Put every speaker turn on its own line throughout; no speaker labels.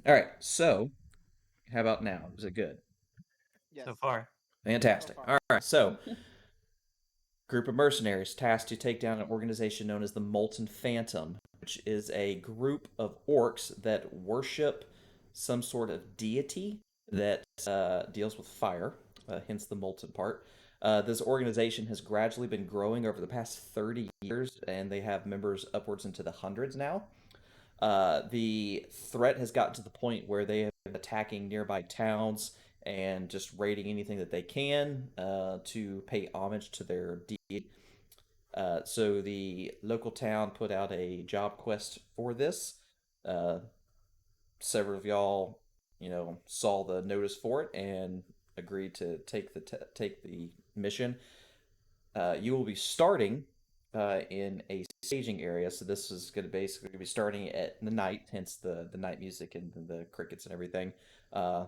All right. So, how about now? Is it good?
So
Yes,
far.
so
Fantastic.
far.
All right. So, group of mercenaries tasked to take down an organization known as the Molten Phantom, which is a group of orcs that worship some sort of deity that deals with fire, hence the molten part. This organization has gradually been growing over the past 30 years, and they have members upwards into the hundreds now. The threat has gotten to the point where they have been attacking nearby towns and just raiding anything that they can to pay homage to their deity. So the local town put out a job quest for this. Uh, Several of y'all, saw the notice for it and agreed to take the mission. You will be starting in a staging area, so this is going to basically be starting at the night, hence the night music and the crickets and everything. Uh,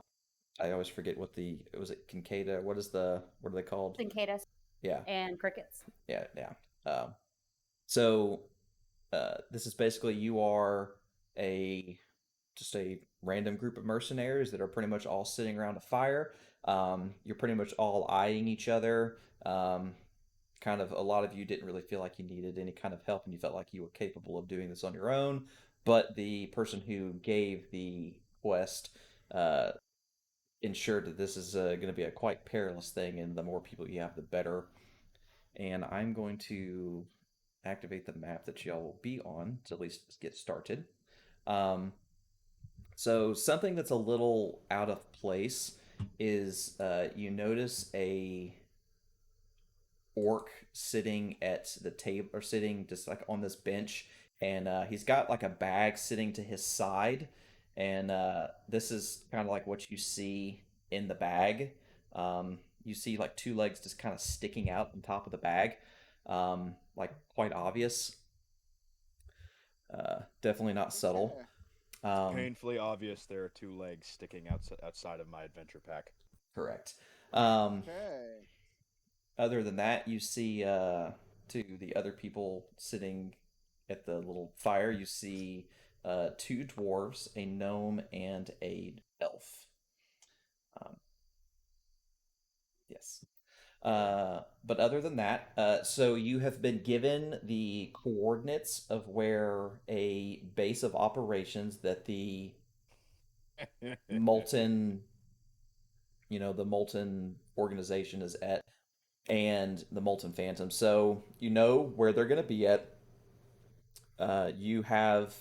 I always forget what the was it Kincada. What are they called?
Cicadas
Yeah,
and crickets.
yeah. So this is basically you are a just a random group of mercenaries that are pretty much all sitting around a fire. You're pretty much all eyeing each other. Kind of a lot of you didn't really feel like you needed any kind of help, and you felt like you were capable of doing this on your own. But the person who gave the quest uh, ensured that this is going to be a quite perilous thing, and the more people you have, the better. And I'm going to activate the map that y'all will be on to at least get started. Um, so something that's a little out of place is you notice a orc sitting at the table or sitting just like on this bench, and he's got like a bag sitting to his side, and this is kind of like what you see in the bag. You see like two legs just kind of sticking out on top of the bag, like quite obvious. Definitely not subtle.
Okay.
It's
Um,
painfully obvious there are two legs sticking outside of my adventure pack.
Correct. Um,
Okay.
Other than that, you see to the other people sitting at the little fire, you see two dwarves, a gnome, and a elf. Um, yes. But other than that, so you have been given the coordinates of where a base of operations that molten, the molten organization is at, and the Molten Phantom. So you know where they're going to be at. You have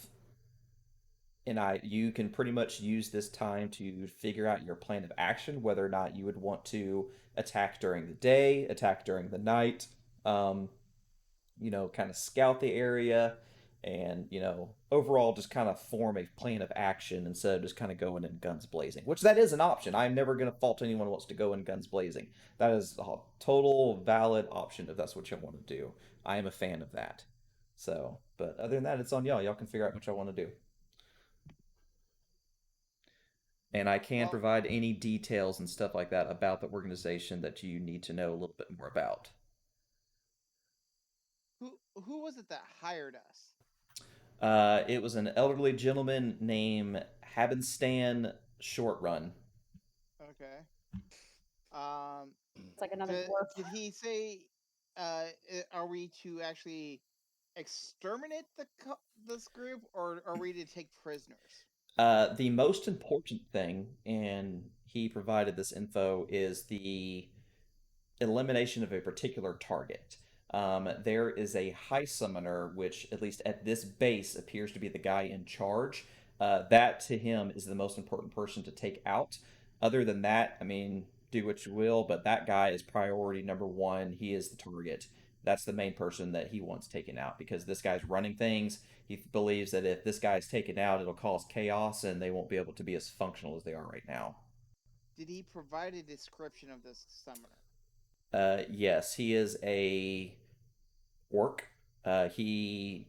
you can pretty much use this time to figure out your plan of action, whether or not you would want to attack during the day, attack during the night, um, kind of scout the area, and overall just kind of form a plan of action instead of just kind of going in guns blazing. Which that is an option. I'm never going to fault anyone who wants to go in guns blazing. That is a total valid option if that's what you want to do. I am a fan of that. So, but other than that, it's on y'all. Y'all can figure out what y'all want to do. And I can
Well,
provide any details and stuff like that about the organization that you need to know a little bit more about.
who was it that hired us?
It was an elderly gentleman named Habenstan Shortrun.
Okay. Um,
It's like another dwarf.
did he say? Are we to actually exterminate this group, or are we to take prisoners?
The most important thing, and he provided this info, is the elimination of a particular target. There is a high summoner, which, at least at this base, appears to be the guy in charge. That to him is the most important person to take out. Other than that, I mean, do what you will, but that guy is priority number one. He is the target. That's the main person that he wants taken out because this guy's running things. He believes that if this guy's taken out, it'll cause chaos and they won't be able to be as functional as they are right now.
Did he provide a description of this summoner?
Yes, he is a orc. He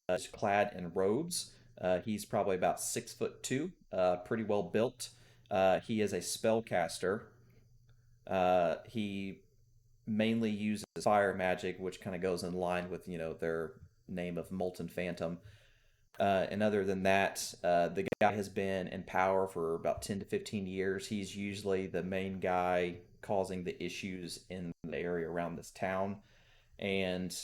is clad in robes. He's probably about 6'2", pretty well built. He is a spellcaster. He mainly uses fire magic, which kind of goes in line with their name of Molten Phantom. And other than that, the guy has been in power for about 10 to 15 years. He's usually the main guy causing the issues in the area around this town. And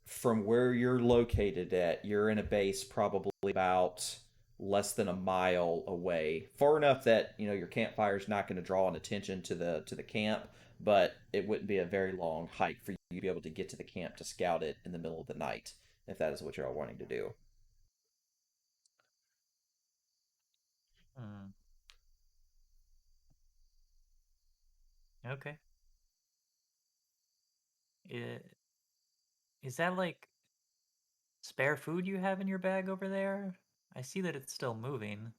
from where you're located at, you're in a base probably about less than a mile away, far enough that your campfire is not going to draw an attention to the camp, but it wouldn't be a very long hike for you to be able to get to the camp to scout it in the middle of the night, if that is what you're all wanting to do.
Hmm. Okay. Is that like spare food you have in your bag over there? I see that it's still moving.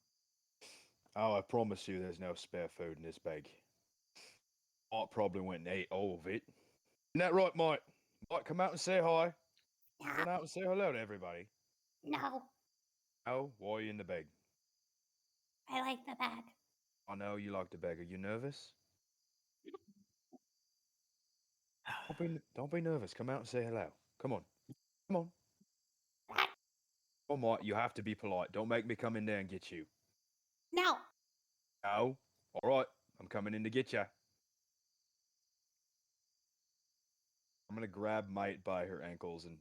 Oh, I promise you there's no spare food in this bag. I probably went and ate all of it. Isn't that right, Mike? Mike, come out and say hi. Run out and say hello to everybody.
No,
Oh, why are you in the bag?
I like the bag.
I know you like the bag. Are you nervous? Don't be nervous. Come out and say hello. Come on. Come on. Oh, Mike, you have to be polite. Don't make me come in there and get you.
No,
No. All right. I'm coming in to get you. I'm gonna grab Mite by her ankles and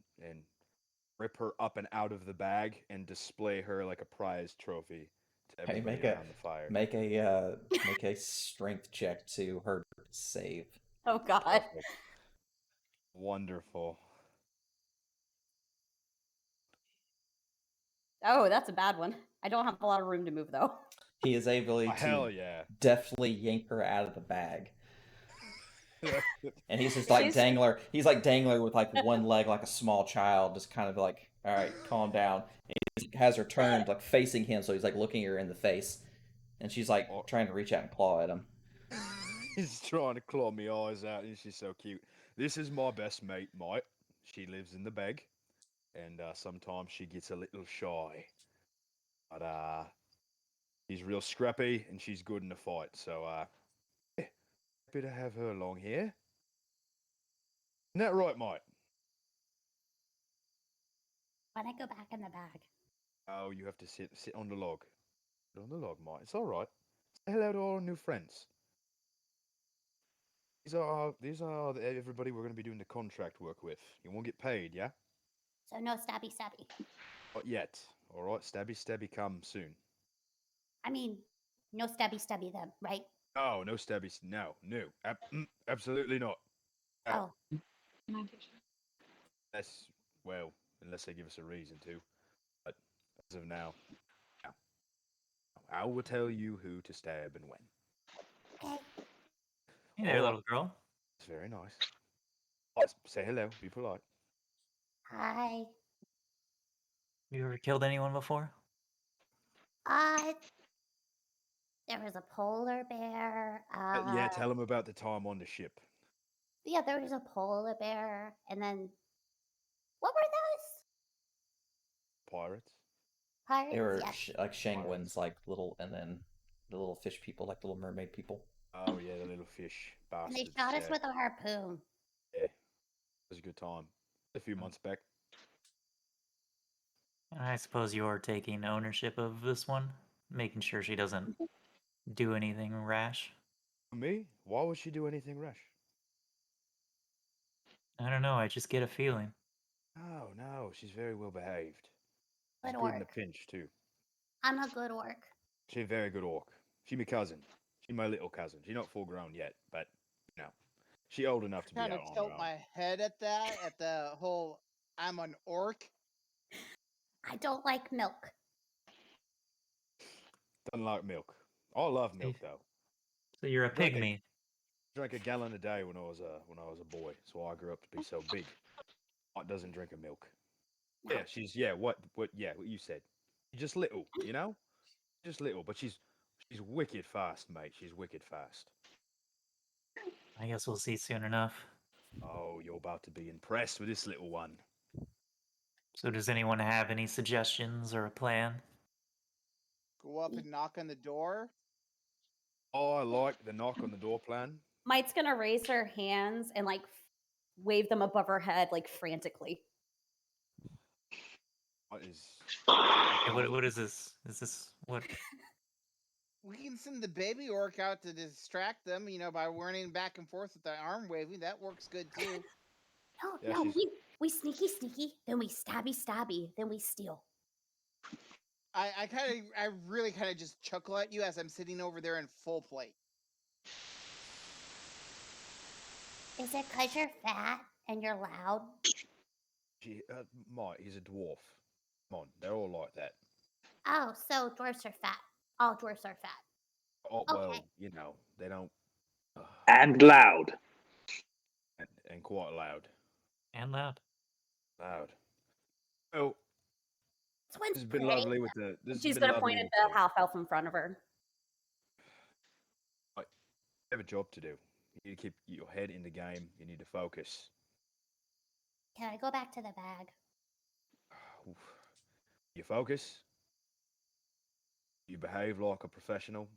rip her up and out of the bag and display her like a prize trophy to
Hey,
everybody around the fire.
make a strength check to her save.
Oh God.
Perfect. Wonderful.
Oh, that's a bad one. I don't have a lot of room to move though.
He is able
Oh,
to
hell yeah.
deftly yank her out of the bag. And he's just
She's-
He's like dangler with like one leg, like a small child, just kind of like, all right, calm down. And he has her turned like facing him, so he's like looking her in the face, and she's like
Oh.
trying to reach out and claw at him.
He's trying to claw my eyes out, and she's so cute. This is my best mate, Mite. She lives in the bag, and sometimes she gets a little shy. But she's real scrappy, and she's good in a fight. So yeah, happy to have her along here. Isn't that right, Mite?
when I go back in the bag.
Oh, you have to sit on the log. Sit on the log, Mite. It's all right. Say hello to all our new friends. These are everybody we're going to be doing the contract work with. You won't get paid, yeah?
So no stabby stabby.
Not yet. All right, stabby stabby come soon.
I mean, no stabby stabby them, right?
Oh, no stabby. No, no, absolutely not. No.
Oh,
That's well, unless they give us a reason to. But as of now, no. I will tell you who to stab and when.
okay.
Hey there,
All right.
little girl.
It's very nice. Oh, say hello. Be polite.
Hi.
You ever killed anyone before?
Uh, there was a polar bear.
Yeah, tell them about the time on the ship.
Yeah, there was a polar bear, and then what were
Pirates.
those? Pirates?
They were
Yes.
like Shangwins, like little, and then the little fish people, like little mermaid people.
Oh yeah, the little fish
And
bastards.
they shot us
yeah.
with a harpoon.
Yeah, it was a good time. A few months back.
I suppose you're taking ownership of this one, making sure she doesn't do anything rash.
Me? Why would she do anything rash?
I don't know, I just get a feeling.
No, no, she's very well behaved. She's
Good
good in a
orc.
pinch too.
I'm a good orc.
She's a very good orc. She my cousin. She my little cousin. She's not full grown yet, but you know, she old enough to be
Kind
out
of
on her
tilt
own.
my head at that, at the whole I'm an orc.
I don't like milk.
Doesn't like milk. I love milk though.
So you're a
Drink it.
pygmy.
Drank a gallon a day when I was a boy, so I grew up to be so big. I doesn't drink a milk.
No.
Yeah, she's what you said. She's just little, you know? Just little, but she's wicked fast, mate. She's wicked fast.
I guess we'll see soon enough.
Oh, you're about to be impressed with this little one.
So does anyone have any suggestions or a plan?
Go up and knock on the door.
Oh, I like the knock on the door plan.
Mite's gonna raise her hands and like wave them above her head like frantically.
What is?
Hey, what is this? Is this what?
We can send the baby orc out to distract them, by running back and forth with the arm waving. That works good too.
No,
Yeah,
no,
she's-
we sneaky, then we stabby, then we steal.
I really kind of just chuckle at you as I'm sitting over there in full plate.
Is it because you're fat and you're loud?
Mike, he's a dwarf. Come on, they're all like that.
Oh, so dwarfs are fat. All dwarfs are fat.
Oh,
Okay.
well, they don't.
And loud.
And quite loud.
And loud.
Loud. Well,
Twins
this has been
pretty.
lovely with the. This has
She's
been
gonna
lovely
point
with
at the half elf in front of her.
You have a job to do. You need to keep your head in the game. You need to focus.
Can I go back to the bag?
You focus. You behave like a professional.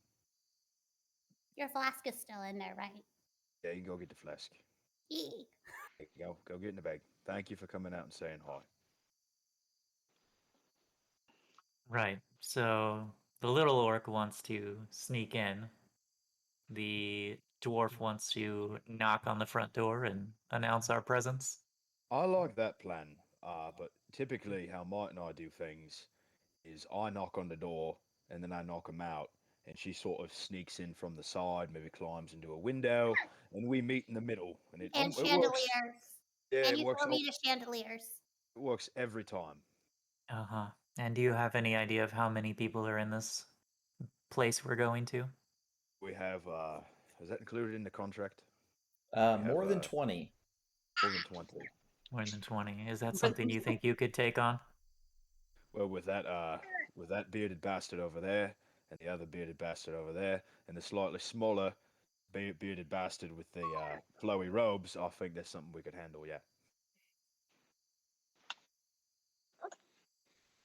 Your flask is still in there, right?
Yeah, you can go get the flask.
Yee.
There you go. Go get in the bag. Thank you for coming out and saying hi.
Right. So the little orc wants to sneak in. The dwarf wants to knock on the front door and announce our presence.
I like that plan. But typically, how Mike and I do things is I knock on the door and then I knock him out, and she sort of sneaks in from the side, maybe climbs into a window, and we meet in the middle, and it
And
it works.
chandeliers.
Yeah,
And
it
you
works.
throw me to chandeliers.
It works every time.
Uh-huh. And do you have any idea of how many people are in this place we're going to?
We have. Is that included in the contract? We have,
More than 20.
More than 20.
More than 20. Is that something you think you could take on?
Well, with that bearded bastard over there, and the other bearded bastard over there, and the slightly smaller bearded bastard with the flowy robes, I think that's something we could handle. Yeah.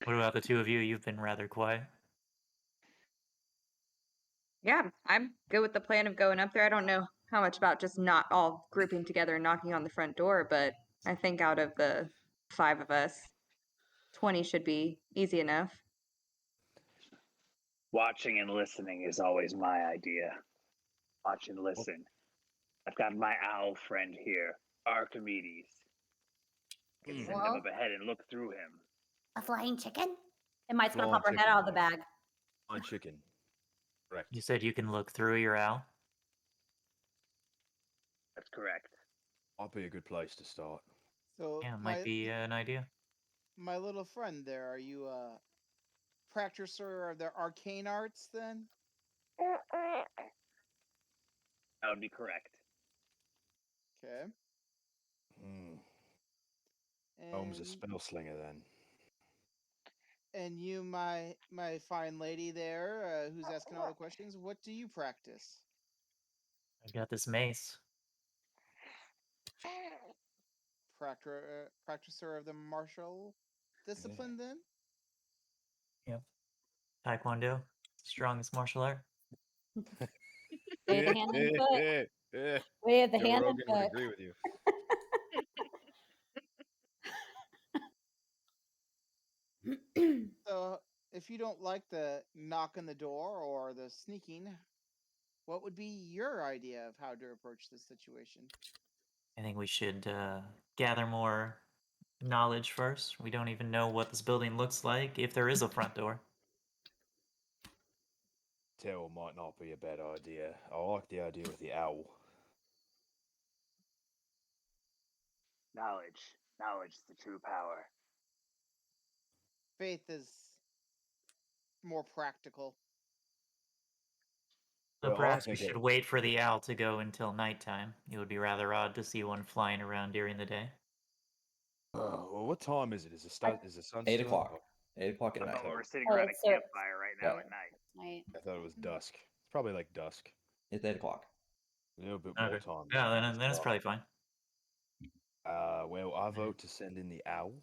What about the two of you? You've been rather quiet.
Yeah, I'm good with the plan of going up there. I don't know how much about just not all grouping together and knocking on the front door, but I think out of the 5 of us, 20 should be easy enough.
Watching and listening is always my idea. Watch and listen. I've got my owl friend here, Archimedes. I can send him up ahead and look through him.
A flying chicken?
And Mike's gonna
Flying
pop her head
chicken,
out of the
Mike.
bag.
Flying chicken. Correct.
You said you can look through your owl?
That's correct.
Might be a good place to start.
So
Yeah, it might be an idea.
my little friend there, are you a practicer of the arcane arts then?
That would be correct.
Okay.
Holmes a
And
spell slinger then.
and you, my fine lady there, who's asking all the questions, what do you practice?
I've got this mace.
Practicer of the martial discipline then?
Yep. Taekwondo, strongest martial art.
Way of the hand and foot.
Yeah.
Way of the
Joe
hand and
Rogan would
foot.
agree with you.
So if you don't like the knock on the door or the sneaking, what would be your idea of how to approach this situation?
I think we should gather more knowledge first. We don't even know what this building looks like, if there is a front door.
Tail might not be a bad idea. I like the idea of the owl.
Knowledge. Knowledge is the true power.
Faith is more practical.
So
Well, I
perhaps we
think
should
it-
wait for the owl to go until nighttime. It would be rather odd to see one flying around during the day.
Well, what time is it? Is the sun
8
still
o'clock.
up?
8 o'clock at
Oh,
night.
we're sitting
Oh,
around a
it's
campfire right now
yeah.
at night.
Right.
I thought it was dusk. It's probably like dusk.
It's 8 o'clock.
A little bit more
Okay.
time.
Yeah,
than
then it's
dark.
probably fine.
Well, I vote to send in the owl.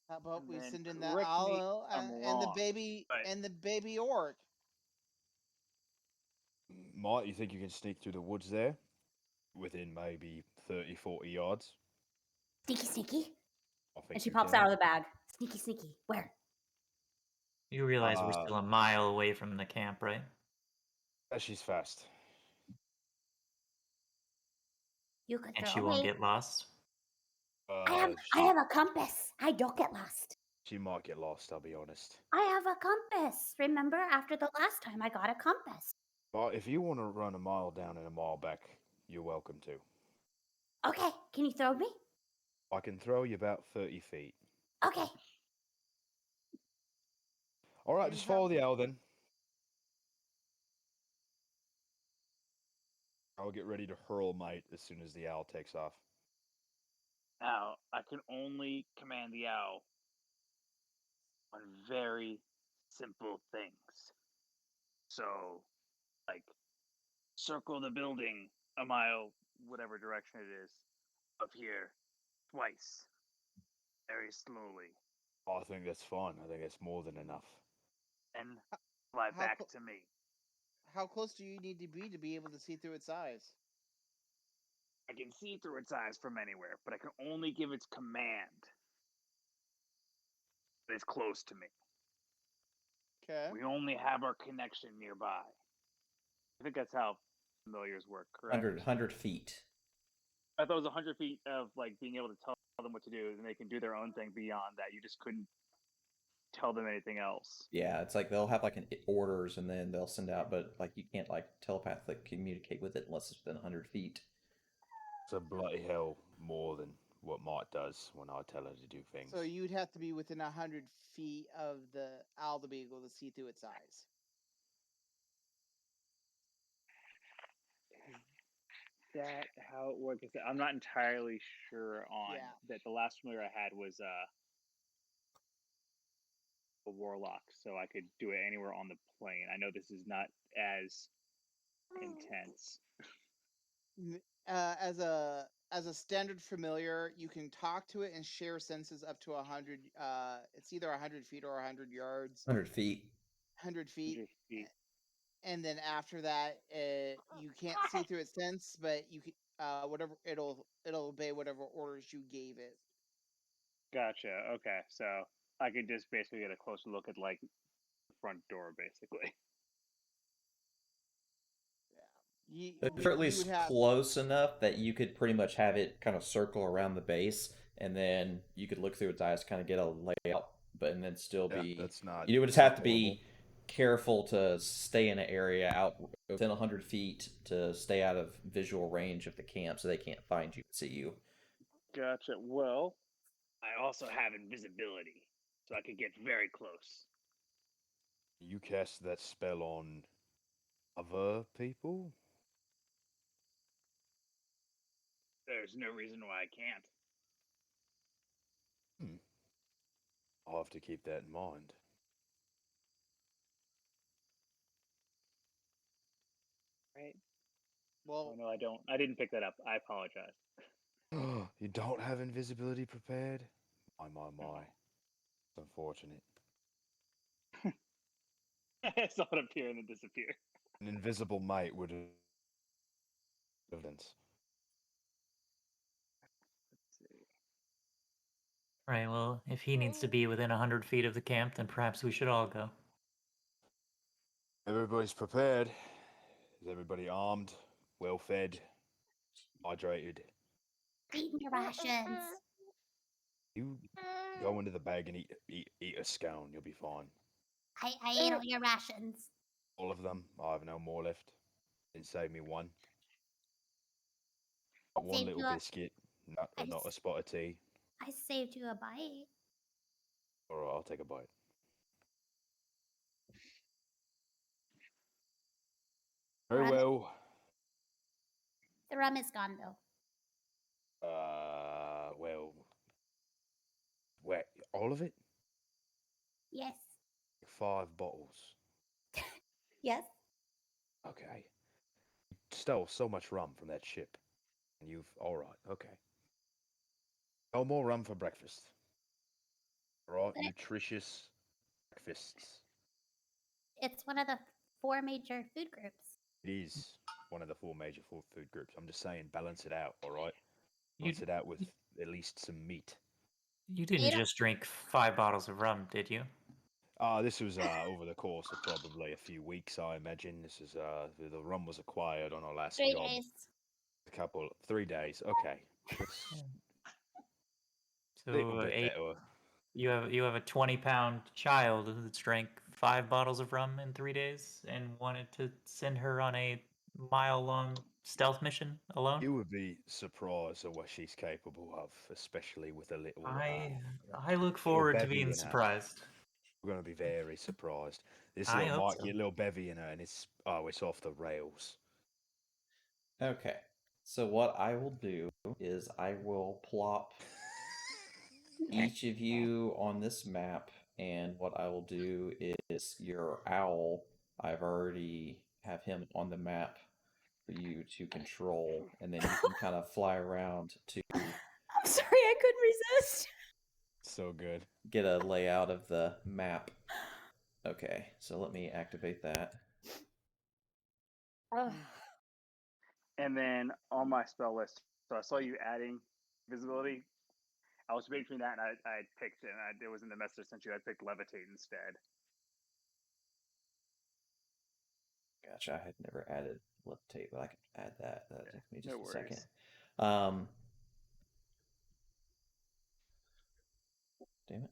How about
And
we
then
send in that
correct me
owl
if I'm
and the
wrong,
baby
but-
and the baby orc?
Mike, you think you can sneak through the woods there? Within maybe 30, 40 yards?
Sneaky, sneaky.
I think
And she
you
pops
can.
out of the bag. Sneaky, sneaky. Where?
You realize we're
Uh,
still a mile away from the camp, right?
She's fast.
You could
And
throw
she won't
me.
get lost.
I have a compass. I don't get lost.
She might get lost, I'll be honest.
I have a compass. Remember, after the last time I got a compass.
But if you want to run a mile down and a mile back, you're welcome to.
Okay, can you throw me?
I can throw you about 30 feet.
Okay.
All right,
You
just
have-
follow the owl then. I'll get ready to hurl mate as soon as the owl takes off.
Now, I can only command the owl on very simple things. So, like, circle the building a mile, whatever direction it is, up here, twice, very slowly,
I think that's fine. I think that's more than enough.
and fly
how
back
clo-
to me.
How close do you need to be able to see through its eyes?
I can see through its eyes from anywhere, but I can only give its command when it's close to me.
Okay.
We only have our connection nearby. I think that's how familiars work, correct?
100 feet.
I thought it was 100 feet of like being able to tell them what to do, and they can do their own thing beyond that. You just couldn't tell them anything else.
Yeah, it's like they'll have like an orders and then they'll send out, but like you can't like telepathically communicate with it unless it's within 100 feet.
It's a bloody hell more than what Mike does when I tell her to do things.
So you'd have to be within 100 feet of the owl to be able to see through its eyes.
Is that how it works? I'm not entirely sure on
Yeah.
that. The last familiar I had was a warlock, so I could do it anywhere on the plane. I know this is not as intense.
As a standard familiar, you can talk to it and share senses up to 100. It's either 100 feet or 100 yards.
100 feet.
100 feet.
100 feet.
And then after that, you can't see through its sense, but you can whatever it'll obey whatever orders you gave it.
Gotcha. Okay, so I could just basically get a closer look at like the front door, basically.
You,
If
you,
you're at
you
least
would have
close enough that you could pretty much have it kind of circle around the base, and then you could look through its eyes, kind of get a layout, but and then still
Yeah,
be.
that's not.
You would just
that's
have
not
to be careful to stay in an area out within 100 feet to stay out of visual range of the camp, so they can't find you and see you.
Gotcha. Well, I also have invisibility, so I could get very close.
You cast that spell on other people?
There's no reason why I can't.
I'll have to keep that in mind.
Right?
well.
Oh no, I don't. I didn't pick that up. I apologize.
You don't have invisibility prepared? My. It's unfortunate.
I saw it appear and then disappear.
An invisible mate would have evidence.
Let's see.
Right, well, if he needs to be within 100 feet of the camp, then perhaps we should all go.
Everybody's prepared. Is everybody armed, well fed, hydrated?
Eating your rations.
You go into the bag and eat a scone. You'll be fine.
I ate all your rations.
All of them. I have no more left. Didn't save me one. Not one
Saved
little
you a-
biscuit. Not
I
not a
s-
spot of tea.
I saved you a bite.
All right, I'll take a bite. Very
Rum-
well.
The rum is gone though.
Well, wait, all of it?
Yes.
5 bottles.
Yes.
Okay. You stole so much rum from that ship, and you've all right. Okay. No more rum for breakfast. All right,
But
nutritious breakfasts.
it's one of the 4 major food groups.
It is one of the 4 major food groups. I'm just saying, balance it out. All right.
You,
Balance it out with at least some meat.
You didn't
Ada-
just drink 5 bottles of rum, did you?
This was over the course of probably a few weeks, I imagine. This is the rum was acquired on our last
3
job.
days.
3 days. Okay, that's a little
So
bit better.
you have a 20-pound child that's drank 5 bottles of rum in 3 days and wanted to send her on a mile-long stealth mission alone.
You would be surprised at what she's capable of, especially with a little.
I look forward to
bevy
being
in her.
surprised.
We're gonna be very surprised. This
I
little
hope
might
so.
get a little bevy in her, and it's off the rails.
Okay. So what I will do is I will plop each of you on this map, and what I will do is your owl. I've already have him on the map for you to control, and then you can kind of fly around to
I'm sorry, I couldn't resist.
So good.
get a layout of the map. Okay, so let me activate that.
Ugh.
And then on my spell list, so I saw you adding visibility. I was between that and I picked it. And it was in the message I sent you. I picked levitate instead.
Gotcha, I had never added levitate, but I can add that. That'll take me just
No
a
worries.
second. Damn it.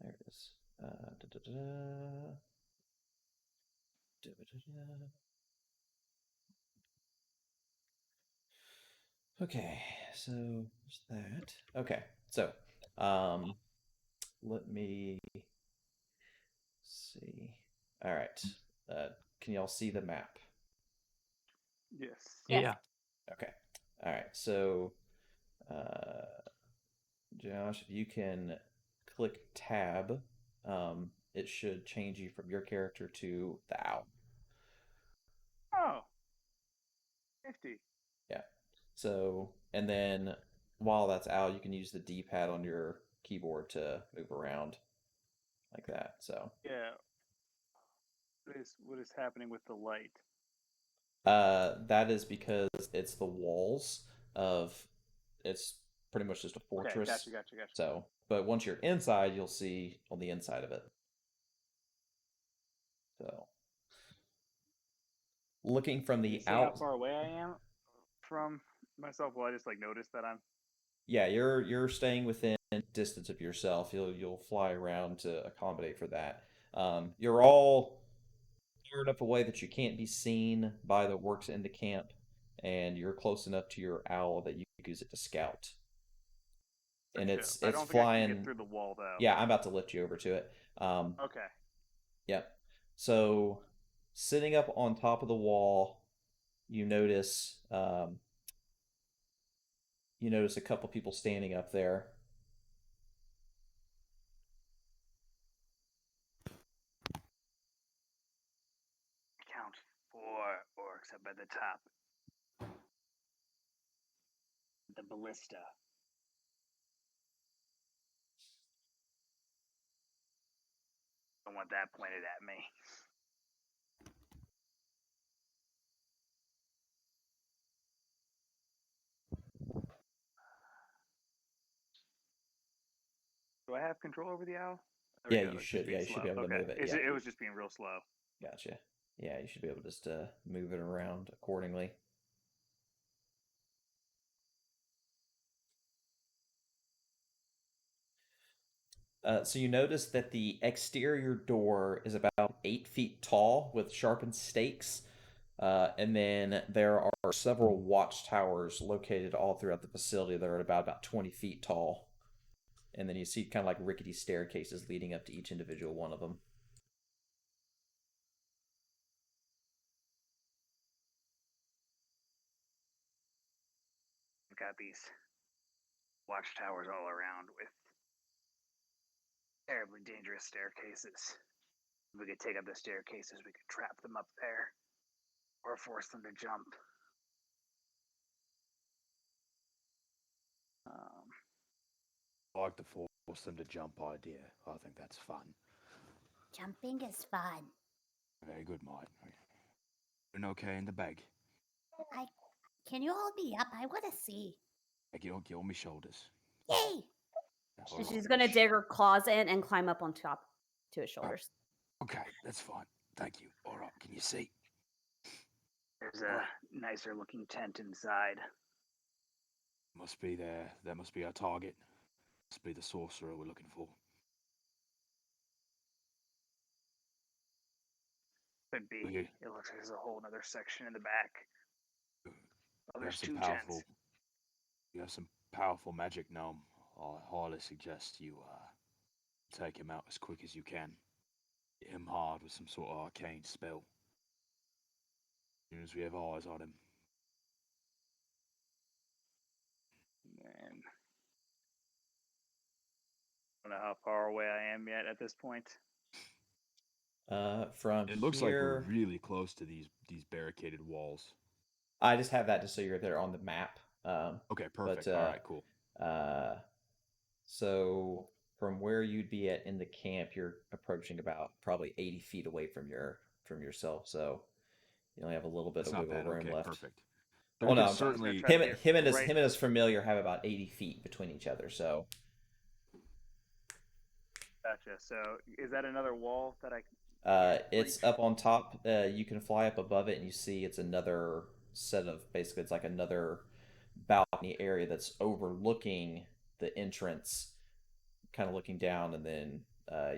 There it is. Okay, so there's that. Okay, so let me see. All right. Can y'all see the map?
Yes.
Yeah.
Okay. All right. So, Josh, if you can click tab, it should change you from your character to the owl.
Oh. 50.
Yeah. So, and then while that's out, you can use the D-pad on your keyboard to move around like that. So,
Yeah. What is happening with the light?
that is because it's the walls of it's pretty much just a fortress.
Okay, gotcha.
So, but once you're inside, you'll see on the inside of it. So, looking from
Can you
the
see how
out,
far away I am from myself? Will I just like notice that I'm?
yeah, you're staying within distance of yourself. You'll fly around to accommodate for that. You're all far enough away that you can't be seen by the orcs in the camp, and you're close enough to your owl that you can use it to scout. And
Gotcha.
it's
I don't think I can
flying.
get through the wall though.
Yeah, I'm about to lift you over to it.
Okay.
Yep. So, sitting up on top of the wall, you notice a couple people standing up there.
Count 4 orcs up at the top. The ballista. Don't want that pointed at me. Do I have control over the owl? There
Yeah,
we go.
you
It's just
should.
being
Yeah, you should
slow.
be able to
Okay.
move it.
It's
Yeah,
it was just being real slow.
gotcha. Yeah, you should be able just to move it around accordingly. So you notice that the exterior door is about 8 feet tall with sharpened stakes, and then there are several watchtowers located all throughout the facility that are about 20 feet tall. And then you see kind of like rickety staircases leading up to each individual one of them.
We've got these watchtowers all around with terribly dangerous staircases. If we could take up the staircases, we could trap them up there or force them to jump.
I like the force them to jump idea. I think that's fun.
Jumping is fun.
Very good, mate. Doing okay in the bag.
Can you hold me up? I want to see.
Get on my shoulders.
Yay!
Yeah,
And
all
she's
right.
gonna dig her claws in and climb up on top to his shoulders.
Okay, that's fine. Thank you. All right, can you see?
There's
All
a
right.
nicer looking tent inside.
Must be there. That must be our target. Must be the sorcerer we're looking for.
Could be.
Okay.
It looks like there's a whole other section in the back. Oh,
You
there's
have some
two
powerful.
gents.
You have some powerful magic, gnome. I highly suggest you take him out as quick as you can. Hit him hard with some sort of arcane spell. As soon as we have eyes on him.
Man. I don't know how far away I am yet at this point.
From
It looks like we're
here,
really close to these barricaded walls.
I just have that just so you're there on the map.
Okay, perfect.
But
All right, cool.
So from where you'd be at in the camp, you're approaching about probably 80 feet away from yourself. So you only have a little bit
That's
of
not
wiggle
bad.
room
Okay,
left.
perfect. But
Well,
we
no,
could
I'm sorry.
certainly.
Try to get
Him
right-
and his familiar have about 80 feet between each other. So
Gotcha. So is that another wall that I?
it's
reach?
up on top. You can fly up above it, and you see it's another set of basically it's like another balcony area that's overlooking the entrance, kind of looking down, and then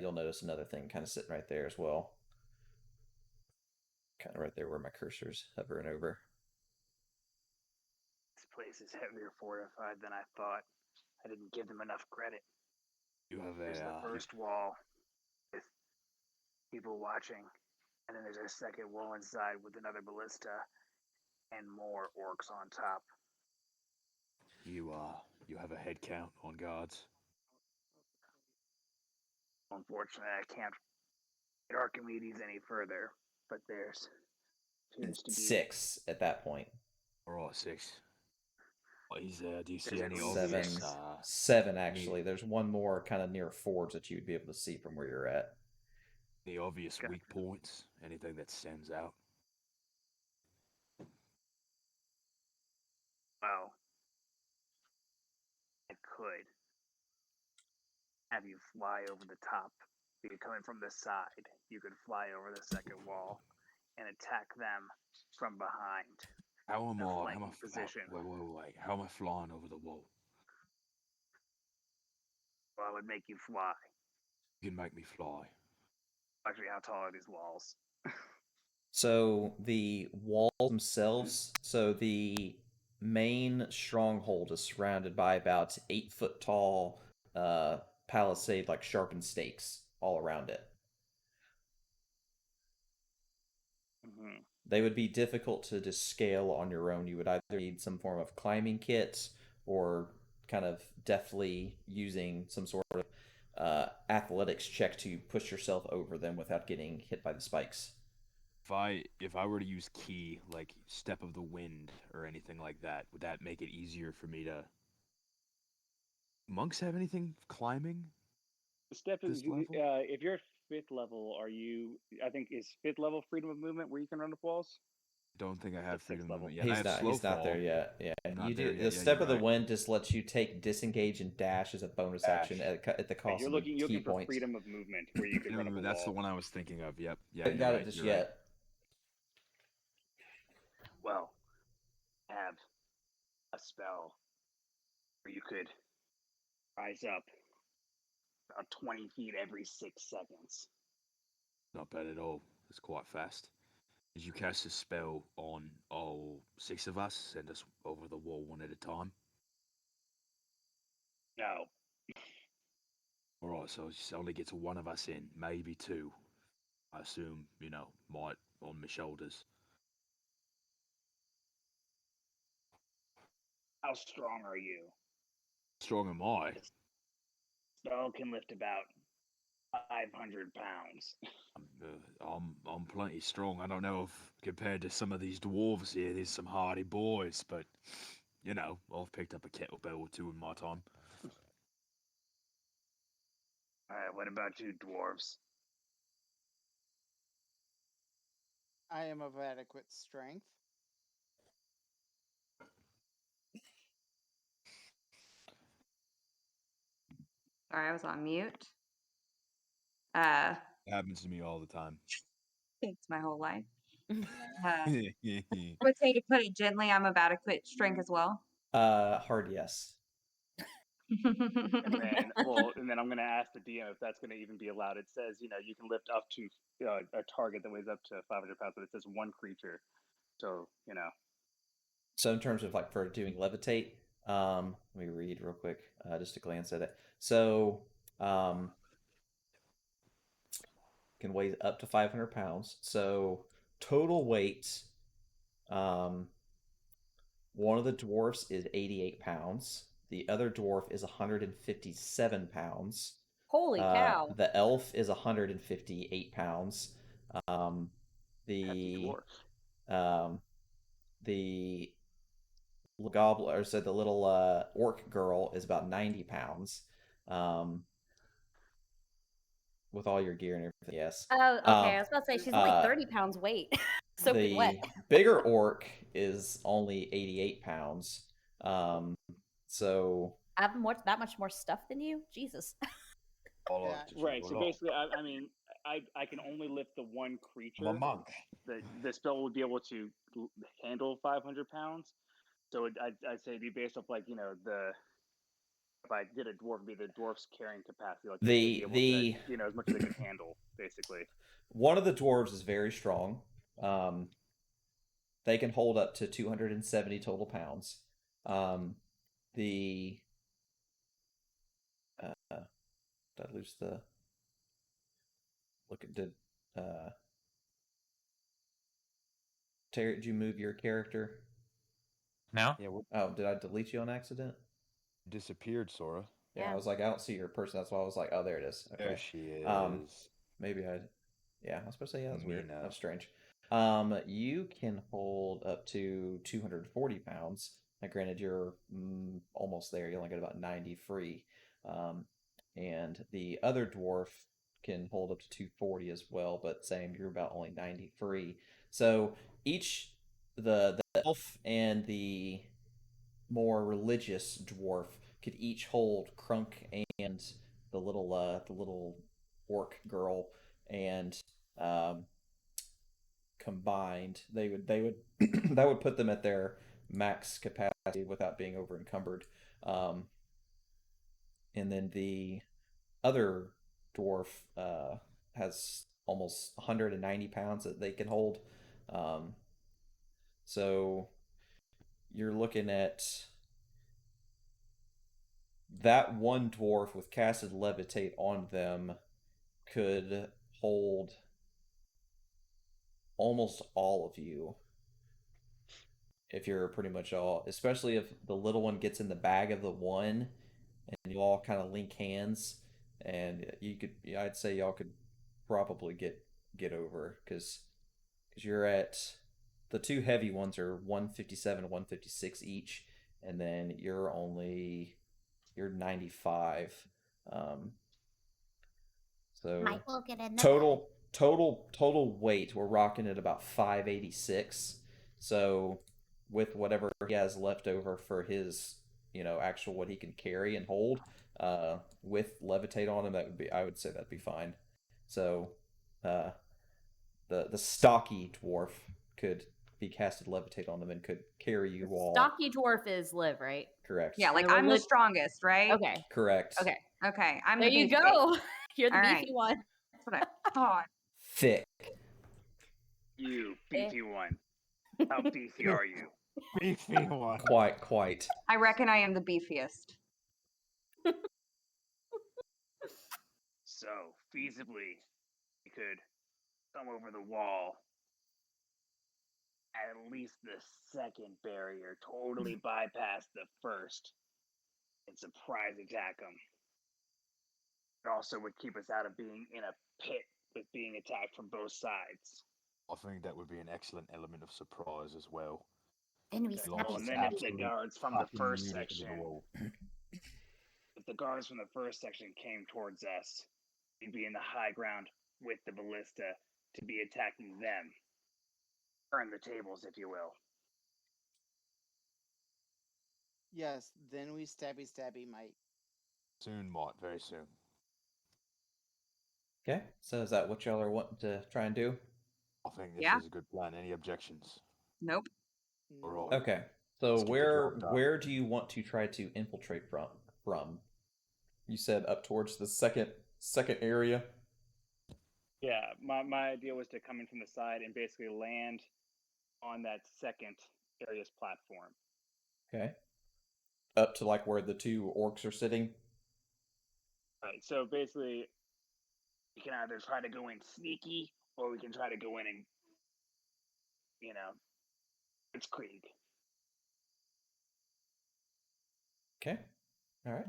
you'll notice another thing kind of sitting right there as well, kind of right there where my cursor's hovering over.
This place is heavier fortified than I thought. I didn't give them enough credit.
You have
There's the
a.
first wall with people watching, and then there's a second wall inside with another ballista and more orcs on top.
You have a head count on guards.
Unfortunately, I can't get Archimedes any further, but there's appears to be
6 at that point.
All right, 6. Do you see
There's at
any
least
obvious?
6.
7 actually. There's one more kind of near Forge that you'd be able to see from where you're at.
Any obvious
Gotcha.
weak points? Anything that stands out?
Well, I could have you fly over the top. If you're coming from the side, you could fly over the second wall and attack them from behind.
How am
A
I? How am
flanking
I?
position.
Wait. How am I flying over the wall?
Well, I would make you fly.
You can make me fly.
Actually, how tall are these walls?
So the walls themselves, so the main stronghold is surrounded by about 8 foot tall palisade, like sharpened stakes all around it.
Mm-hmm.
They would be difficult to just scale on your own. You would either need some form of climbing kit or kind of deftly using some sort of athletics check to push yourself over them without getting hit by the spikes.
If I were to use key like step of the wind or anything like that, would that make it easier for me to? Monks have anything climbing?
Stepping,
This level?
if you're 5th level, are you? I think is 5th level freedom of movement where you can run up walls.
Don't think I have
That's 6th
freedom of
level.
movement yet. I have slow
He's not
fall.
there yet. Yeah,
Not
you
there
do
yet.
the
Yeah,
step
you're
of the
right.
wind just lets you take disengage and dash as a bonus action at the
Right,
cost
you're
of
looking
a key
for
point.
freedom of movement where you can run up a
That's the
wall.
one I was thinking of. Yep. Yeah,
Haven't
you're
got
right.
it just
You're right.
yet.
Well, have a spell where you could rise up about 20 feet every 6 seconds.
Not bad at all. It's quite fast. Did you cast a spell on all 6 of us? Send us over the wall one at a time?
No,
Alright, so it only gets one of us in, maybe 2. I assume, might on my shoulders.
how strong are you?
Strong am I?
The spell can lift about 500 pounds.
I'm plenty strong. I don't know if compared to some of these dwarves here, there's some hardy boys, but I've picked up a kettlebell or 2 in my time.
Alright, what about you, dwarves?
I am of adequate strength.
Sorry, I was on mute.
It happens to me all the time.
It's my whole life. I would say to put it gently, I'm about to quit drink as well.
Hard yes.
And then, I'm going to ask the DM if that's going to even be allowed. It says, you can lift up to a target that weighs up to 500 pounds, but it says one creature. So,
So in terms of like for doing levitate, let me read real quick, just to glance at it. So can weigh up to 500 pounds. So total weight, one of the dwarfs is 88 pounds. The other dwarf is 157 pounds.
Holy cow.
The elf is 158 pounds. The the goblin, or so the little orc girl is about 90 pounds. With all your gear and everything, yes.
Oh, okay. I was about to say she's only 30 pounds weight. Soaking wet.
The bigger orc is only 88 pounds. So
I have that much more stuff than you? Jesus.
Right. So basically, I can only lift the one creature.
I'm a monk.
The spell would be able to handle 500 pounds. So I'd say it'd be based off like if I did a dwarf, it'd be the dwarf's carrying capacity. Like they'd be able to, as much as they could handle, basically.
One of the dwarves is very strong. They can hold up to 270 total pounds. Did I lose the look at Terry, did you move your character?
No?
Yeah,
Oh, did I delete you on accident?
disappeared, Sora.
Yeah, I was like, I don't see your person. That's why I was like, oh, there it is. Okay.
There she is.
Maybe yeah, I was supposed to say, yeah, that's weird.
Mina.
That's strange. You can hold up to 240 pounds. Now, granted, you're almost there. You only got about 90 free. And the other dwarf can hold up to 240 as well, but same, you're about only 90 free. So each, the elf and the more religious dwarf could each hold Crunk and the little orc girl, and combined they would that would put them at their max capacity without being over encumbered. And then the other dwarf has almost 190 pounds that they can hold. So you're looking at that one dwarf with casted levitate on them could hold almost all of you, if you're pretty much all, especially if the little one gets in the bag of the one and you all kind of link hands, and I'd say y'all could probably get over, because you're at, the two heavy ones are 157 156 each, and then you're 95. So
Mike will get in the
total weight, we're rocking at about 586. So with whatever he has left over for his, actual what he can carry and hold, with levitate on him, I would say that'd be fine. So the stocky dwarf could be casted levitate on him and could carry you all.
Stocky dwarf is Liv, right?
Correct.
Yeah, like I'm the strongest, right?
Okay.
Correct.
Okay. I'm
there
the
you
beefy.
go. You're the
All
beefy
right.
one.
That's what I thought.
Thick.
You beefy one. How beefy are you?
Beefy one.
Quite.
I reckon I am the beefiest.
So, feasibly, you could come over the wall, at least the second barrier, totally bypass the first, and surprise attack them. It also would keep us out of being in a pit with being attacked from both sides.
I think that would be an excellent element of surprise as well.
Then we
Oh, and then if the guards from the first section, if the guards from the first section came towards us, we'd be in the high ground with the ballista to be attacking them. Turn the tables, if you will.
Yes, then we stabby Mike.
Soon, Mott. Very soon.
Okay, so is that what y'all are wanting to try and do?
I think this
Yeah.
is a good plan. Any objections?
Nope.
All
Nope.
right.
Okay, so
Let's get the job done.
where do you want to try to infiltrate from? You said up towards the second area.
Yeah, my idea was to come in from the side and basically land on that second area's platform.
Okay. Up to like where the two orcs are sitting.
Right. So basically, we can either try to go in sneaky, or we can try to go in and, it's Krieg.
Okay. All right.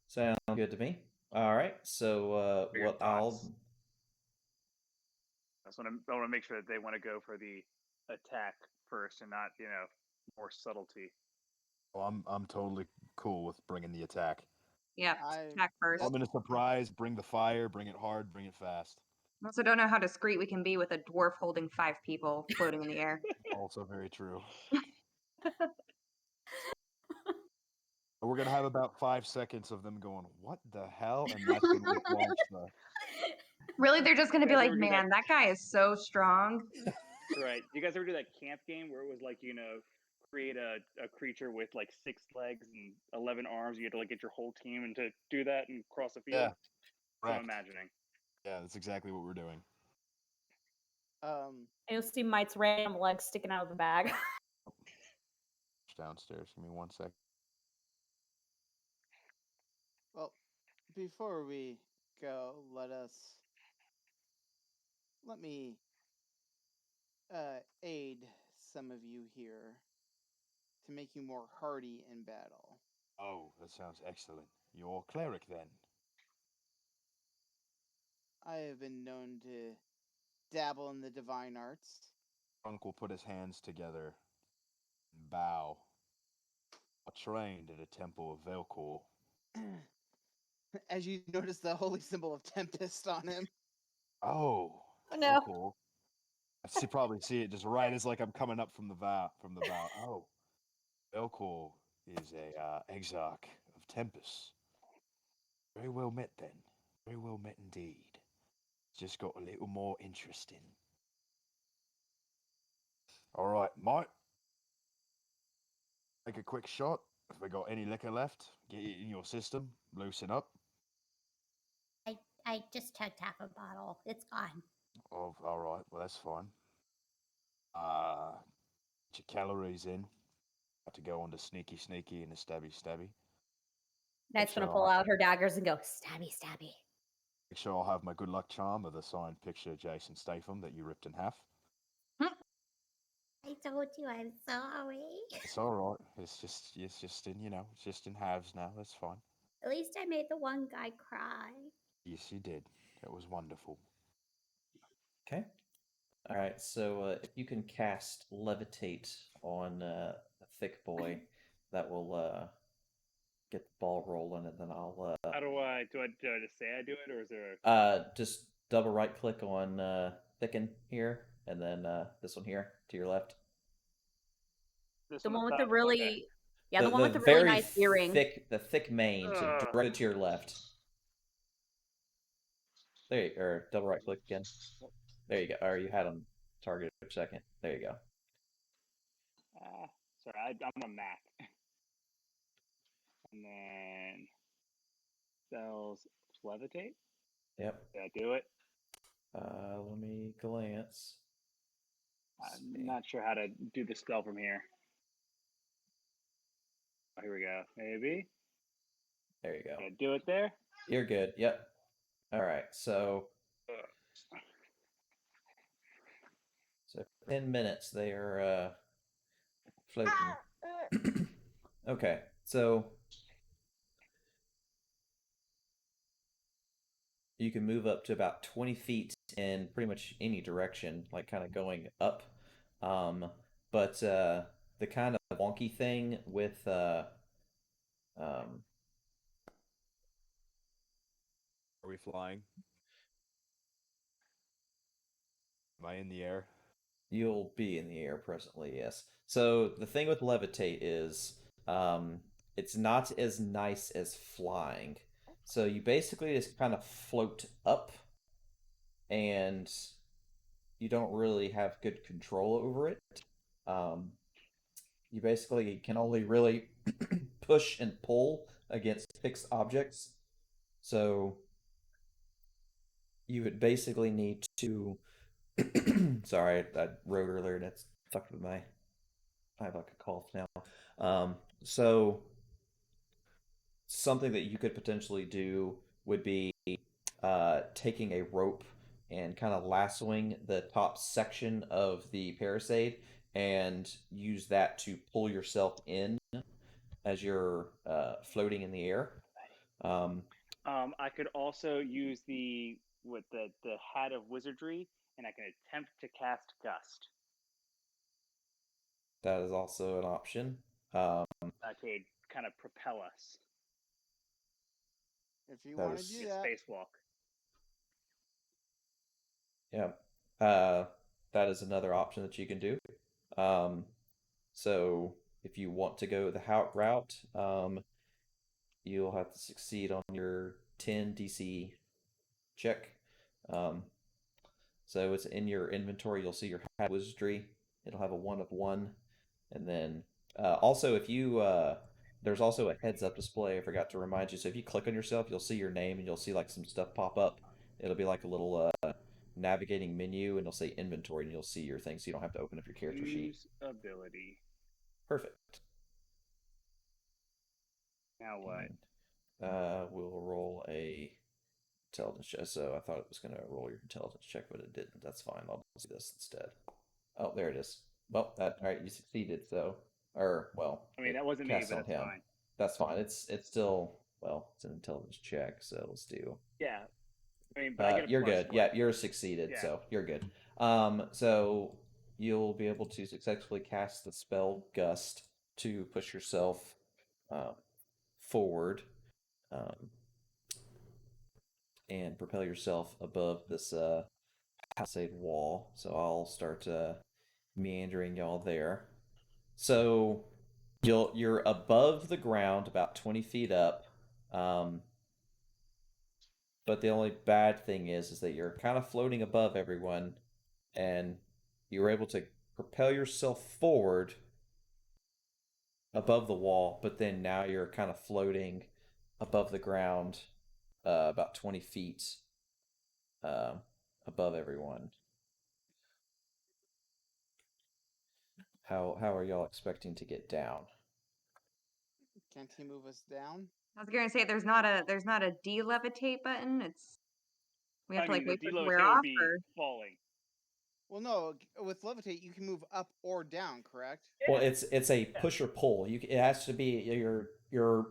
Sounds good to me. All right. So
What are your
what
thoughts?
I'll
I want to make sure that they want to go for the attack first and not, more subtlety.
Well, I'm totally cool with bringing the attack.
Yeah. Attack first.
I'm in a surprise. Bring the fire. Bring it hard. Bring it fast.
I also don't know how discreet we can be with a dwarf holding 5 people floating in the air.
Also very true. We're gonna have about 5 seconds of them going, "What the hell?" And that's when we launch the.
Really, they're just going to be
You guys
like,
ever do
man, that guy is so strong.
Right. You guys ever do that camp game where it was like, create a creature with like 6 legs and 11 arms? You had to like get your whole team and to do that and cross the field.
Yeah.
That's what I'm
Correct.
imagining.
Yeah, that's exactly what we're doing.
You'll see Mite's random legs sticking out of the bag.
Downstairs. Give me 1 second.
Well, before we go, let me aid some of you here to make you more hardy in battle.
Oh, that sounds excellent. You're a cleric then.
I have been known to dabble in the divine arts.
Trunk will put his hands together and bow. I trained at a temple of Velcor.
As you notice the holy symbol of Tempest on him.
Oh,
Oh, no.
Velcor. I probably see it just right as like I'm coming up from the bow. Oh, Velcor is a exarch of Tempest. Very well met then. Very well met indeed. Just got a little more interesting. All right, Mike. Take a quick shot. If we got any liquor left, get it in your system. Loosen up.
I just chugged half a bottle. It's gone.
Oh, all right. Well, that's fine. Get your calories in. Have to go on to sneaky and a stabby.
Knight's
sure
gonna pull out her daggers and go, stabby, stabby.
Make sure I'll have my good luck charm of the signed picture of Jason Statham that you ripped in half.
I told you I'm sorry.
It's all right. It's just it's just in halves now. That's fine.
At least I made the one guy cry.
Yes, you did. That was wonderful.
Okay. All right. So if you can cast levitate on the thick boy, that will get the ball rolling, and then I'll
How do I just say I do it, or is there
just double right click on thicken here, and then this one here to your left.
this
The
on
one with
top?
the really,
Okay.
yeah, the one with the really
very
nice earring.
the thick mane, so directly to your left. There you or double right click again. There you go. Or you had them targeted for a second. There you go.
Sorry, I'm on Mac. And then spells levitate.
Yep.
Did I do it?
Let me glance.
I'm not sure how to do the spell from here. Oh, here we go. Maybe.
There you go.
Did I do it there?
You're good. Yep. All right. So for 10 minutes they are floating. Okay. So you can move up to about 20 feet in pretty much any direction, like kind of going up. But the kind of wonky thing with um,
Are we flying? Am I in the air?
you'll be in the air presently, yes. So the thing with levitate is it's not as nice as flying. So you basically just kind of float up, and you don't really have good control over it. Um, you basically can only really push and pull against fixed objects. So you would basically need to. Sorry, I wrote earlier and it's fucked with my. I have like a cough now. So something that you could potentially do would be taking a rope and kind of lassoing the top section of the palisade and use that to pull yourself in as you're floating in the air. Um,
I could also use the hat of wizardry, and I can attempt to cast gust.
that is also an option. Um,
That could kind of propel us.
If you
That
want to
is-
do
A
that.
spacewalk.
yeah, that is another option that you can do. Um, so if you want to go the route, you'll have to succeed on your 10 DC check. Um, so it's in your inventory. You'll see your hat wizardry. It'll have a 1 of 1, and then also if you there's also a heads up display. I forgot to remind you. So if you click on yourself, you'll see your name and you'll see like some stuff pop up. It'll be like a little navigating menu, and it'll say inventory, and you'll see your things. So you don't have to open up your character sheet.
Use ability.
Perfect.
Now what?
We'll roll a intelligence check. So I thought it was going to roll your intelligence check, but it didn't. That's fine. I'll do this instead. Oh, there it is. Well, all right. You succeeded. So,
I mean,
it
that wasn't me,
casts
but
on
that's
him.
fine.
That's fine. It's still it's an intelligence check. So let's do.
Yeah. I mean, but I get a
You're
plus
good.
one.
Yeah, you're succeeded.
Yeah.
So you're good. So you'll be able to successfully cast the spell Gust to push yourself forward. And propel yourself above this palisade wall. So I'll start meandering y'all there. So you're above the ground, about 20 feet up. But the only bad thing is that you're kind of floating above everyone, and you're able to propel yourself forward above the wall. But then now you're kind of floating above the ground, about 20 feet uh, above everyone. How are y'all expecting to get down?
Can't he move us down?
I was gonna say there's not a de-levitate button. We have to like
the
wait for it to
deload
wear
would
off,
be
or
falling.
Well, no. With levitate, you can move up or down. Correct?
Well, it's a push or pull. It has to be your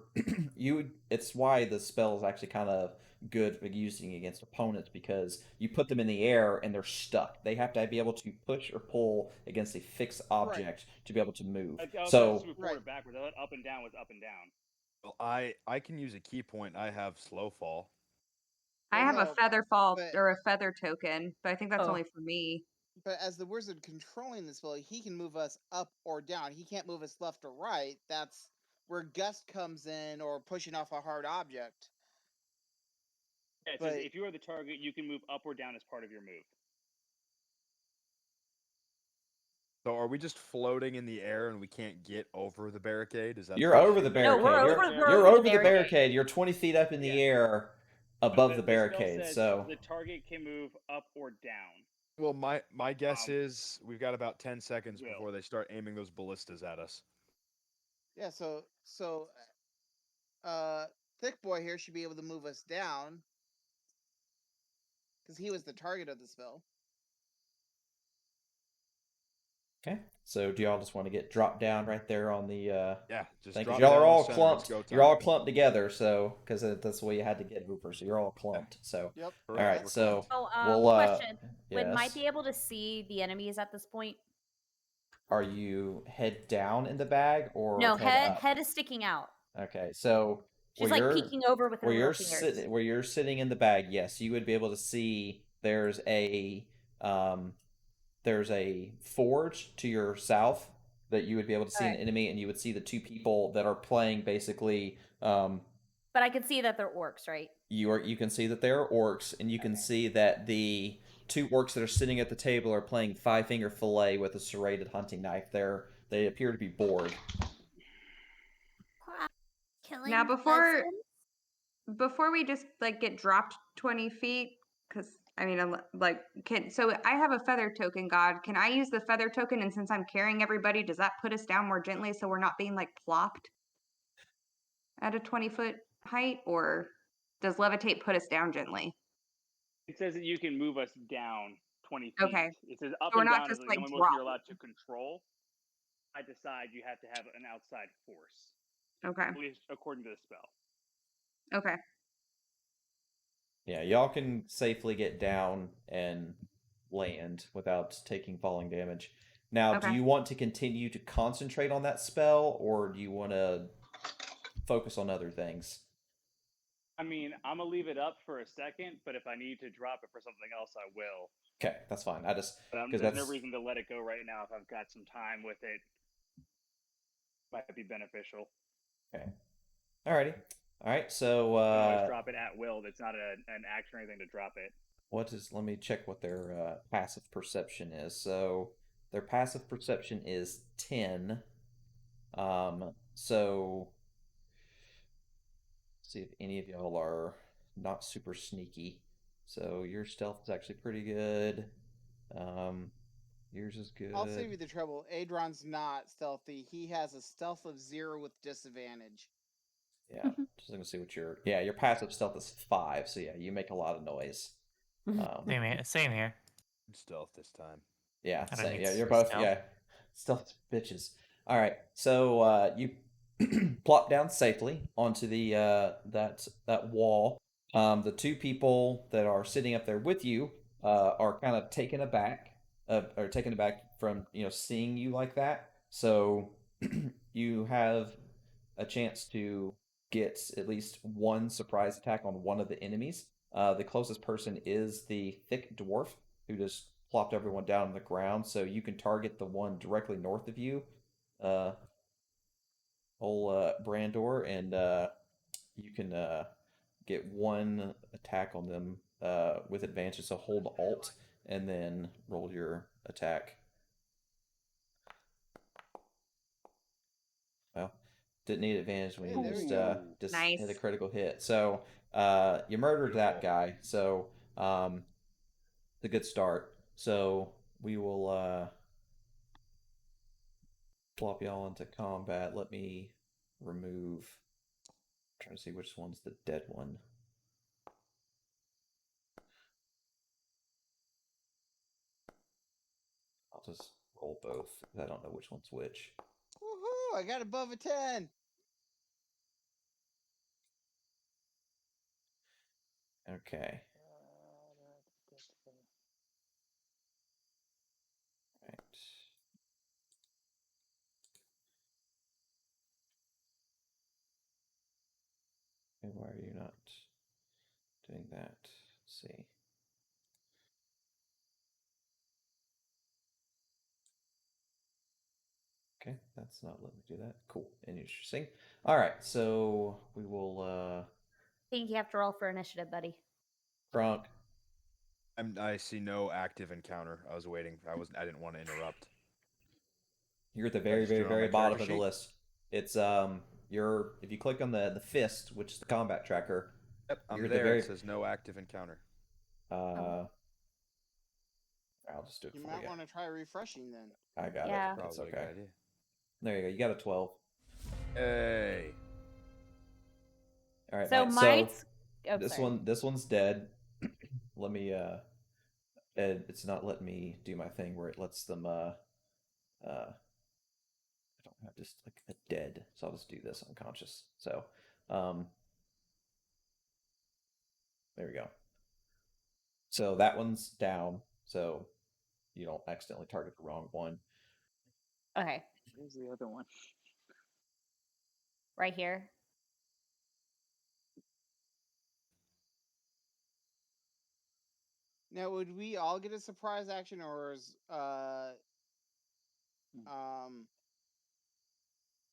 you. It's why the spell is actually kind of good for using against opponents, because you put them in the air and they're stuck. They have to be able to push or pull against a fixed object to be able to move.
Like, I was
So
move forward and backwards. I thought up and down was up and down.
Well, I can use a key point. I have slow fall.
I
Well,
have a
no,
feather fall
but-
or a feather token, but I think that's
Oh.
only for me.
But as the wizard controlling the spell, he can move us up or down. He can't move us left or right. That's where gust comes in, or pushing off a hard object.
Yeah, it says
But-
if you are the target, you can move up or down as part of your move.
So are we just floating in the air and we can't get over the barricade? Is that
you're over the
No,
barricade.
we're
you're
over.
you're
over
over the barricade. You're 20 feet up in the
Yeah.
air above the
spell
barricade.
says
So
the target can move up or down.
Well, my guess
Um,
is we've got about 10 seconds
will.
before they start aiming those ballistas at us.
Yeah, so Thick Boy here should be able to move us down, because he was the target of the spell.
okay. So do y'all just want to get dropped down right there on the
Yeah, just
thing? 'Cause
drop
y'all
down
are
in the
all
center, it's
clumped.
go
You're all
time.
clumped together, so because that's the way you had to get Hooper. So you're all clumped. So
Yep.
all
Correct,
right.
we're
So
Oh,
we'll
question. Would
yes.
might be able to see the enemies at this point?
Are you head down in the bag or
No,
head up?
head is sticking out.
Okay, so
She's
where
like
you're
peeking over with her
where
little
you're
fingers.
where you're sitting in the bag, yes, you would be able to see there's a forge to your south, that you would be able to see an
Alright.
enemy, and you would see the two people that are playing basically.
But I can see that they're orcs, right?
You can see that there are orcs, and you can see that the two orcs that are sitting at the table are playing five finger fillet with a serrated hunting knife. They appear to be bored.
Killing
Now, before
husbands?
before we just like get dropped 20 feet, because I mean, like, so I have a feather token, God. Can I use the feather token? And since I'm carrying everybody, does that put us down more gently so we're not being like plopped at a 20-foot height, or does levitate put us down gently?
It says that you can move us down 20 feet.
Okay.
It says up
So we're
and
not
down is
just
the
like
only motion you're
dropped.
allowed to control. I decide you have to have an outside force,
Okay.
at least according to the spell.
Okay.
Yeah, y'all can safely get down and land without taking falling damage. Now, do
Okay.
you want to continue to concentrate on that spell, or do you want to focus on other things?
I mean, I'm gonna leave it up for a second, but if I need to drop it for something else, I will.
Okay, that's fine. I just
But
because
there's no
that's
reason to let it go right now if I've got some time with it. Might be beneficial.
okay. Alrighty. All right. So
I can always drop it at will. That's not an action or anything to drop it.
what is? Let me check what their passive perception is. So their passive perception is 10. So see if any of y'all are not super sneaky. So your stealth is actually pretty good. Um, yours is good.
I'll save you the trouble. Adron's not stealthy. He has a stealth of 0 with disadvantage.
Yeah, just gonna see what your passive stealth is 5. So yeah, you make a lot of noise.
Same here.
Stealth this time.
Yeah,
I don't need
yeah, you're both
stealth.
stealth bitches. All right, so you plop down safely onto the that wall. The two people that are sitting up there with you are kind of taken aback from seeing you like that. So you have a chance to get at least one surprise attack on one of the enemies. The closest person is the thick dwarf who just plopped everyone down on the ground. So you can target the one directly north of you, uh, old Brandor, and you can get one attack on them with advantage. So hold Alt and then roll your attack. Well, didn't need advantage when
Hey,
you
there we
just
go.
just
Nice.
hit a critical hit. So you murdered that guy. So it's a good start. So we will plop y'all into combat. Let me remove. I'm trying to see which one's the dead one. I'll just roll both. I don't know which one's which.
Woohoo! I got above a 10.
Okay. Right. And why are you not doing that? Let's see. Okay, that's not letting me do that. Cool. Interesting. All right, so we will
I think you have to roll for initiative, buddy.
Kronk.
I see no active encounter. I was waiting. I didn't want to interrupt.
You're at the
I
very,
just do
very,
it on my
very bottom
character
of the
sheet?
list. It's you're if you click on the fist, which is the combat tracker.
Yep,
You're
I'm
at the
there.
very
It says no active encounter.
I'll just do it
You
for
might
you.
want to try refreshing then.
I got
Yeah.
it. It's
Probably a
okay.
good idea.
There you go. You got a 12.
Hey.
All right,
So
Mike.
mine's. Oh,
This
sorry.
this one's dead. Let me it's not letting me do my thing where it lets them I don't have just like a dead, so I'll just do this unconscious. So there we go. So that one's down, so you don't accidentally target the wrong one.
Okay,
Where's the other one?
right here.
Now, would we all get a surprise action, or is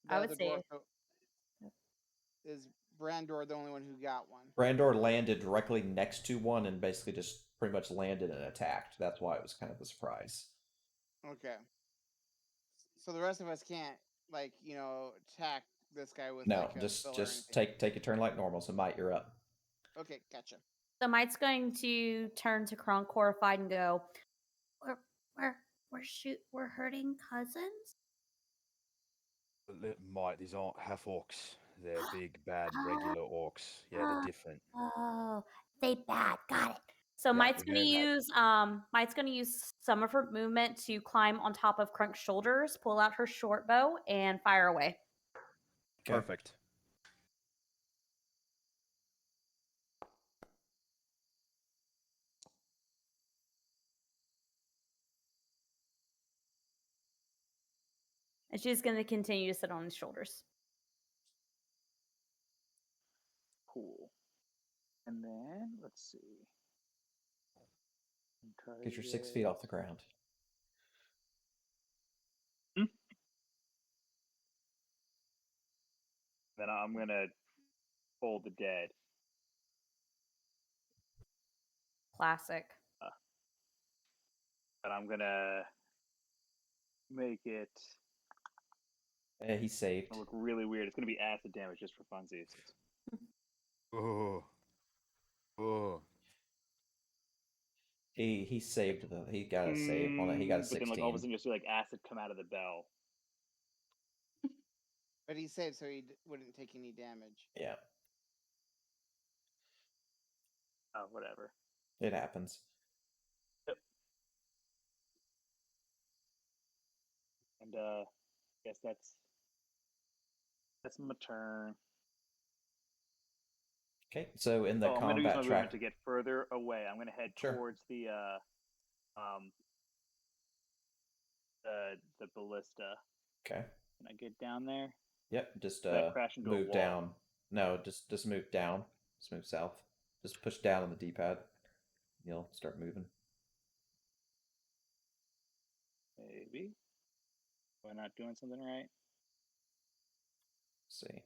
The
I would
other
say-
dwarf is Brandor the only one who got one?
Brandor landed directly next to one and basically just pretty much landed and attacked. That's why it was kind of a surprise.
Okay. So the rest of us can't, like, attack this guy with
No,
like a
just
spell or
just
anything.
take a turn like normal. So Might, you're up.
Okay, gotcha.
So Mite's going to turn to Kronk horrified and go, we're hurting cousins?
Mate, these aren't half orcs. They're big, bad, regular orcs. Yeah, they're different.
Oh, they bad. Got it. So
Yeah,
Mite's
they're
gonna
very bad.
use some of her movement to climb on top of Crunk's shoulders, pull out her short bow, and fire away.
Okay.
Perfect.
And she's gonna continue to sit on his shoulders.
Cool. And then let's see.
Get your 6 feet off the ground.
Then I'm gonna hold the dead.
Classic.
But I'm gonna make it
He saved.
look really weird. It's gonna be acid damage just for funsies.
Oh. Oh.
He saved he got a save on it. He got a
But
16.
then, like, all of a sudden, you'll see like acid come out of the bell.
But he saved, so he wouldn't take any damage.
Yeah,
Oh, whatever.
it happens.
Yep. And I guess that's my turn.
Okay, so in the
I'm gonna use
combat
my
track,
movement to get further away. I'm gonna head
Sure.
towards the ballista.
okay,
Can I get down there?
yep, just
Did I crash into a
move
wall?
down. No, just move down. Just move south. Just push down on the D-pad. You'll start moving.
Maybe. Am I not doing something right?
Let's see,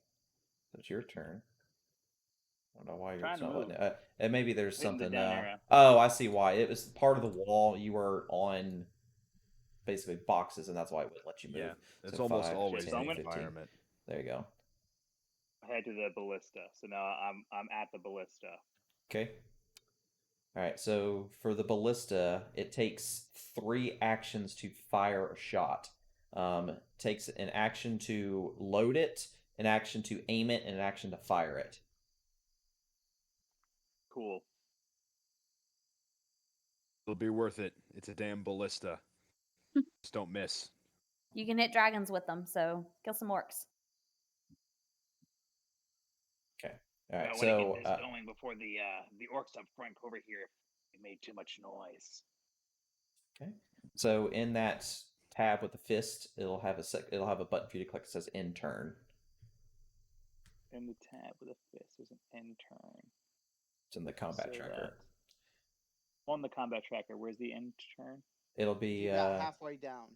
so it's your turn. I don't know why you're
Trying to
not letting
move.
it. And maybe there's
Hitting the
something.
down arrow.
Oh, I see why. It was part of the wall. You were on basically boxes, and that's why it wouldn't let you move.
Yeah, it's
So
almost
5,
always
10,
the
15.
environment.
There you go.
I head to the ballista. So now I'm at the ballista.
Okay. All right. So for the ballista, it takes 3 actions to fire a shot. Takes an action to load it, an action to aim it, and an action to fire it.
Cool.
It'll be worth it. It's a damn ballista. Just don't miss.
You can hit dragons with them, so kill some orcs.
Okay. All right.
I want to
So
get this going before the orcs up front over here. They made too much noise.
okay. So in that tab with the fist, it'll have a button for you to click that says end turn.
In the tab with a fist, there's an end turn.
It's in the combat
So
tracker.
On the combat tracker, where's the end turn?
It'll be
About halfway down.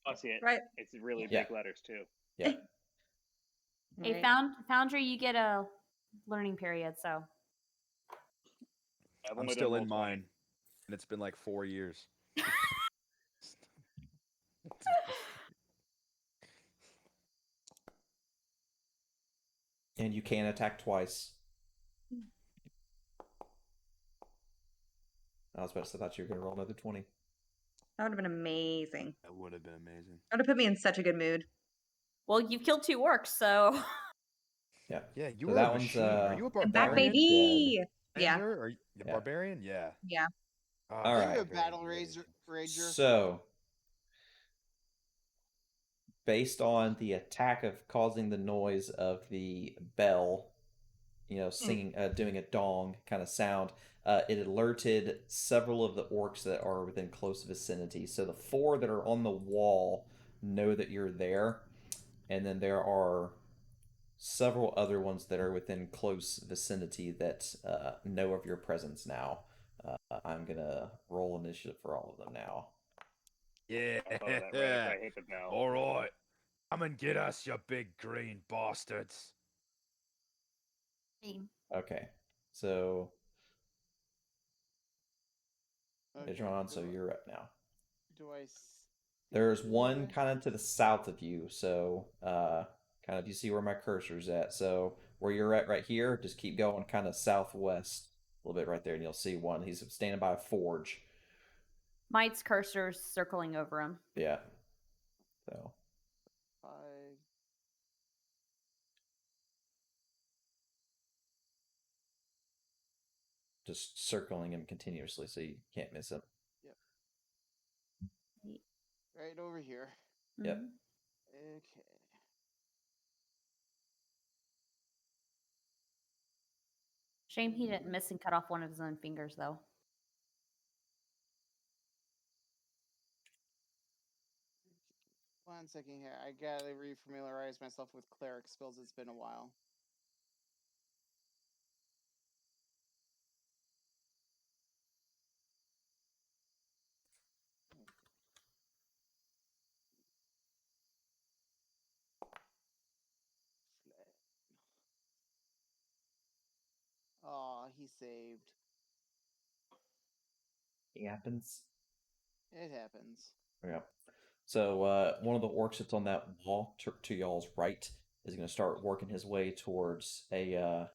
I see it.
Right.
It's really
Yeah.
big letters too.
yeah.
Hey,
Right.
Foundry, you get a learning period, so
I've
I'm
only
still
done
in
Roll20.
mine, and it's been like 4 years.
And you can attack twice. I was about to say, I thought you were going to roll another 20.
That would have been amazing.
That would have been amazing.
That would have put me in such a good mood.
well, you've killed 2 orcs, so
Yeah.
Yeah, you
So
are
that
a
one's,
machine. Are you a
I'm back,
barbarian?
baby. Yeah.
Xander? Are you a
Yeah.
barbarian? Yeah.
Yeah.
Oh,
All
Are
right.
you a battle rager?
So, based on the attack of causing the noise of the bell, singing, doing a dong kind of sound, it alerted several of the orcs that are within close vicinity. So the 4 that are on the wall know that you're there, and then there are several other ones that are within close vicinity that know of your presence now. I'm gonna roll initiative for all of them now.
Yeah.
I follow that right after I hit the bell.
All right. Come and get us, you big green bastards.
Okay, so
Okay,
Adron, so you're up now.
do I?
There's one kind of to the south of you, so kind of you see where my cursor's at. So where you're at right here, just keep going kind of southwest a little bit right there, and you'll see one. He's standing by a forge.
Might's cursor's circling over him.
Yeah. So
5.
just circling him continuously so you can't miss him.
Right over here.
Yep.
Mhm.
Okay.
Shame he didn't miss and cut off one of his own fingers, though.
One second here. I gotta refamiliarize myself with cleric spells. It's been a while. Oh, he saved.
It happens.
It happens.
Yeah. So one of the orcs that's on that wall to y'all's right is going to start working his way towards a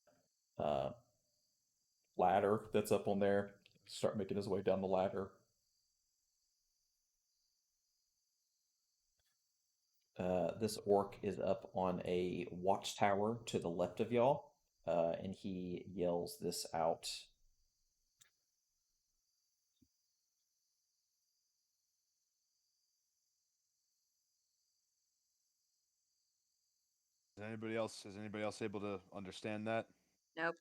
ladder that's up on there. Start making his way down the ladder. This orc is up on a watchtower to the left of y'all, and he yells this out.
Is anybody else able to understand that?
Nope.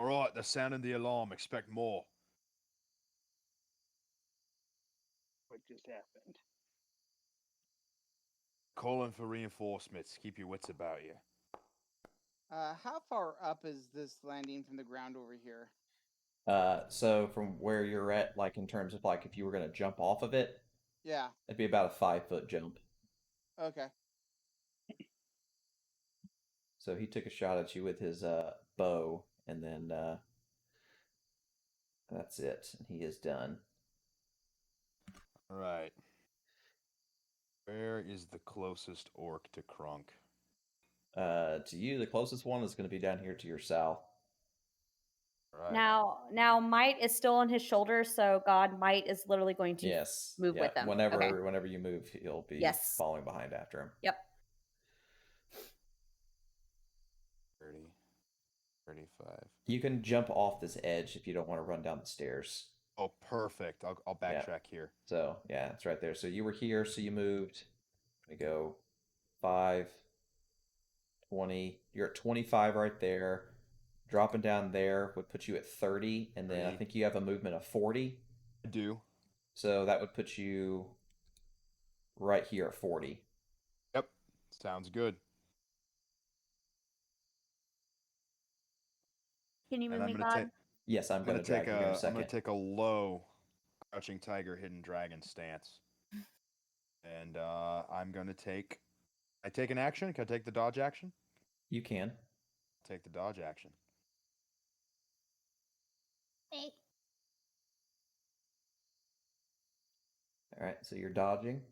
All right, they're sounding the alarm. Expect more.
What just happened?
Calling for reinforcements. Keep your wits about you.
How far up is this landing from the ground over here?
So from where you're at, like in terms of like if you were going to jump off of it,
Yeah.
it'd be about a 5-foot jump.
Okay.
So he took a shot at you with his bow, and then that's it. He is done.
All right. Where is the closest orc to Krunk?
To you, the closest one is going to be down here to your south.
All right.
Now Might is still on his shoulders, so God Might is literally going to
Yes.
move
yeah.
with him.
Whenever
Okay.
whenever you move, he'll be
Yes.
following behind after him.
Yep.
30, 35.
You can jump off this edge if you don't want to run down the stairs.
Oh, perfect. I'll backtrack here.
So yeah, it's right there. So you were here, so you moved. We go 5, 20. You're at 25 right there. Dropping down there would put you at 30, and then I
30.
think you have a movement of 40.
I do.
So that would put you right here at 40.
Yep. Sounds good.
Can you move
And I'm
me,
gonna
God?
take.
Yes, I'm going to drag you here in a
I'm
second.
gonna take a low, crouching tiger, hidden dragon stance. And I'm gonna take. I take an action. Can I take the dodge action?
You can.
Take the dodge action.
Hey.
All right, so you're dodging.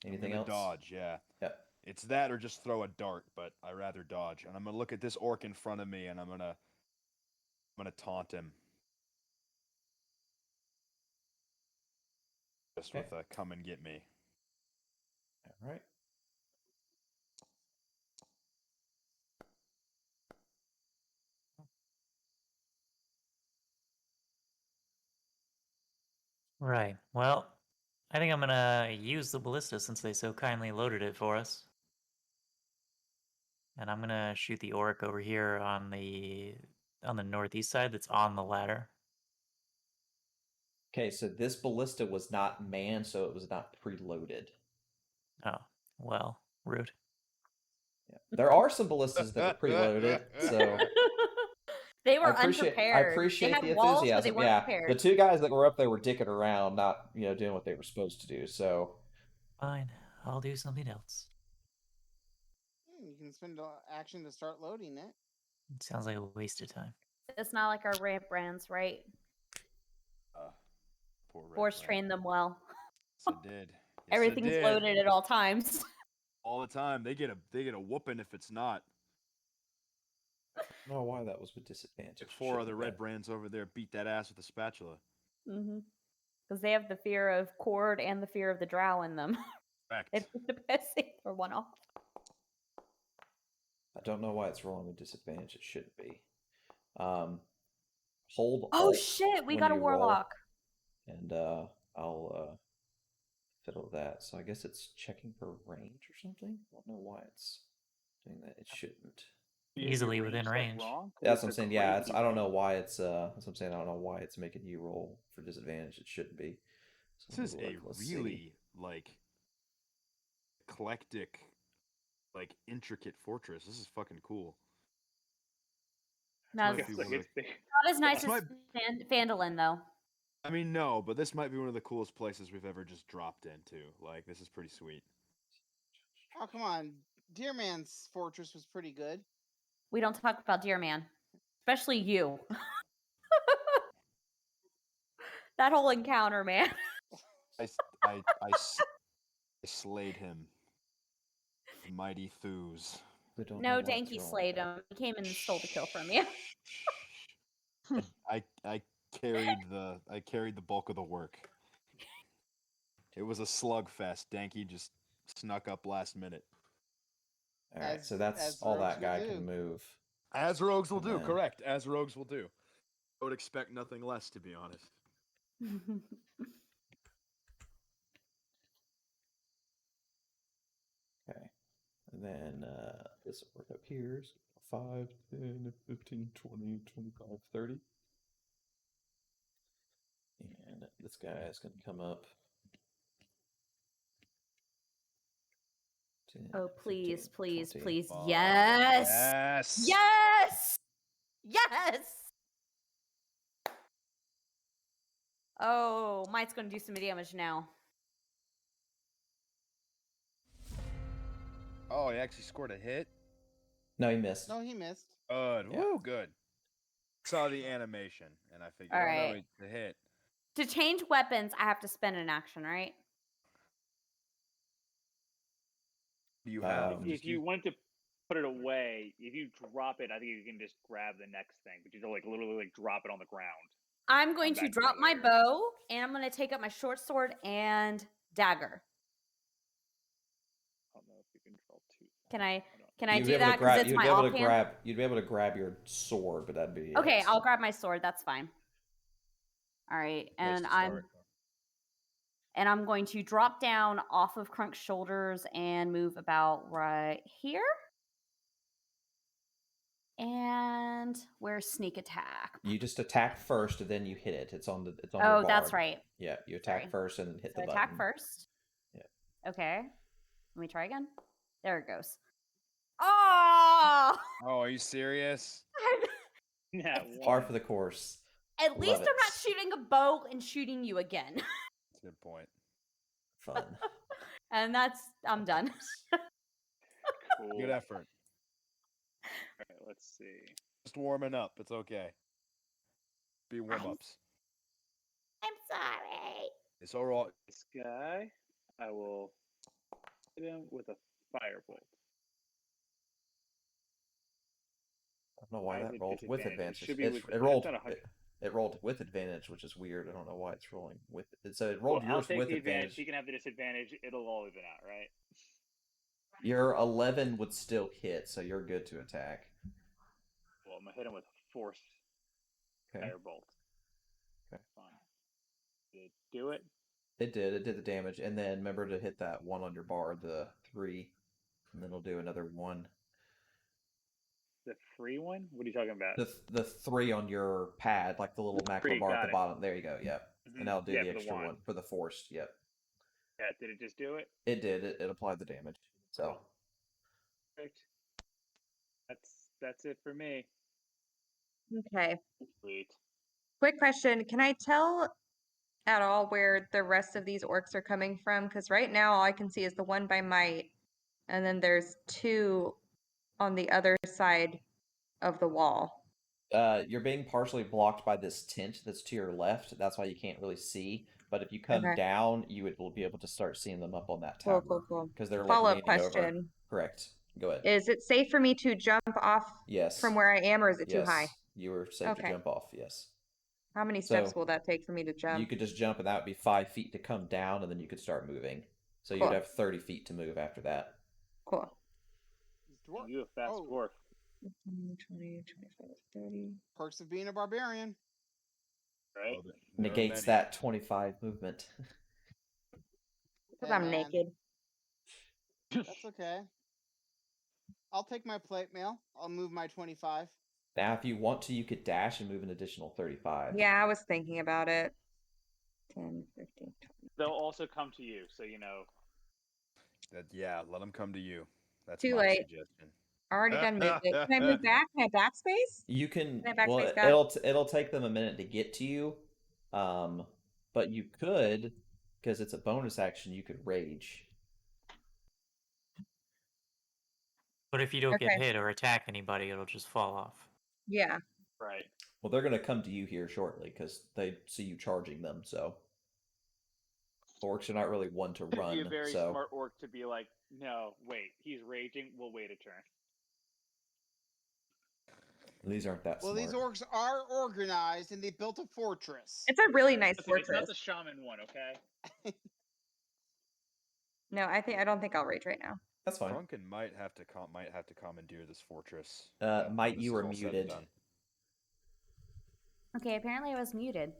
Anything
I'm
else?
gonna dodge. Yeah.
Yep.
It's that or just throw a dart, but I rather dodge. And I'm gonna look at this orc in front of me, and I'm gonna taunt him. Just
Okay.
with a "come and get me."
All right.
Right. Well, I think I'm gonna use the ballista since they so kindly loaded it for us. And I'm gonna shoot the orc over here on the northeast side that's on the ladder.
Okay, so this ballista was not manned, so it was not preloaded.
Oh, well, rude.
Yeah. There are some ballistas that are preloaded, so
They were
I
unprepared.
appreciate
they
the
had walls, but they
enthusiasm.
weren't
Yeah,
prepared.
the two guys that were up there were dicking around, not doing what they were supposed to do. So
Fine, I'll do something else.
can spend an action to start loading it.
It sounds like a waste of time.
It's not like our ramp brands, right?
Poor Red
Force
Brand.
train them well.
Yes, it did. Yes,
Everything's
it did.
loaded at all times.
All the time. They get a whooping if it's not.
I don't know why that was with disadvantage.
Like 4
Shouldn't
other
have
Red
been.
Brands over there beat that ass with a spatula.
Because they have the fear of Cord and the fear of the Drow in them.
Correct.
It's the best thing for one off.
I don't know why it's rolling with disadvantage. It shouldn't be. Hold
Oh
Alt
shit, we
when
got a
you roll,
warlock.
and I'll fiddle that. So I guess it's checking for range or something. I don't know why it's doing that. It shouldn't.
Easily within range.
That's what I'm saying. Yeah, I don't know why it's. That's what I'm saying. I don't know why it's making you roll for disadvantage. It shouldn't be. So
This is a
let's
really like eclectic, like intricate fortress. This is fucking cool.
Not
Might
as,
be one of the-
not as nice
This
as Phandalin, though.
I mean, no, but this might be one of the coolest places we've ever just dropped into. Like, this is pretty sweet.
Oh, come on. Deer Man's fortress was pretty good.
We don't talk about Deer Man. Especially you. That whole encounter, man.
I slayed him. Mighty Thews.
No, Danky slayed him. He came in and stole the kill from you.
I carried the bulk of the work. It was a slugfest. Danky just snuck up last minute.
All right,
As-
so that's
as
all
rogues
that guy
will do.
can move.
As rogues will
And
do,
then-
correct. As rogues will do. I would expect nothing less, to be honest.
Okay. And then this will work up here. So 5, 10, 15, 20, 25, 30. And this guy is going to come up. 10,
Oh, please,
15,
please,
20.
please.
Fuck.
Yes!
Yes.
Yes! Yes! Oh, Mike's going to do some damage now.
Oh, he actually scored a hit?
No, he missed.
No, he missed.
Good.
Yeah.
Woo, good. Saw the animation, and I figured,
All
oh,
right.
no, it's a hit.
To change weapons, I have to spend an action, right?
You have.
Um,
If you want to put it away, if you drop it, I think you can just grab the next thing, but you don't like literally like drop it on the ground.
I'm going
Come
to
back to
drop
it
my
later.
bow, and I'm going to take up my short sword and dagger.
I don't know if you can draw two.
Can I
you'd be
do
able to
that because
grab.
it's
You'd
my
be able to
offhand?
grab. You'd be able to grab your sword, but that'd be
Okay,
it.
I'll grab my sword. That's fine. All right,
Place
and
to start.
I'm going to drop down off of Crunk's shoulders and move about right here. And where's sneak attack?
You just attack first, and then you hit it. It's on the. It's on
Oh,
your bar.
that's right.
Yeah, you attack
Sorry.
first and then hit
So
the
attack
button.
first.
Yeah.
Okay. Let me try again. There it goes. Oh!
Oh, are you serious?
Yeah,
Par
one.
for the course.
At least
Love
I'm
it.
not shooting a bow and shooting you again.
That's a good point.
Fun.
And I'm done.
Cool.
Good effort.
All right, let's see.
Just warming up. It's okay. Be warm-ups.
I'm sorry.
It's all right.
This guy, I will hit him with a firebolt.
I don't know why
Why is
that
it
rolled with
disadvantage? It
advantage.
should be with-
It rolled.
it's not 100.
It rolled with advantage, which is weird. I don't know why it's rolling with. So it
Well,
rolled
I'll
yours
take
with
the advantage.
advantage.
He can have the disadvantage. It'll all even out, right?
Your 11 would still hit, so you're good to attack.
Well, I'm gonna hit him with a force
Okay.
firebolt.
Okay.
Fine. Did it do it?
It did. It did the damage, and then remember to hit that one on your bar, the 3, and then it'll do another 1.
The free one? What are you talking about?
The 3 on your pad, like the little macro
3,
bar at
got
the
it.
bottom. There you go. Yep.
Mhm.
And that'll do
Yeah,
the
for the
extra
wand.
one for the forced. Yep.
Yeah, did it just do it?
It did. It applied the damage. So
Perfect. That's it for me.
Okay.
Sweet.
Quick question. Can I tell at all where the rest of these orcs are coming from? Because right now all I can see is the one by Might, and then there's 2 on the other side of the wall?
You're being partially blocked by this tent that's to your left. That's why you can't really see. But if you come
Okay.
down, will be able to start seeing them up on that
Cool,
tower.
cool, cool.
Because they're like
Follow-up
leaning over.
question.
Correct. Go ahead.
Is it safe for me to jump off
Yes.
from where I am, or is it too
Yes.
high?
You were safe to
Okay.
jump off. Yes.
How many steps
So
will that take for me to jump?
you could just jump, and that would be 5 feet to come down, and then you could start moving. So
Cool.
you'd have 30 feet to move after that.
Cool.
Dwarf.
You a fast
Oh.
dwarf.
20, 25, 30.
Perks of being a barbarian.
Right?
Well, there are
Negates
many.
that 25 movement.
Because
Hey,
I'm
man.
naked.
That's okay. I'll take my plate mail. I'll move my 25.
Now, if you want to, you could dash and move an additional 35.
Yeah, I was thinking about it. 10, 15, 20.
They'll also come to you, so you know.
Yeah, let them come to you. That's
Too
my
late.
suggestion.
Already done moved it. Can I move back? Can I backspace?
You can.
Can I
Well,
backspace back?
it'll take them a minute to get to you, but you could, because it's a bonus action. You could rage.
But if you don't get
Okay.
hit or attack anybody, it'll just fall off.
Yeah.
Right.
Well, they're gonna come to you here shortly because they see you charging them. So orcs are not really one to
It'd
run.
be a very
so
smart orc to be like, no, wait, he's raging. We'll wait a turn.
these aren't that
Well,
smart.
these orcs are organized and they built a fortress.
It's a really nice
Listen, it's not
fortress.
the shaman one, okay?
No, I don't think I'll rage right now.
That's fine.
Drunken might have to commandeer this fortress.
Might,
when this
you
is
were
all said and
muted.
done.
Okay, apparently I was muted.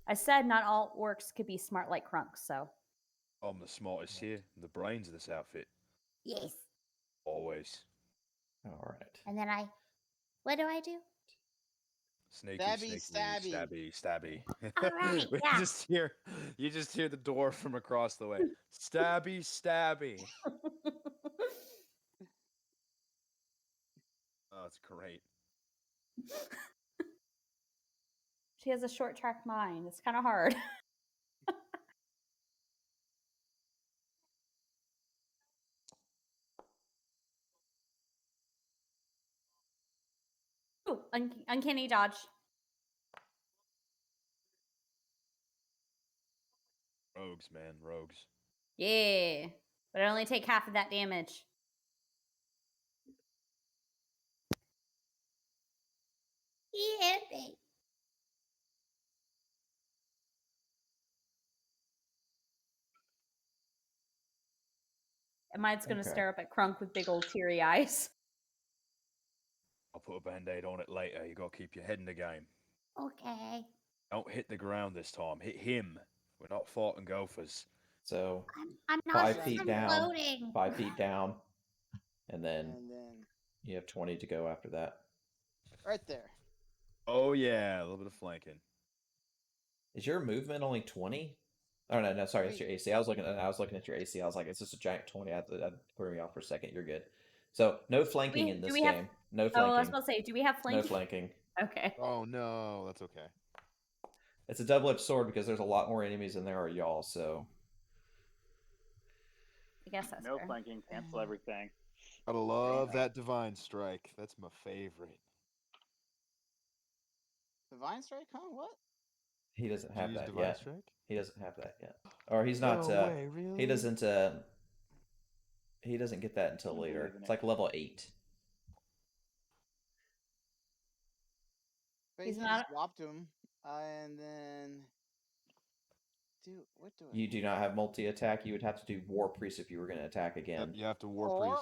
I said not all orcs could be smart like Crunks, so.
I'm the smartest here. The brains of this outfit.
Yes.
Always.
All right.
And then what do I do?
Sneaky,
Stabby,
sneaky,
stabby.
stabby.
All right,
We
yeah.
you just hear the door from across the way. Stabby, stabby. Oh, it's great.
She has a short track mind. It's kind of hard. Ooh, uncanny dodge.
Rogues, man, rogues.
Yeah. But I only take half of that damage.
Yeah.
And mine's going to
Okay.
stare up at Crunk with big old teary eyes.
I'll put a band-aid on it later. You gotta keep your head in the game.
Okay.
Don't hit the ground this time. Hit him. We're not fighting gophers.
So
I'm not
5
sure.
feet
I'm
down.
floating.
5 feet down, and then
And then
you have 20 to go after that.
right there.
Oh yeah, a little bit of flanking.
Is your movement only 20? Oh no, sorry, that's
Wait.
your AC. I was looking at your AC. I was like, it's just a giant 20. I threw me off for a second. You're good. So no flanking in this
do we have-
game. No
Oh,
flanking.
I was about to say, do we have
No
flanking?
flanking.
Okay.
Oh no, that's okay.
It's a double-edged sword because there's a lot more enemies than there are y'all. So
I guess that's
No
fair.
flanking, cancel everything.
Gotta love that divine strike. That's my favorite.
Divine strike, huh? What?
he doesn't
Did you
have
use
that
divine
yet.
strike?
He doesn't have that yet, or he's not.
No way, really?
He doesn't. He doesn't get that until
I
later.
believe in
It's
it.
like level 8.
But
He's
he
not-
just swapped him. And then what do I
You do not have multi-attack. You would have to do War Priest if you were going to attack again.
Yep, you have to war
or,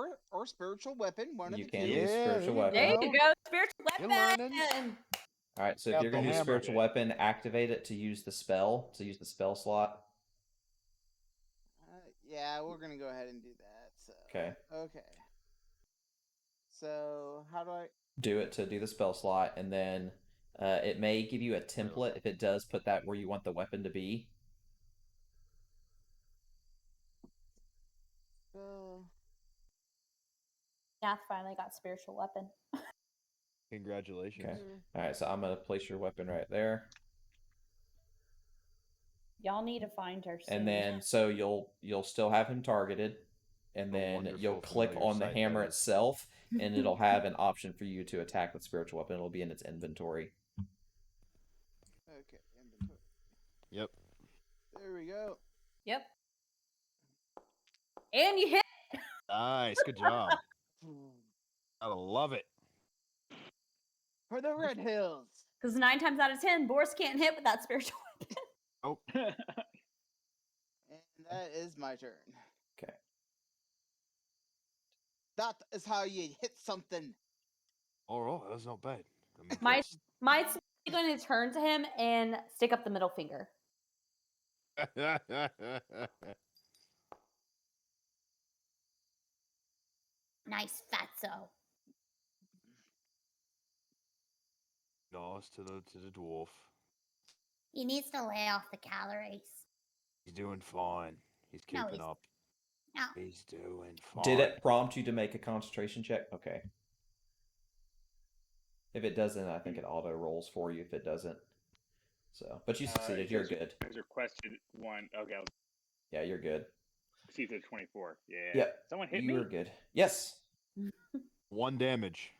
priest.
or spiritual weapon, one
You
of the
can
two.
use
Yeah,
spiritual
there you
weapon.
There you go. Spiritual
You're
weapon.
learning.
All right, so if
Got
you're
the
going to use
hammer.
spiritual weapon, activate it to use the spell. To use the spell slot.
Yeah, we're gonna go ahead and do that. So
Okay.
Okay. So how do I?
Do it to do the spell slot, and then it may give you a template if it does put that where you want the weapon to be.
Nath finally got spiritual weapon.
Congratulations.
Okay. All right, so I'm going to place your weapon right there.
Y'all need to find her soon.
And then so you'll still have him targeted, and
A
then you'll
wonderful
click
familiar
on the
sight,
hammer
that is.
itself, and it'll have an option for you to attack with spiritual weapon. It'll be in its inventory.
Okay, inventory.
Yep.
There we go.
Yep. And you hit.
Nice. Good job. I love it.
For the Red Hills.
Because 9 times out of 10, Boris can't hit with that spiritual weapon.
Oh,
And that is my turn.
Okay.
That is how you hit something.
all right. That's not bad. I'm
My
impressed.
Mike's going to turn to him and stick up the middle finger.
Nice fatso.
Nice to the dwarf.
He needs to lay off the calories.
He's doing fine. He's
No,
keeping
he's-
up.
No.
He's doing fine.
Did it prompt you to make a concentration check? Okay. If it doesn't, I think it auto rolls for you if it doesn't. So, but you succeeded. You're good.
Is requested one. Okay, I'll
Yeah, you're good.
see if there's 24. Yeah.
Yep.
Someone hit
You
me?
were good. Yes.
1 damage.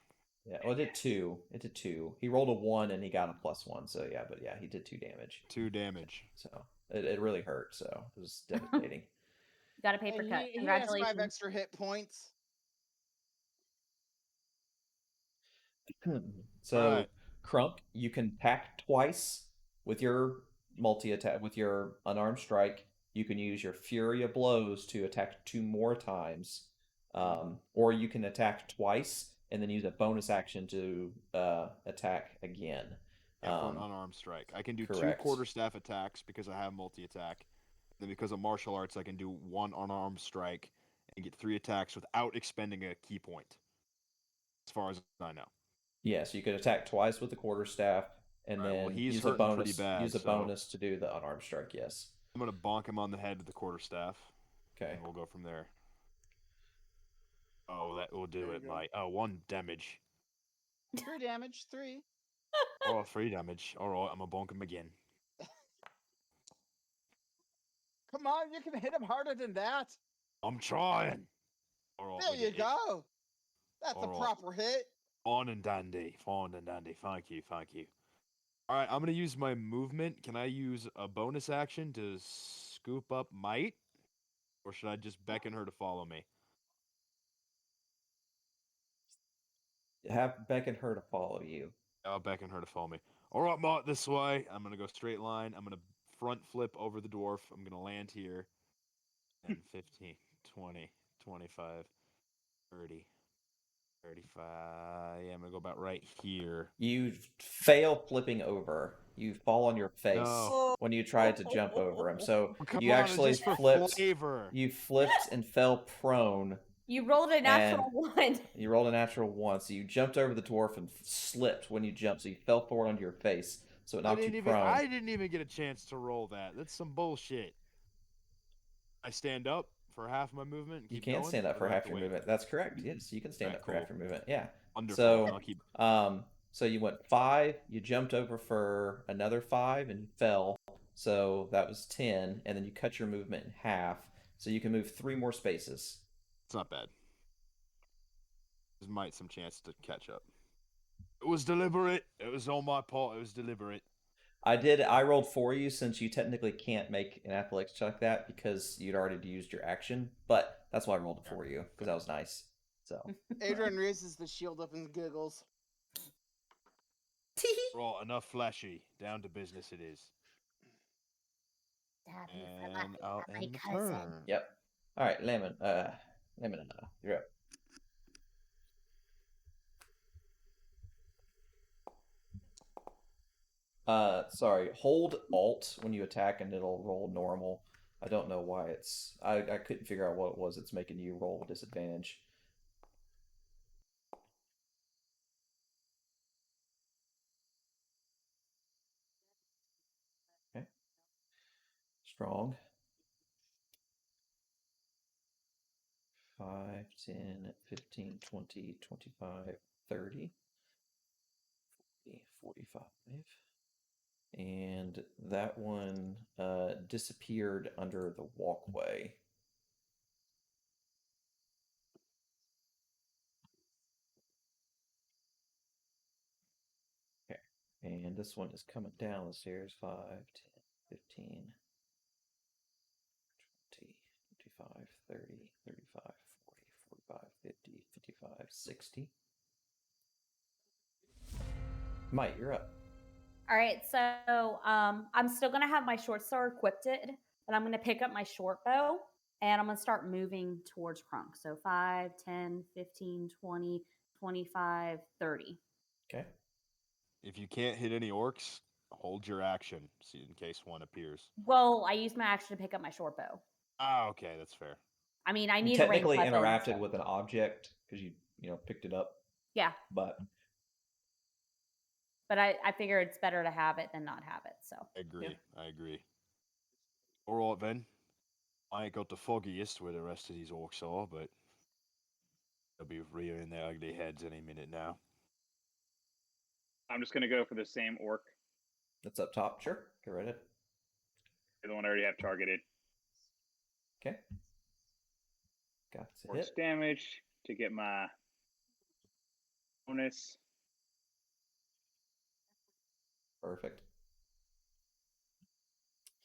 Yeah. Well, it did 2. It did 2. He rolled a 1 and he got a +1. So yeah, but yeah, he did 2 damage.
2 damage.
So it really hurt. So it was devastating.
You got a paper
And
cut.
he has 5
Congratulations.
extra hit points.
So,
Right.
Crunk, you can attack twice with your multi-attack, with your unarmed strike. You can use your Fury of Blows to attack 2 more times. Or you can attack twice and then use a bonus action to attack again.
Yeah, for an unarmed strike. I can do
correct.
2 quarterstaff attacks because I have multi-attack. Then because of martial arts, I can do 1 unarmed strike and get 3 attacks without expending a key point. As far as I know.
Yeah, so you could attack twice with the quarterstaff and
All right,
then
well, he's
use a
hurting
bonus.
pretty bad,
use a
so-
bonus to do the unarmed strike. Yes.
I'm gonna bonk him on the head with the quarterstaff.
Okay.
And we'll go from there. Oh, that will do
There you
it,
go.
mate. Oh, 1 damage.
3 damage, 3.
Oh, 3 damage. Alright, I'm gonna bonk him again.
Come on, you can hit him harder than that.
I'm trying. Alright,
There
we
you
did it.
go. That's
All
a
right.
proper hit.
Fine and dandy. Fine and dandy. Thank you. Thank you. Alright, I'm gonna use my movement. Can I use a bonus action to scoop up Might? Or should I just beckon her to follow me?
Have beckon her to follow you.
I'll beckon her to follow me. Alright, Might, this way. I'm gonna go straight line. I'm gonna front flip over the dwarf. I'm gonna land here. And 15, 20, 25, 30, 35. Yeah, I'm gonna go about right here.
You fail flipping over. You fall on your face
No.
when you tried to jump over him. So
Oh, come
you
on,
actually
just for
flipped.
flavor.
You flipped and fell prone.
You rolled a natural 1.
You rolled a natural 1, so you jumped over the dwarf and slipped when you jumped. So you fell forward onto your face. So it knocked you prone.
I didn't even get a chance to roll that. That's some bullshit. I stand up for half my movement. And
You
keep
can
going,
stand up
or
for
do I have
half
to
your
wait?
movement. That's correct. Yes, you can stand
Alright,
up for
cool.
half your movement. Yeah.
Wonderful.
So,
I'll keep.
So you went 5. You jumped over for another 5, and you fell. So that was 10, and then you cut your movement in half. So you can move 3 more spaces.
It's not bad. There's might some chance to catch up. It was deliberate. It was on my part. It was deliberate.
I rolled for you since you technically can't make an athletics check like that because you'd already used your action. But that's why I rolled it for you because that was nice. So
Adrian raises the shield up and giggles.
Raw, enough flashy. Down to business it is.
Stab you for
And
laughing
I'll
at my
end the
cousin.
turn.
Yep. All right, Lemon. You're up. Sorry. Hold Alt when you attack, and it'll roll normal. I don't know why it's. I couldn't figure out what it was. It's making you roll disadvantage. Okay. Strong. 5, 10, 15, 20, 25, 30, 40, 45. And that one disappeared under the walkway. And this one is coming down the stairs 5, 10, 15, 20, 25, 30, 35, 40, 45, 50, 55, 60. Mike, you're up.
All right, so I'm still gonna have my short sword equipped, but I'm gonna pick up my short bow and I'm gonna start moving towards Krunk. So 5, 10, 15, 20, 25, 30.
Okay.
If you can't hit any orcs, hold your action in case one appears.
Well, I used my action to pick up my short bow.
Ah, okay, that's fair.
I mean, I
You
need a ranged
technically
weapon.
interacted
So.
with an object because you picked it up,
Yeah,
but
but I figure it's better to have it than not have it. So
I agree. I agree. All right then. I ain't got the foggiest where the rest of these orcs are, but they'll be rearing their ugly heads any minute now.
I'm just gonna go for the same orc,
that's up top. Sure, get right it.
the one I already have targeted.
Okay. Got to
Force
hit.
damage to get my bonus.
Perfect.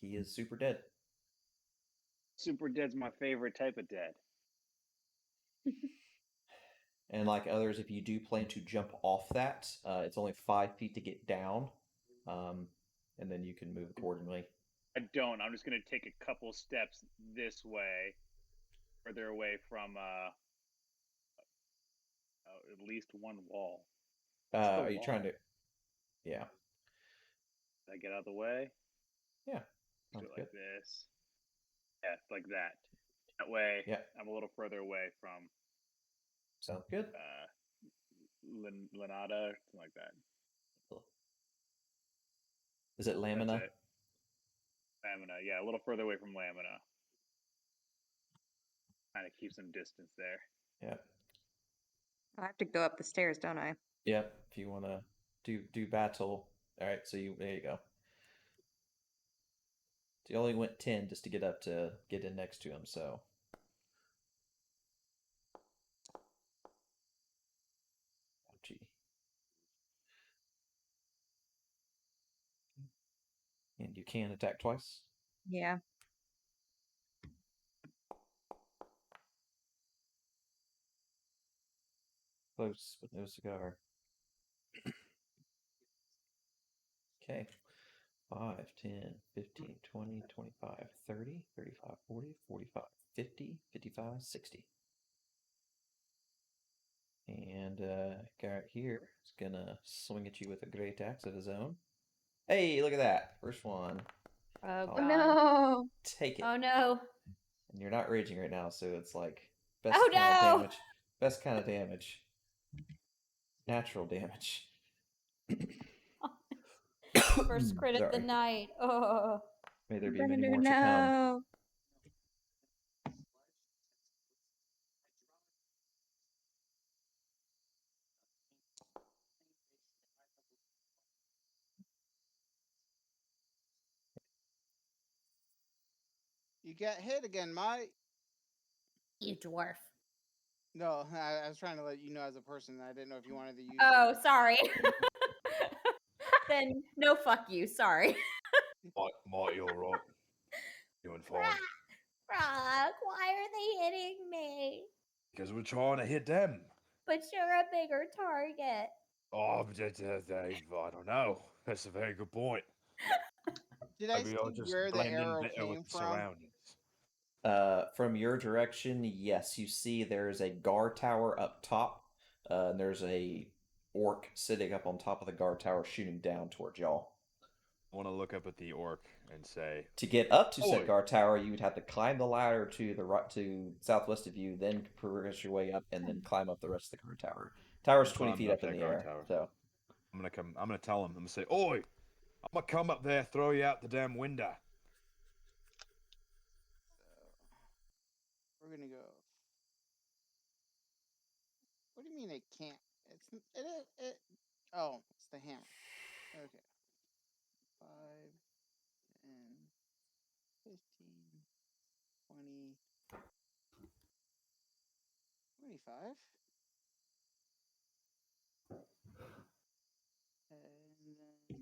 He is super dead.
Super dead's my favorite type of dead.
And like others, if you do plan to jump off that, it's only 5 feet to get down, and then you can move accordingly.
I don't. I'm just gonna take a couple steps this way, further away from at least one wall.
Are you trying to? Yeah.
Did I get out of the way?
Yeah.
Do
Sounds
it
good.
like this. Yeah, like that. That way,
Yeah.
I'm a little further away from
Sounds good.
Lenata, something like that.
Is it Lamina?
That's it. Lamina, yeah, a little further away from Lamina. Kind of keep some distance there.
Yeah.
I have to go up the stairs, don't I?
Yeah. If you want to do battle. All right. So there you go. So you only went 10 just to get up to get in next to him. So. Ouchie. And you can attack twice.
Yeah.
Close, but no cigar. Okay. 5, 10, 15, 20, 25, 30, 35, 40, 45, 50, 55, 60. And Garrett here is going to swing at you with a great axe of his own. Hey, look at that. First one.
oh
Oh,
god,
No.
take it.
oh no,
And you're not raging right now, so it's like best
oh
kind of
no.
damage. Best kind of damage. Natural damage.
First crit of the
Sorry.
night. Oh,
May there be many
Brandon,
more to come.
no.
You get hit again, Mike.
You dwarf.
No, I was trying to let you know as a person. I didn't know if you wanted to use.
oh, sorry. Then no, fuck you. Sorry.
Marty, all right? Doing fine.
Rock, why are they hitting me?
Because we're trying to hit them.
But you're a bigger target.
Oh, I don't know. That's a very good point.
Did I
Maybe
see
I'll just
where the
blend in
arrow
better
came
with the
from?
surroundings.
From your direction, yes, you see there's a guard tower up top. And there's a orc sitting up on top of the guard tower shooting down towards y'all.
I want to look up at the orc and say,
To get up to
Oi.
said guard tower, you would have to climb the ladder to the right to southwest of you, then progress your way up, and then climb up the rest of the guard tower. Tower's
I'm
20 feet
climbing
up in
that
the
guard
air.
tower.
So
I'm gonna tell him. I'm gonna say, "Oi, I'm gonna come up there, throw you out the damn window."
We're gonna go. What do you mean it can't? It. Oh, it's the hammer. Okay. 5, 10, 15, 20, 25. And then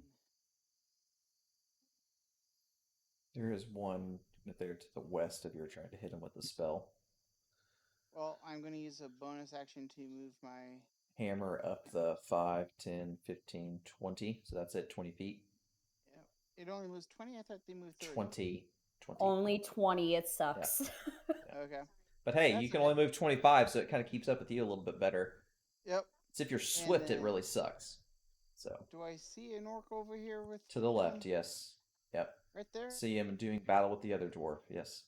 There is one there to the west of you're trying to hit him with the spell.
Well, I'm going to use a bonus action to move my.
Hammer up the 5, 10, 15, 20. So that's it, 20 feet.
Yeah. It only moves 20? I thought they moved 30.
20.
Only 20. It sucks.
Okay.
But hey,
That's
you can
okay.
only move 25, so it kind of keeps up with you a little bit better.
Yep.
So if you're swift, it
then-
really sucks. So
Do I see an orc over here with.
to the left, yes. Yep.
Right there?
See him doing battle with the other dwarf, yes.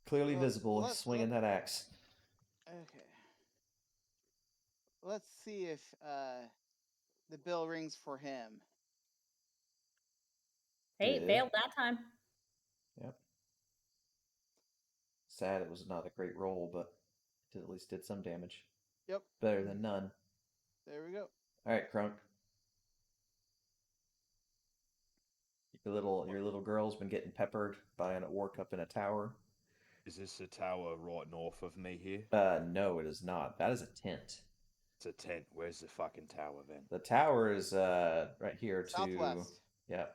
Clearly
Well,
visible, he's swinging that axe.
Okay. Let's see if the bell rings for him.
Hey, it
Did.
failed that time.
Yep. Sad it was not a great roll, but it at least did some damage.
Yep.
Better than none.
There we go.
Alright, Crunk. Your little girl's been getting peppered by an orc up in a tower.
Is this a tower right north of me here?
No, it is not. That is a tent.
It's a tent. Where's the fucking tower then?
The tower is right here to
Southwest.
Yep.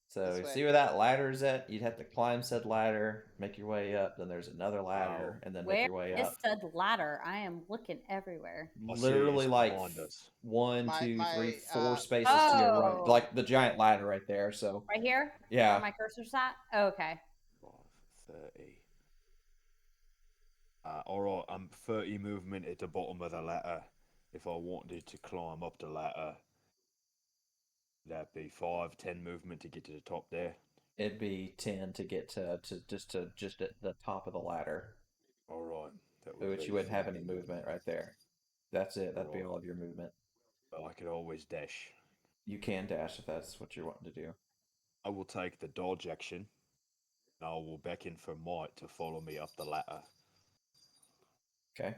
So
This
you
way.
see where that ladder is at? You'd have to climb said ladder, make your way up. Then there's another ladder, and then make
Where
your way
is
up.
said ladder? I am looking everywhere.
Literally like
behind us.
1,
My-
2, 3,
my,
4 spaces to your right,
Oh.
like the giant ladder right there. So
Right here?
yeah,
Where my cursor's at? Okay.
30. Alright, I'm 30 movement at the bottom of the ladder. If I wanted to climb up the ladder, that'd be 5, 10 movement to get to the top there.
it'd be 10 to get to just at the top of the ladder,
Alright, that would
which
be
you wouldn't have any
30.
movement right there. That's it. That'd be
Right.
all of your movement.
But I could always dash.
You can dash if that's what you're wanting to do.
I will take the dodge action, and I will beckon for Might to follow me up the ladder.
Okay.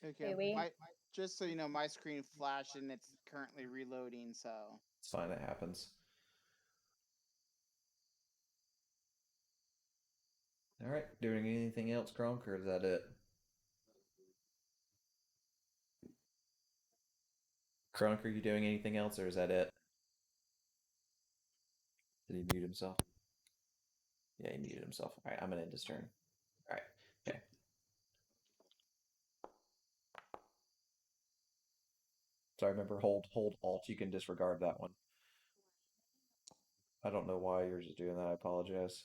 Okay.
we-
Just so you know, my screen flashed and it's currently reloading, so.
It's fine. That happens. All right. Doing anything else, Kronk, or is that it? Kronk, are you doing anything else, or is that it? Did he mute himself? Yeah, he muted himself. All right, I'm gonna end his turn. All right. Okay. So I remember hold Alt. You can disregard that one. I don't know why yours is doing that. I apologize.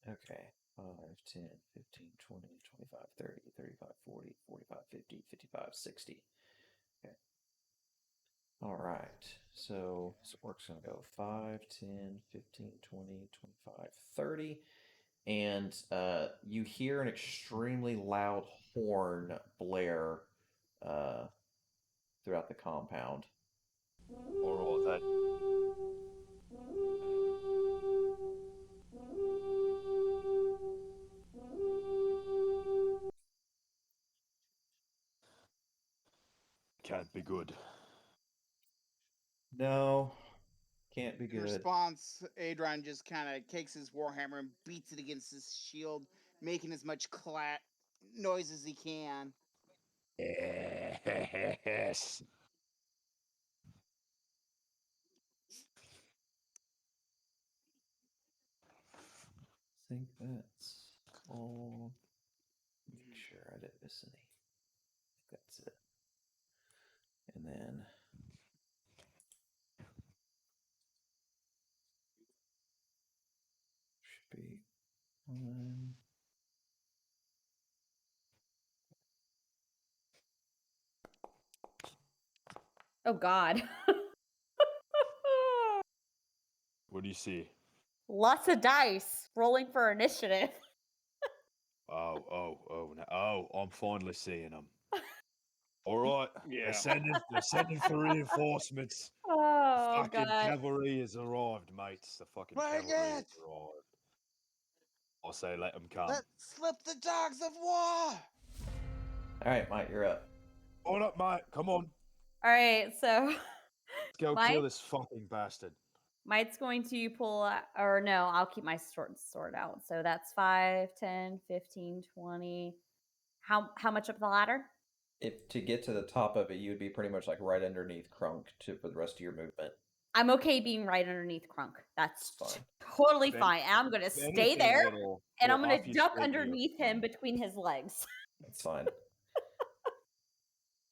Okay. 5, 10, 15, 20, 25, 30, 35, 40, 45, 50, 55, 60. Okay. All right. So orc's going to go 5, 10, 15, 20, 25, 30. And you hear an extremely loud horn blare throughout the compound.
Alright, that. Can't be good.
No, can't be
In
good.
response, Adron just kind of takes his warhammer and beats it against his shield, making as much noise as he can.
Yes.
I think that's all. Make sure I didn't miss any. I think that's it. And then should be one.
Oh, God.
What do you see?
Lots of dice rolling for initiative.
Oh, I'm finally seeing them. All right,
Yeah.
they're sending for reinforcements.
Oh,
Fucking
God.
cavalry has arrived, mates. The fucking
Bring
cavalry has
it!
arrived. I say let them come.
Let's slip the dogs of war!
All right, Mike, you're up.
On up, mate. Come on.
All right, so
Let's go
Mike?
kill this fucking bastard.
Might's going to pull, or no, I'll keep my sword out. So that's 5, 10, 15, 20. How much up the ladder?
If to get to the top of it, you would be pretty much like right underneath Crunk for the rest of your movement.
I'm okay being right underneath Crunk. That's
Fine.
totally
If
fine. And I'm gonna
if
stay
anything,
there, and I'm
it'll
gonna duck
obfuscate your
underneath him
fun.
between his legs.
That's fine.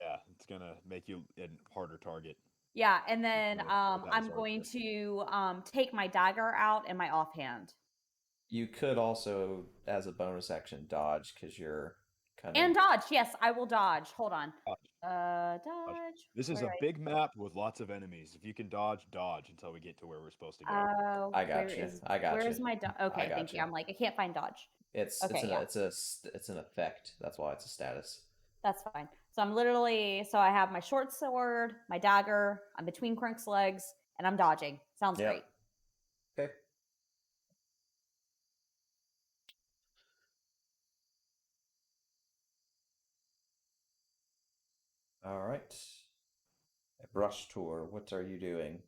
Yeah, it's gonna make you a harder target.
Yeah, and then
that was
I'm going to take my dagger out and my offhand.
You could also, as a bonus action, dodge because you're kind
And
of.
dodge. Yes, I will dodge. Hold on.
Dodge.
Dodge.
This is
Where
a big map with lots of enemies. If you can dodge, dodge until we get to where we're supposed to go.
Oh,
I got
where
you.
is
I got
where
you.
is my dodge?
I
Okay,
got
thank you.
you.
I'm like, I can't find dodge.
It's
Okay, yeah.
it's an effect. That's why it's a status.
That's fine. So I'm literally, so I have my short sword, my dagger, I'm between Crunk's legs, and I'm dodging. Sounds
Yep.
great.
Okay. All right. A brush tour. What are you doing?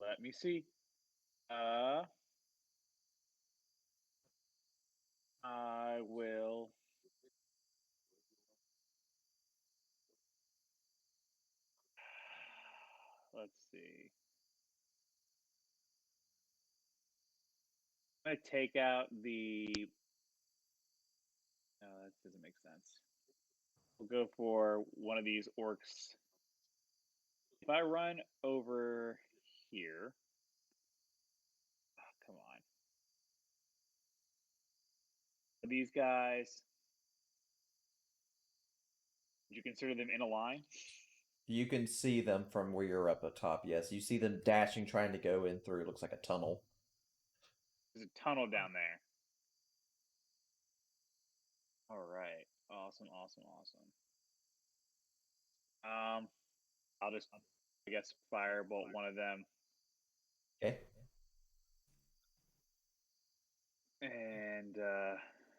Let me see. I will. Let's see. I'm gonna take out the. No, that doesn't make sense. We'll go for one of these orcs. If I run over here, come on. These guys, would you consider them in a line?
You can see them from where you're up top. Yes, you see them dashing, trying to go in through. It looks like a tunnel.
There's a tunnel down there. All right. Awesome. I'll just, I guess, firebolt one of them.
Okay.
And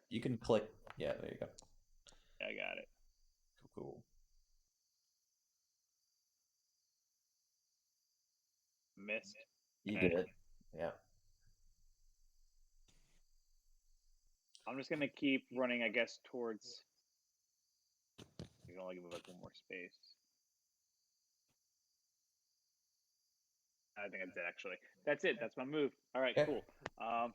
you can click. Yeah, there you go.
I got it.
Cool.
Missed.
You did. Yeah.
I'm just gonna keep running, I guess, towards. You can only give like one more space. I think that's it. Actually, that's it. That's my move. All right,
Okay.
cool.
All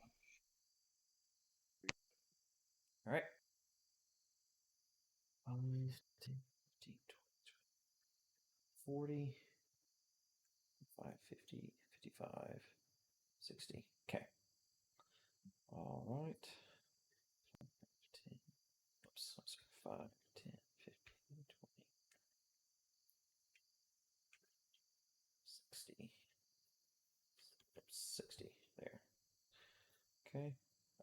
right. 5, 10, 15, 20, 40, 5, 50, 55, 60. Okay. All right. 10, oops, I'm sorry, 5, 10, 15, 20, 60. Oops, 60. There. Okay.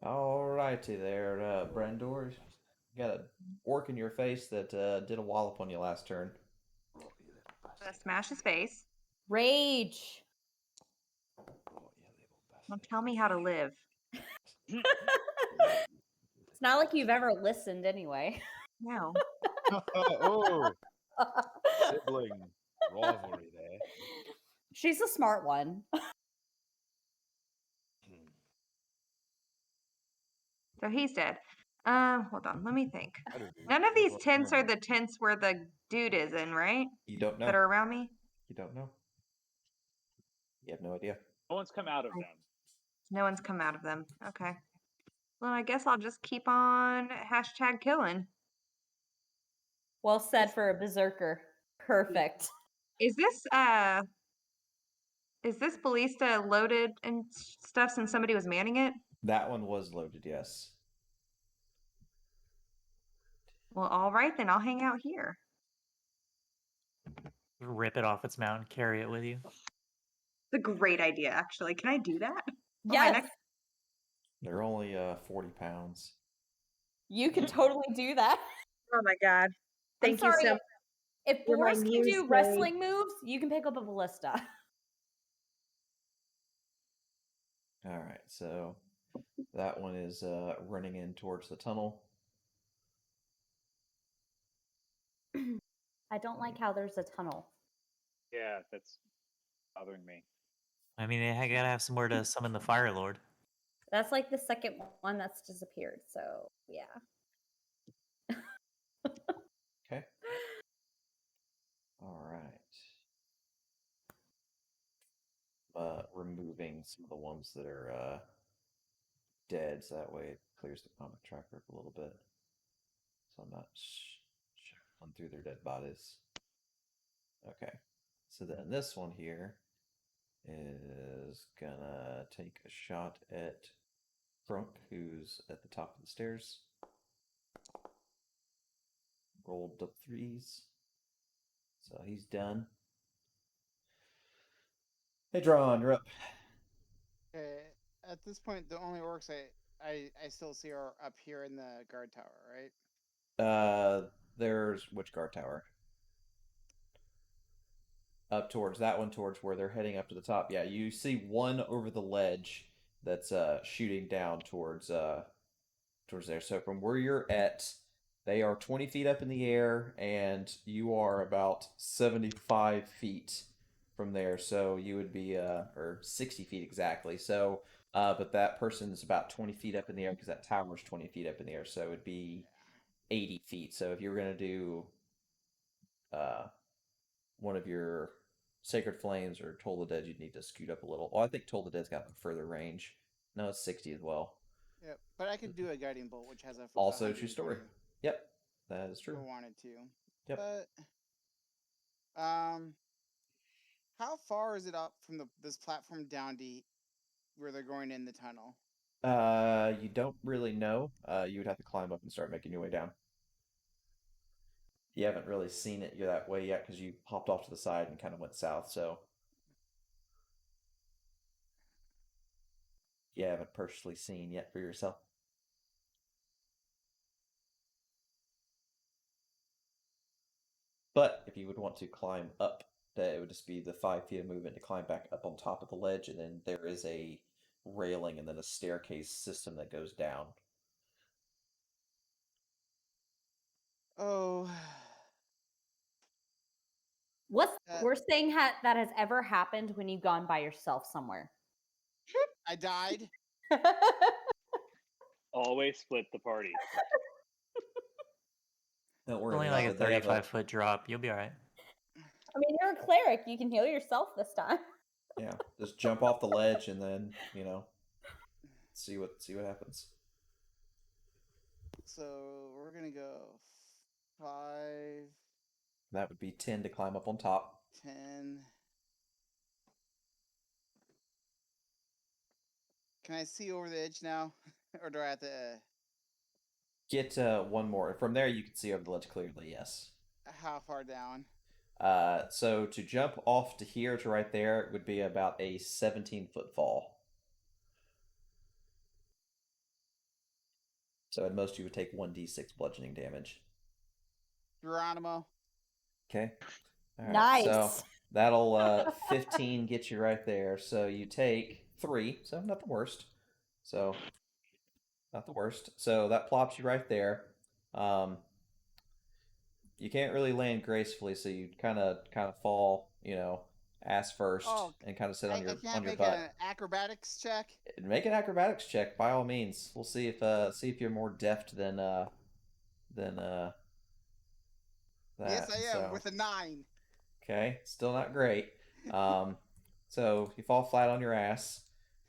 All righty there, Brandor. You got a orc in your face that did a wallop on you last turn.
Smash his face.
Rage.
Don't tell me how to live.
It's not like you've ever listened anyway.
No.
Oh, sibling rivalry there.
She's a smart one.
So he's dead. Hold on, let me think. None of these tents are the tents where the dude is in, right?
You don't know.
That are around me?
You don't know. You have no idea.
No one's come out of them.
No one's come out of them. Okay. Well, I guess I'll just keep on #killing.
Well said for a berserker. Perfect.
Is this ballista loaded and stuff since somebody was manning it?
That one was loaded, yes.
Well, all right, then I'll hang out here.
Rip it off its mount and carry it with you.
It's a great idea, actually. Can I do that?
Yes.
They're only 40 pounds.
You can totally do that.
Oh my god. Thank
I'm
you
sorry,
so much.
If
You're my
Boris can
muse,
do
babe.
wrestling moves, you can pick up a ballista.
All right, so that one is running in towards the tunnel.
I don't like how there's a tunnel.
Yeah, that's bothering me.
I mean, I gotta have somewhere to summon the Fire Lord.
That's like the second one that's disappeared. So yeah.
Okay. All right. Removing some of the ones that are dead, so that way it clears the comic tracker up a little bit. So I'm not shuffling through their dead bodies. Okay. So then this one here is gonna take a shot at Crunk, who's at the top of the stairs. Rolled up threes. So he's done. Hey, Drawn, you're up.
Okay. At this point, the only orcs I still see are up here in the guard tower, right?
There's which guard tower? Up towards that one, towards where they're heading up to the top. Yeah, you see one over the ledge that's shooting down towards there. So from where you're at, they are 20 feet up in the air, and you are about 75 feet from there. So you would be or 60 feet exactly. So but that person is about 20 feet up in the air because that tower is 20 feet up in the air. So it would be 80 feet. So if you were gonna do uh one of your Sacred Flames or Toll the Dead, you'd need to scoot up a little. Well, I think Toll the Dead's got further range. No, it's 60 as well.
Yep. But I could do a guiding bolt, which has a
Also, true story.
120
Yep, that is
if
true.
I wanted to.
Yep.
But how far is it up from this platform down to where they're going in the tunnel?
You don't really know. You would have to climb up and start making your way down. You haven't really seen it that way yet because you hopped off to the side and kind of went south, so you haven't personally seen yet for yourself. But if you would want to climb up, it would just be the 5 feet of movement to climb back up on top of the ledge, and then there is a railing and then a staircase system that goes down.
Oh.
What's the worst thing that has ever happened when you've gone by yourself somewhere?
I died.
Always split the party.
Don't
It's
worry,
only like a
Melissa, they have
35-foot drop. You'll be all right.
I mean, you're a cleric. You can heal yourself this time.
yeah, just jump off the ledge and then see what happens.
So we're gonna go 5,
That would be 10 to climb up on top.
10. Can I see over the edge now, or do I have to?
Get one more. From there, you can see over the ledge clearly. Yes.
How far down?
So to jump off to here to right there, it would be about a 17-foot fall. So at most, you would take 1d6 bludgeoning damage.
Geronimo.
Okay. All right.
Nice.
So that'll 15 get you right there. So you take 3. So not the worst. So not the worst. So that plops you right there. You can't really land gracefully, so you kind of fall, ass first, and kind of sit on your
I can't make
butt.
an acrobatics check.
Make an acrobatics check by all means. We'll see if you're more deft than that.
Yes, I am
So,
with a 9.
okay, still not great. So you fall flat on your ass,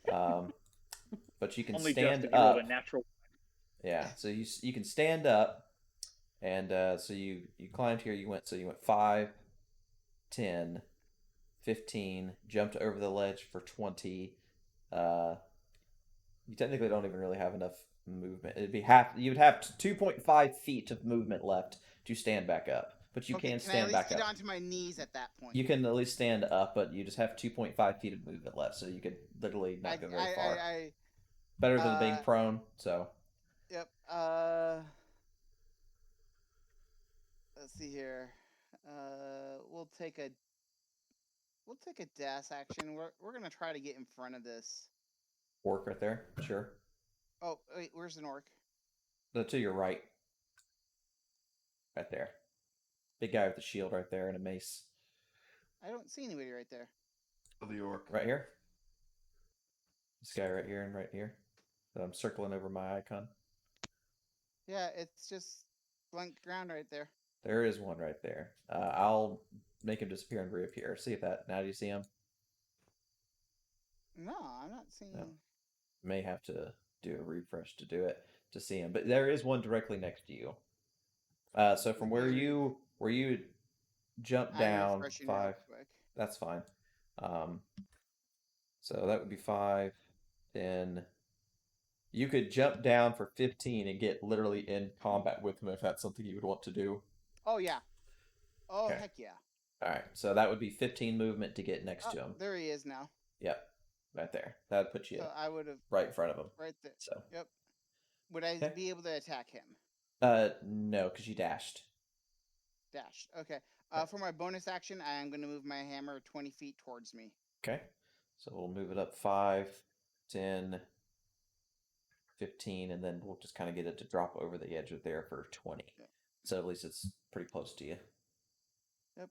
but you can
Only
stand
Justin, you rolled
up.
a natural.
Yeah, so you can stand up, and so you climbed here. You went 5, 10, 15, jumped over the ledge for 20. You technically don't even really have enough movement. It'd be half. You would have 2.5 feet of movement left to stand back up, but you can stand back up.
Can I at least get onto my knees at that point?
You can at least stand up, but you just have 2.5 feet of movement left, so you could literally not go very far. Better than being prone. So.
Yep. Let's see here. We'll take a dash action. We're gonna try to get in front of this
Orc right there. Sure.
Oh wait, where's an orc?
To your right. Right there. Big guy with the shield right there and a mace.
I don't see anybody right there.
The orc.
Right here. This guy right here and right here. So I'm circling over my icon.
Yeah, it's just blank ground right there.
There is one right there. I'll make him disappear and reappear. See if that. Now do you see him?
No, I'm not seeing.
No. May have to do a refresh to do it to see him, but there is one directly next to you. So from where you jump
I'm
down
refreshing
5,
real quick.
that's fine. So that would be 5, 10. You could jump down for 15 and get literally in combat with him if that's something you would want to do.
Oh yeah. Oh
Okay.
heck yeah.
All right, so that would be 15 movement to get next to him.
There he is now.
Yep, right there. That would put you
So I would have
right in front of him.
right there.
So.
Yep. Would I
Okay.
be able to attack him?
No, because you dashed.
Dashed. Okay. For my bonus action, I am going to move my hammer 20 feet towards me.
Okay. So we'll move it up 5, 10, 15, and then we'll just kind of get it to drop over the edge of there for 20.
Okay.
So at least it's pretty close to you.
Yep.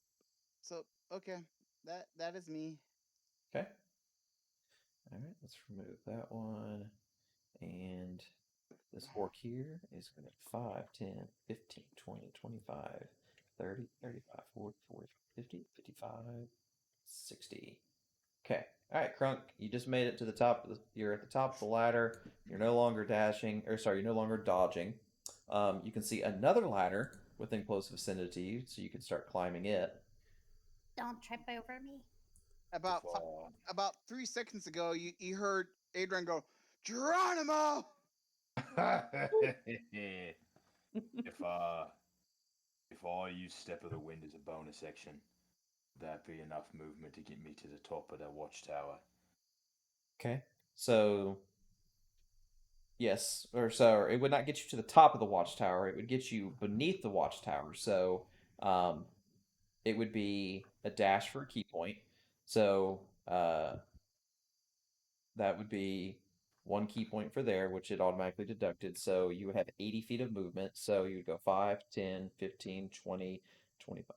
So okay, that is me.
Okay. All right, let's remove that one. And this orc here is going to 5, 10, 15, 20, 25, 30, 35, 40, 40, 50, 55, 60. Okay. All right, Crunk, you just made it to the top. You're at the top of the ladder. You're no longer dashing, or sorry, you're no longer dodging. You can see another ladder within close vicinity to you, so you can start climbing it.
Don't trip over me.
About 3 seconds ago, you heard Adrian go, Geronimo!
If I use Step of the Wind as a bonus action, that'd be enough movement to get me to the top of the watchtower.
Okay. So yes, or so it would not get you to the top of the watchtower. It would get you beneath the watchtower. So it would be a dash for a key point. So that would be 1 key point for there, which it automatically deducted. So you would have 80 feet of movement. So you would go 5, 10, 15, 20, 25.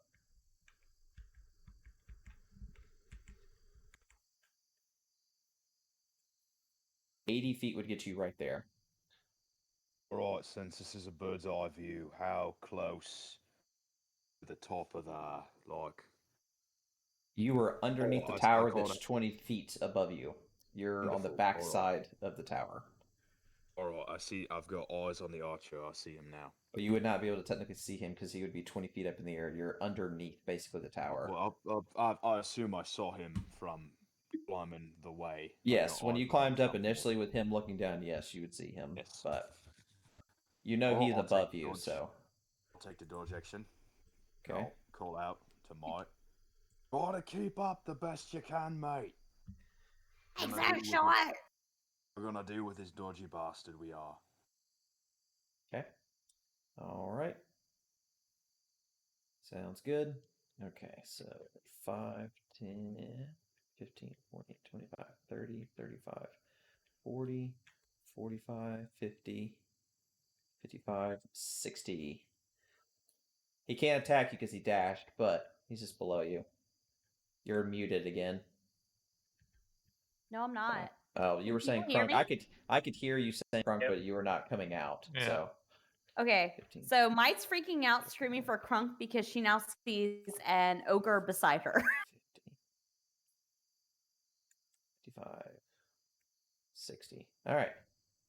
$80 would get you right there.
Alright, since this is a bird's eye view, how close to the top of the, like...
You are underneath the
I
tower
caught
that's
it.
20 feet above you. You're on the
Wonderful.
back
Alright.
side of the tower.
Alright, I see. I've got eyes on the archer. I see him now.
But you would not be able to technically see him because he would be 20 feet up in the air. You're underneath, basically, the tower.
Well, I assume I saw him from climbing the way.
Yes, when you climbed up initially with him looking down, yes, you would see him.
Yes.
But you know
Alright,
he's
I'll
above
take
you,
dodge.
so.
I'll take the dodge action.
Okay.
I'll call out to Mike. Try to keep up the best you can, mate.
I'm
Gonna
so
do with
short.
We're gonna deal with this dodgy bastard. We are.
Okay. All right. Sounds good. Okay, so 5, 10, 15, 20, 25, 30, 35, 40, 45, 50, 55, 60. He can't attack you because he dashed, but he's just below you. You're muted again.
No, I'm not.
Oh, you were saying
Can you hear
Crunk.
me?
I could hear you saying Crunk,
Yep.
but you were not coming out.
Yeah.
So
Okay,
15.
so Mike's freaking out, screaming for Crunk because she now sees an ogre beside her.
50, 55, 60. All right.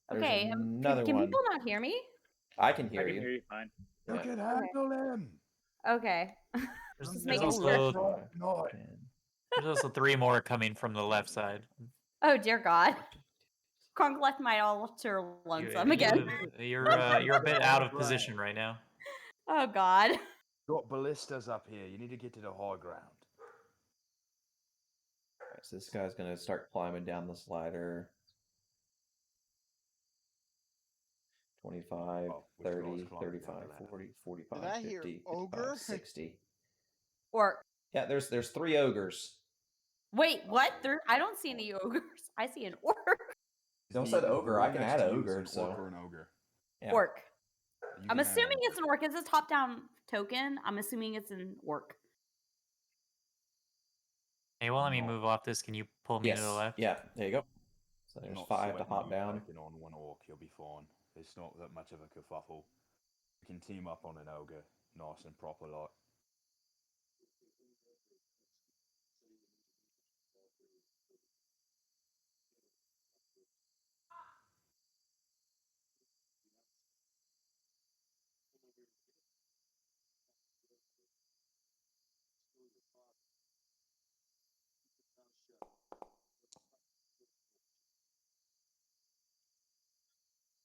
There's
Okay,
another
can
one.
people not hear me?
I can
I
hear
can
you.
hear you fine.
You
Yeah.
can handle him.
Okay.
There's,
Just
there's
making
also
sure.
Not.
10,
there's also 3 more coming from the left side.
Oh dear God. Crunk left my altar lonesome again.
You're a bit out of position right now.
Oh God.
Got ballistas up here. You need to get to the high ground.
All right, so this guy's going to start climbing down this ladder. 25,
Oh, which guy's
30,
climbing down
35,
the ladder?
40, 45,
Did I
50,
hear
55,
ogre?
60.
Or
Yeah, there's 3 ogres.
wait, what? I don't see any ogres. I see an orc.
Don't said ogre. I can add an ogre. So
Orc or an ogre.
yeah.
Orc.
You
I'm
can add
assuming
an
it's an orc. It's a top-down token. I'm assuming it's an orc.
Hey, well, let me
Not-
move off this. Can you pull me to the
Yes.
left?
Yeah. There you go. So
You're
there's
not
5 to
sweating
hop
you
down.
taking on one orc. You'll be fine. It's not that much of a kerfuffle. We can team up on an ogre, nice and proper like.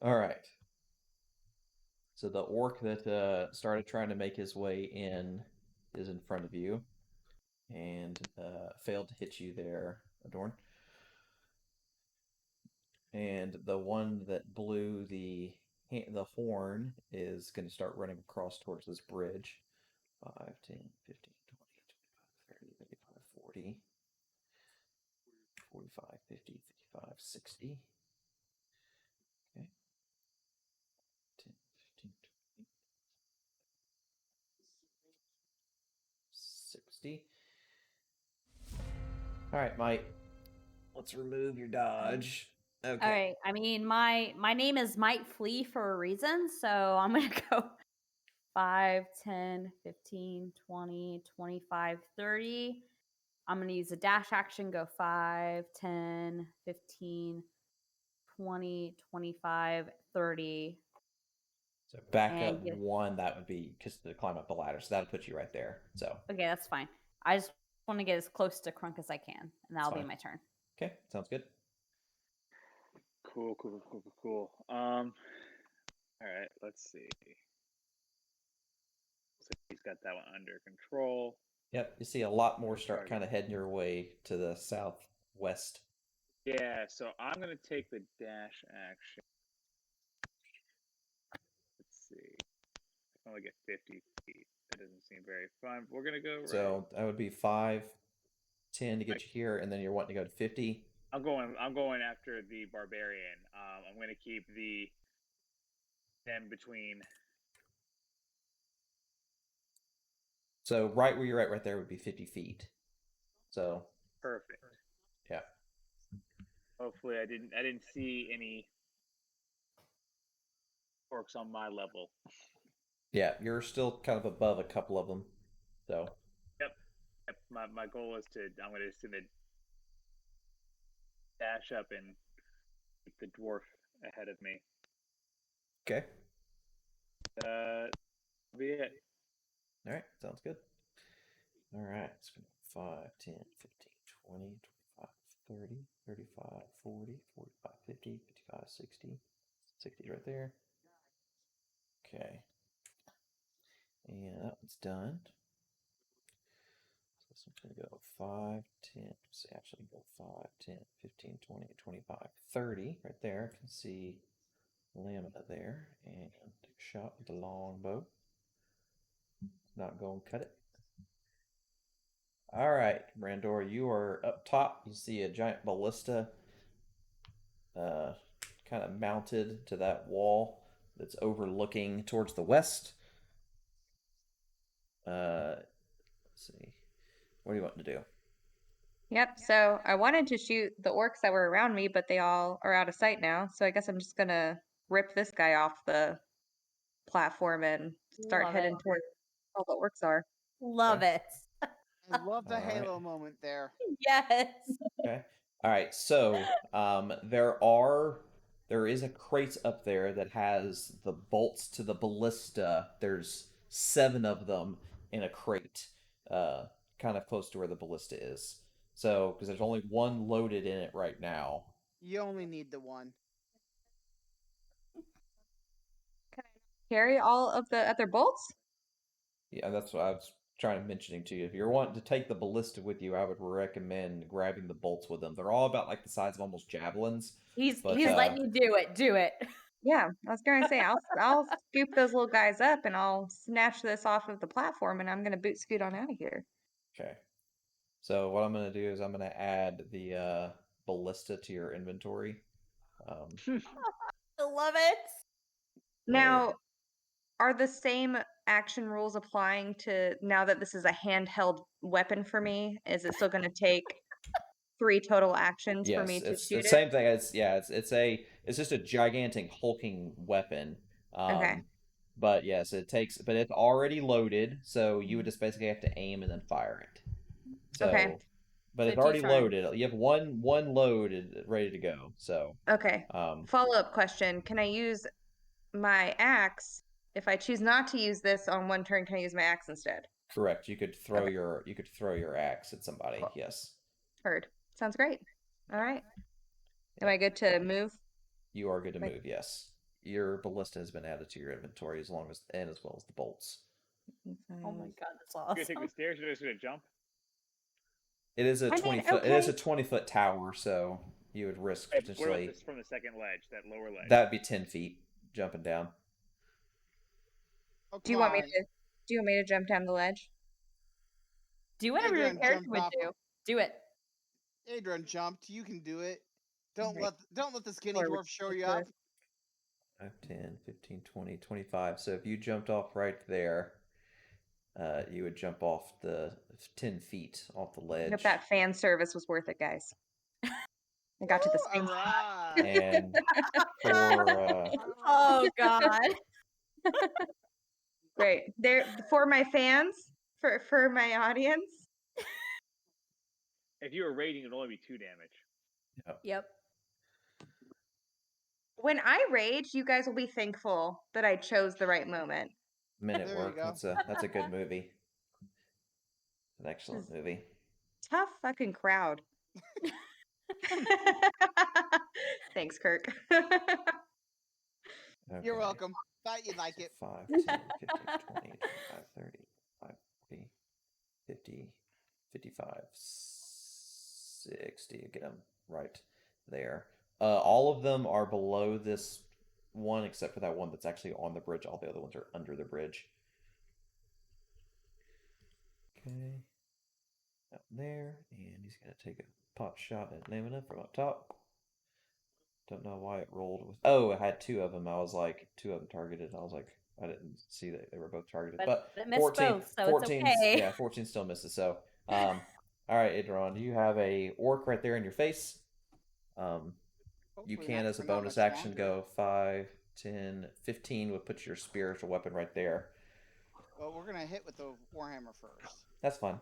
All right. So the orc that started trying to make his way in is in front of you, and failed to hit you there, Adorn. And the one that blew the horn is going to start running across towards this bridge. 5, 10, 15, 20, 25, 30, 35, 40, 45, 50, 55, 60. Okay. 10, 15, 20, 60. All right, Mike. Let's remove your dodge. Okay.
All right. I mean, my name is Might Flee for a reason, so I'm going to go 5, 10, 15, 20, 25, 30. I'm going to use a dash action, go 5, 10, 15, 20, 25, 30.
So back
And
up
get-
1, that would be because to climb up the ladder. So that'll put you right there. So
Okay, that's fine. I just want to get as close to Crunk as I can, and that'll be
fine.
my turn.
Okay, sounds good.
Cool. All right, let's see. So he's got that one under control.
Yep, you see a lot more
Good
start
target.
kind of heading your way to the southwest.
Yeah, so I'm gonna take the dash action. Let's see. I can only get 50 feet. That doesn't seem very fun. We're gonna go right.
So that would be 5, 10 to get you here, and then you're wanting to go to 50.
I'm going after the barbarian. I'm gonna keep them between.
So right where you're at right there would be 50 feet. So
Perfect.
yeah.
Hopefully, I didn't see any orcs on my level.
Yeah, you're still kind of above a couple of them. So
Yep. My goal is I'm gonna dash up and keep the dwarf ahead of me.
okay.
That'll be it.
All right, sounds good. All right, it's going to 5, 10, 15, 20, 25, 30, 35, 40, 45, 50, 55, 60. 60 right there. Okay. And that one's done. So this one's going to go 5, 10. See, actually go 5, 10, 15, 20, 25, 30 right there. I can see Lamina there. And take a shot with the longbow. Not going to cut it. All right, Brandor, you are up top. You see a giant ballista kind of mounted to that wall that's overlooking towards the west. Let's see. What do you want to do?
Yep, so I wanted to shoot the orcs that were around me, but they all are out of sight now. So I guess I'm just gonna rip this guy off the platform and start
Love
heading
it.
toward all the orcs are.
Love
Okay.
it.
I love the
All right.
Halo moment there.
Yes.
Okay. All right. So there is a crate up there that has the bolts to the ballista. There's 7 of them in a crate, kind of close to where the ballista is. So because there's only 1 loaded in it right now.
You only need the one.
Carry all of the other bolts?
Yeah, that's what I was trying to mentioning to you. If you're wanting to take the ballista with you, I would recommend grabbing the bolts with them. They're all about like the size of almost javelins.
He's
But,
letting you do it. Do it.
Yeah, I was gonna say I'll scoop those little guys up and I'll snatch this off of the platform and I'm gonna boot scoot on out of here.
Okay. So what I'm going to do is I'm going to add the ballista to your inventory.
I love it.
Now, Are the same action rules applying to now that this is a handheld weapon for me? Is it still going to take 3 total actions for me
Yes,
to
it's
shoot
the
it?
same thing. It's just a gigantic hulking weapon.
Okay.
But yes, but it's already loaded, so you would just basically have to aim and then fire it.
Okay.
So, but
So
it's
2
already
turns.
loaded. You have one load ready to go. So,
Okay.
um,
Follow-up question. Can I use my axe? If I choose not to use this on one turn, can I use my axe instead?
correct. You could throw
Okay.
your axe at somebody.
Cool.
Yes.
Heard. Sounds great. All right. Am
Yeah.
I good to move?
You are good to
Like-
move. Yes. Your ballista has been added to your inventory as well as the bolts.
Oh my god, that's
You gonna take
awesome.
the stairs or just gonna jump?
It is a
I mean,
20 foot. It is a
okay.
20-foot tower, so you would risk
Hey, what about
potentially.
this from the second ledge, that lower ledge?
That would be 10 feet jumping down.
Oh,
Do
come
you want me
on.
to jump down the ledge?
Do whatever your
Adrian
character
jumped
would
off.
do. Do it.
Adrian jumped. You can do it.
Right.
Don't let the skinny
Or
dwarf show you
ridiculous.
up.
5, 10, 15, 20, 25. So if you jumped off right there, you would jump off the 10 feet off the
I hope
ledge.
that fan service was worth it, guys. I got to the
All
same
right.
And for
Oh god.
Great. There for my fans, for my audience.
If you were raiding, it'd only be 2 damage.
Yep.
When I rage, you guys will be thankful that I chose the right moment.
Men at
There you
Work.
go.
That's a good movie. An excellent movie.
Tough fucking crowd. Thanks, Kirk.
You're
Okay.
welcome. Thought you'd like
So
it.
5, 10, 15, 20, 25, 30, 40, 50, 55, 60. Get them right there. All of them are below this one, except for that one that's actually on the bridge. All the other ones are under the bridge. Okay. Up there, and he's gonna take a pot shot at Lamina from up top. Don't know why it rolled with. Oh, it had 2 of them. I was like, 2 of them targeted. I was like, I didn't see that they were both targeted. But
it missed
14,
both, so
14,
it's okay.
yeah, 14 still misses. So, all right, Idron, you have a orc right there in your face. You
Hopefully
can,
not
as a
for not
bonus
much
action,
longer.
go 5, 10, 15 would put your spiritual weapon right there.
Well, we're gonna hit with the warhammer first,
That's fine.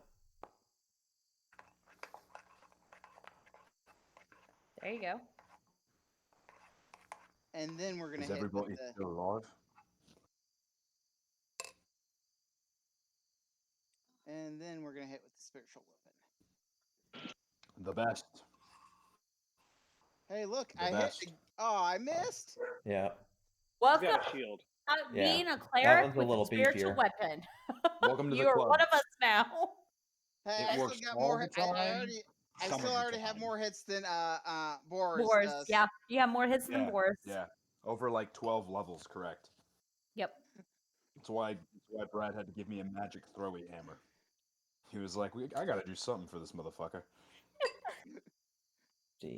There you go.
and then we're gonna
Is
hit
everybody
with the.
still alive?
And then we're gonna hit with the spiritual weapon.
The best.
Hey, look!
The
I
best.
hit. Oh, I missed.
Yeah.
He's
Welcome
got a shield.
Yeah,
being a
that
cleric
one's a
with a
little
spiritual
beefier.
weapon.
Welcome to
You
the
are
club.
one of us now.
Hey,
It
I still
works
got
all
more.
the
I
time.
already. I
Some
still
of the
already have
time.
more hits than Boris
Boars.
does.
Yeah, you have more hits than
Yeah,
Boars.
yeah. Over like 12 levels, correct.
Yep.
That's why Brad had to give me a magic throwy hammer. He was like, I gotta do something for this motherfucker.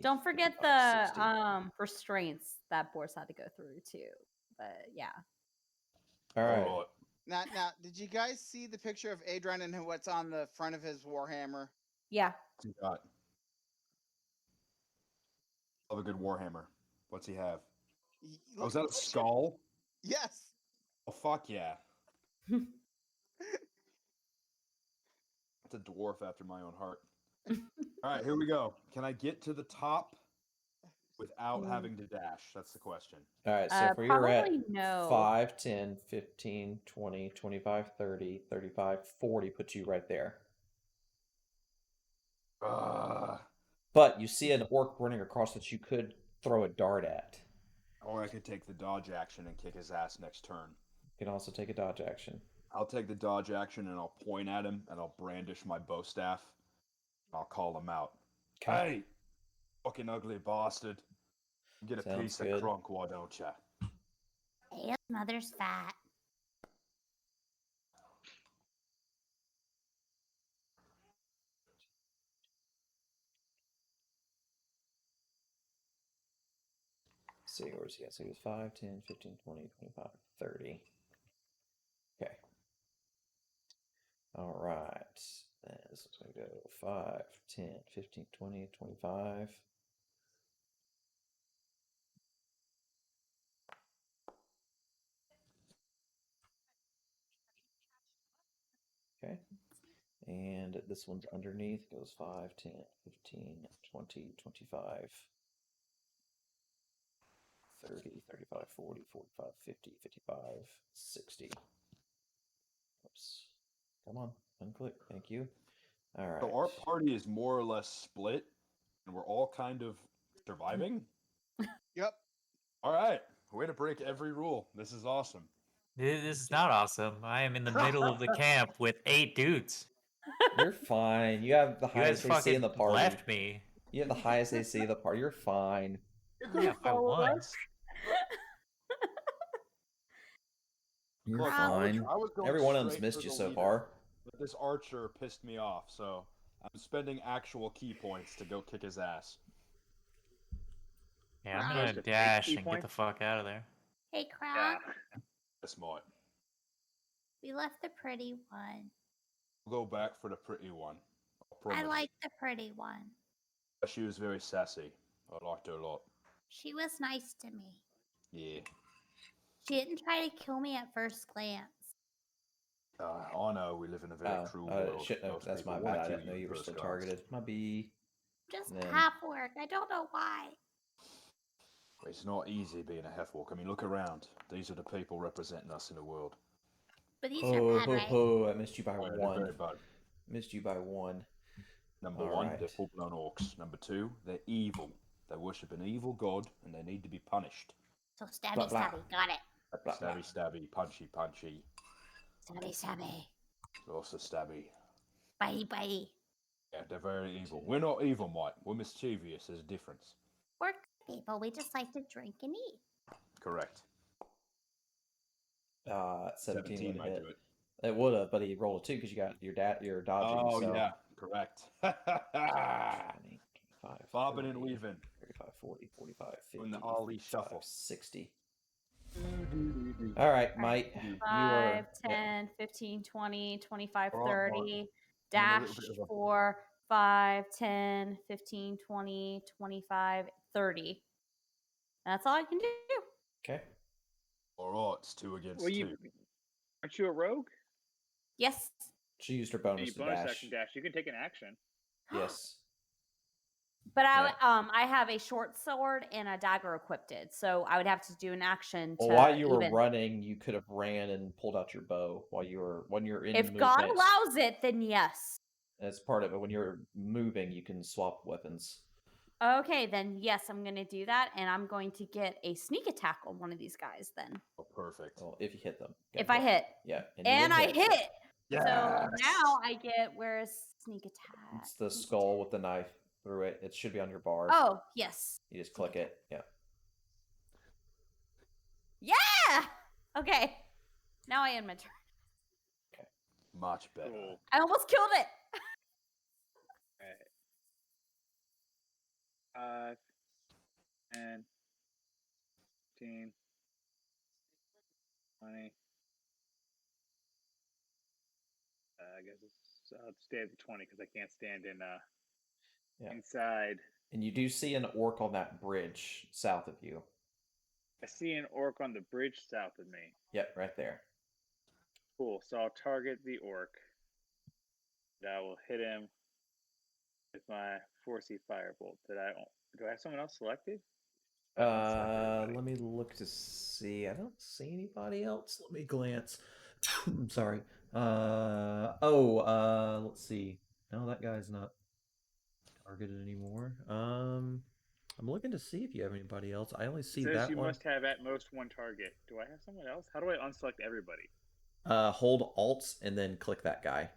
Don't forget
55, 60.
the restraints that Boars had to go through too. But yeah.
All right.
Alright.
Now, did you guys see the picture of Adrian and what's on the front of his warhammer?
Yeah.
What's he got? Love a good warhammer. What's he have? Oh, is that a skull?
Yes.
Oh, fuck yeah. It's a dwarf after my own heart. All right, here we go. Can I get to the top without having to dash? That's the question.
All right, so for you're at
Probably no.
5, 10, 15, 20, 25, 30, 35, 40 puts you right there. But you see an orc running across that you could throw a dart at.
Or I could take the dodge action and kick his ass next turn.
You can also take a dodge action.
I'll take the dodge action and I'll point at him and I'll brandish my bow staff. I'll call him out.
Okay.
Hey, fucking ugly bastard. Get a
Sounds
piece
good.
of crunk, why don't ya?
Hey, his mother's fat.
See yours, yeah. So he was 5, 10, 15, 20, 25, 30. All right. Then this is going to go 5, 10, 15, 20, 25. Okay. And this one's underneath. Goes 5, 10, 15, 20, 25, 30, 35, 40, 45, 50, 55, 60. Oops. Come on. Unclick. Thank you. All right.
So our party is more or less split, and we're all kind of surviving.
Yep.
All right, way to break every rule. This is awesome.
This is not awesome. I am in the middle of the camp with 8 dudes.
You're fine. You have the
You guys
highest AC in
fucking
the party.
left me.
You have the highest AC of the party. You're fine.
You're
Yeah,
gonna
if I
follow
won.
us.
You're
Look,
fine.
I was going
Every one of them's
straight
missed
for
you
the
so
leader,
far.
but this archer pissed me off, so I'm spending actual key points to go kick his ass.
Yeah, I'm
Supposed
gonna
to fake
dash
key
and get the
points?
fuck out of there.
Hey, Crown.
Yeah.
That's smart.
We left the pretty one.
We'll go back for the pretty one. I
I
promise.
like the pretty one.
She was very sassy. I liked her a lot.
She was nice to me.
Yeah.
She didn't try to kill me at first glance.
I know we live in a very cruel world.
Shit, no,
Most
that's
people
my
want
bad. I
to kill
didn't know
you
you
at
were
first
still
glance.
targeted. My B.
Just
Then-
half work. I don't know why.
It's not easy being a half-orc. I mean, look around. These are the people representing us in the world.
But these are bad, right?
I missed you by
Oh, yeah, they're
one.
very bad.
Missed you by one.
Number
All
one,
right.
they're full-blown orcs. Number two, they're evil. They worship an evil god, and they need to be punished.
So stabby,
Blah, blah.
stabby. Got it.
Blah, blah.
Stabby, stabby, punchy, punchy.
Stabby, stabby.
Also stabby.
Bitey, bitey.
Yeah, they're very evil. We're not evil, Mike. We're mischievous. There's a difference.
We're good people. We just like to drink and eat.
Correct.
17 would
might
hit.
do it.
It would have, but he rolled a 2 because you got your dodging.
Oh,
so.
yeah. Correct.
20, 25,
Bobbing
30,
and weaving.
35, 40, 45, 50,
Doing the Ollie
55,
shuffle.
60. All right, Mike. You
5,
are
10, 15, 20, 25,
All right, Mark.
30.
I'm in a
Dash
little bit of a-
4, 5, 10, 15, 20, 25, 30. That's all I can do.
okay.
All right, it's 2 against
Well,
2.
aren't you a rogue?
Yes.
She used her
You
bonus to
bonus
dash.
action dash. You can take an action.
Yes.
But
Yeah.
I have a short sword and a dagger equipped, so I would have to do an action to
Well, while you were
even.
running, you could have ran and pulled out your bow when you're in
If
movement.
God allows it, then yes.
That's part of it. When you're moving, you can swap weapons.
Okay, then yes, I'm going to do that, and I'm going to get a sneak attack on one of these guys then.
Oh, perfect.
Well, if you hit them.
If I hit.
Yeah. And, you
And
did
I hit.
Yes!
So now I get, where's sneak attack?
It's the
Sneak
skull
attack.
with the knife through it. It should be on your bar.
Oh, yes.
You just click it. Yeah.
Yeah! Okay. Now I end my turn.
Much better.
Cool.
I almost killed it.
Alright. 5, 10, 15, 20. I guess I'll stay at the 20 because I can't stand in
Yeah.
inside.
And you do see an orc on that bridge south of you.
I see an orc on the bridge south of me.
Yep, right there.
Cool. So I'll target the orc. And I will hit him with my 4C firebolt. Do I have someone else selected?
Let me look to see. I don't see anybody else. Let me glance. I'm sorry. Let's see. No, that guy's not targeted anymore. I'm looking to see if you have anybody else. I only see
It says
that
you
one.
must have at most one target. Do I have someone else? How do I unselect everybody?
Hold Alt and then click that guy.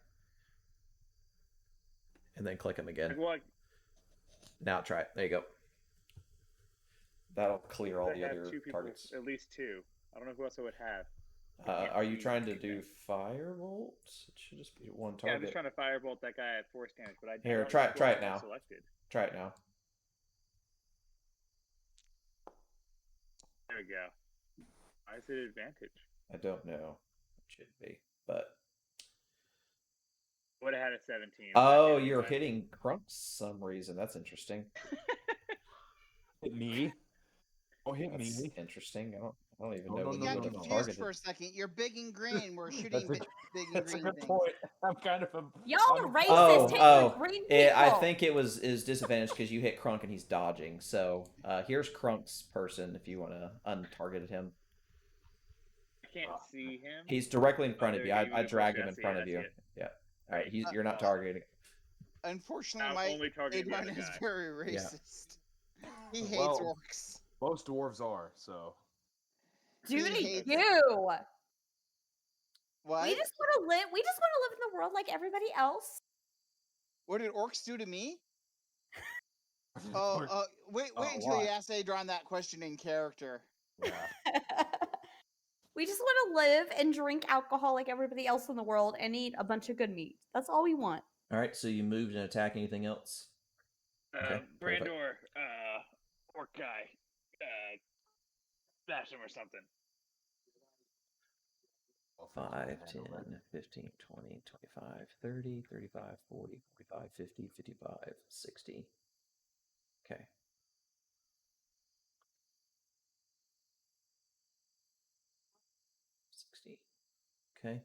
And then click him again.
Well,
Now try it. There you go. That'll clear all
I
the
have
other
2 people,
targets.
at least 2. I don't know who else I would have.
Are you trying to do firebolt? It should just be one
Yeah, I'm
target.
just trying to firebolt that guy at force damage, but I
Here,
don't
try
know who
it
else I
now.
Selected.
Try it now.
There we go. Why is it advantage?
I don't know. It should be, but
Would have had a 17.
Oh,
but
you're
anyway.
hitting Crunk some reason. That's interesting.
Hit me. Oh, hit
That's
me.
interesting. I don't even
No,
know
no,
We
when
no,
you
got
would
no,
have
no.
confused
targeted.
for a second. You're big and green. We're shooting
That's a,
big and
that's a
green
good
things.
point. I'm kind of a.
Y'all
I'm
are
a-
racist. Hate
Oh,
green people.
I think it was disadvantaged because you hit Crunk and he's dodging. So here's Crunk's person if you want to untarget him.
I can't see him.
He's directly in front
there
of
we
you.
go. You
I
moved
dragged
closer.
him
I
in
see
front
it.
of
I
you.
see it.
Yeah. All right.
Right.
You're not targeting.
Unfortunately,
I'm
my
only targeting the
Adron
other
is
guy.
very
Yeah.
racist. He hates
Well,
orcs.
most dwarves are, so.
Do
He
to
hates-
you.
What?
We just want to live. We just want to live in the world like everybody else.
What did orcs do to me? Wait until
what?
you ask Adron that question in character.
Yeah.
We just want to live and drink alcohol like everybody else in the world and eat a bunch of good meat. That's all we want.
All right. So you moved and attack anything else? Okay, perfect.
Brandor, orc guy, bash him or something.
5, 10, 15, 20, 25, 30, 35, 40, 45, 50, 55, 60. Okay. Okay.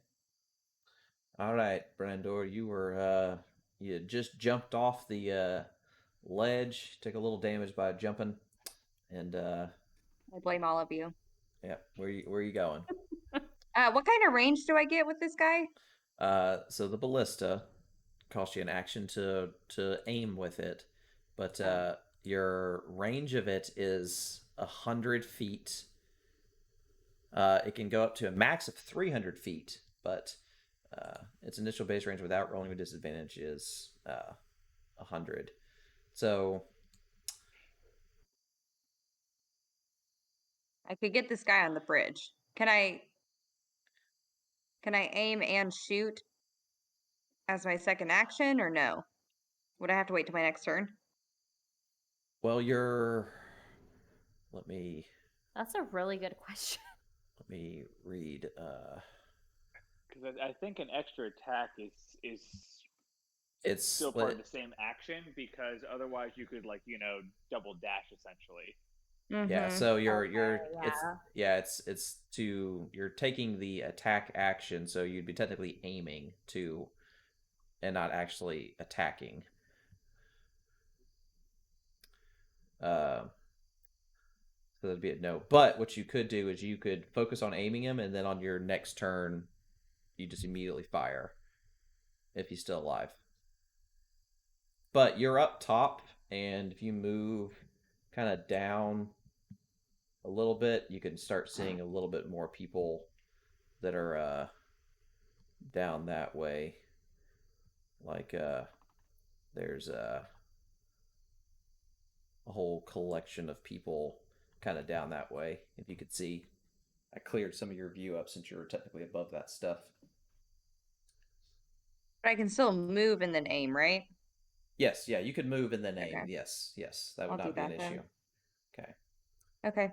All right, Brandor, you just jumped off the ledge, took a little damage by jumping, and
I blame all of you.
yeah, where you going?
What kind of range do I get with this guy?
So the ballista costs you an action to aim with it, but your range of it is 100 feet. It can go up to a max of 300 feet, but its initial base range without rolling with disadvantage is 100. So
I could get this guy on the bridge. Can I aim and shoot as my second action or no? Would I have to wait till my next turn?
well, you're. Let me
That's a really good question.
read.
Because I think an extra attack is
It's
still part of the same action because otherwise you could double dash essentially.
Yeah,
Mhm.
so you're taking the attack action, so you'd be technically aiming to and not actually attacking. So that'd be a no. But what you could do is you could focus on aiming him, and then on your next turn, you just immediately fire if he's still alive. But you're up top, and if you move kind of down a little bit, you can start seeing a little bit more people that are down that way. Like there's a whole collection of people kind of down that way. If you could see, I cleared some of your view up since you were technically above that stuff.
But I can still move and then aim, right?
Yes, yeah, you could move and then aim.
Okay.
Yes, that would
I'll do
not be an
that then.
issue. Okay.
Okay.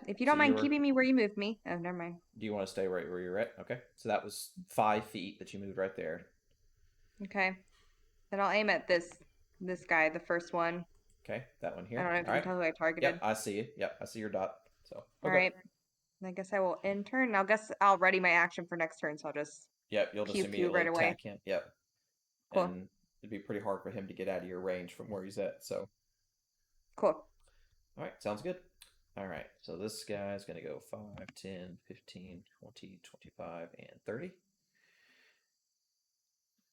If you
So
don't mind
were-
keeping me where you moved me. Oh, never mind.
Do you want to stay right where you're at? Okay. So that was 5 feet that you moved right there.
Okay. Then I'll aim at this guy, the first one.
Okay, that one here.
I don't know if
All
you
right.
can tell who I targeted.
Yep, I see you. Yep, I see your dot. So okay.
All right. I guess I will end turn. I'll guess I'll ready my action for next turn, so I'll just
Yep, you'll just
pew pew
immediately
right away.
attack him. Yep.
Cool.
And it'd be pretty hard for him to get out of your range from where he's at. So
Cool.
all right, sounds good. All right, so this guy's going to go 5, 10, 15, 20, 25, and 30.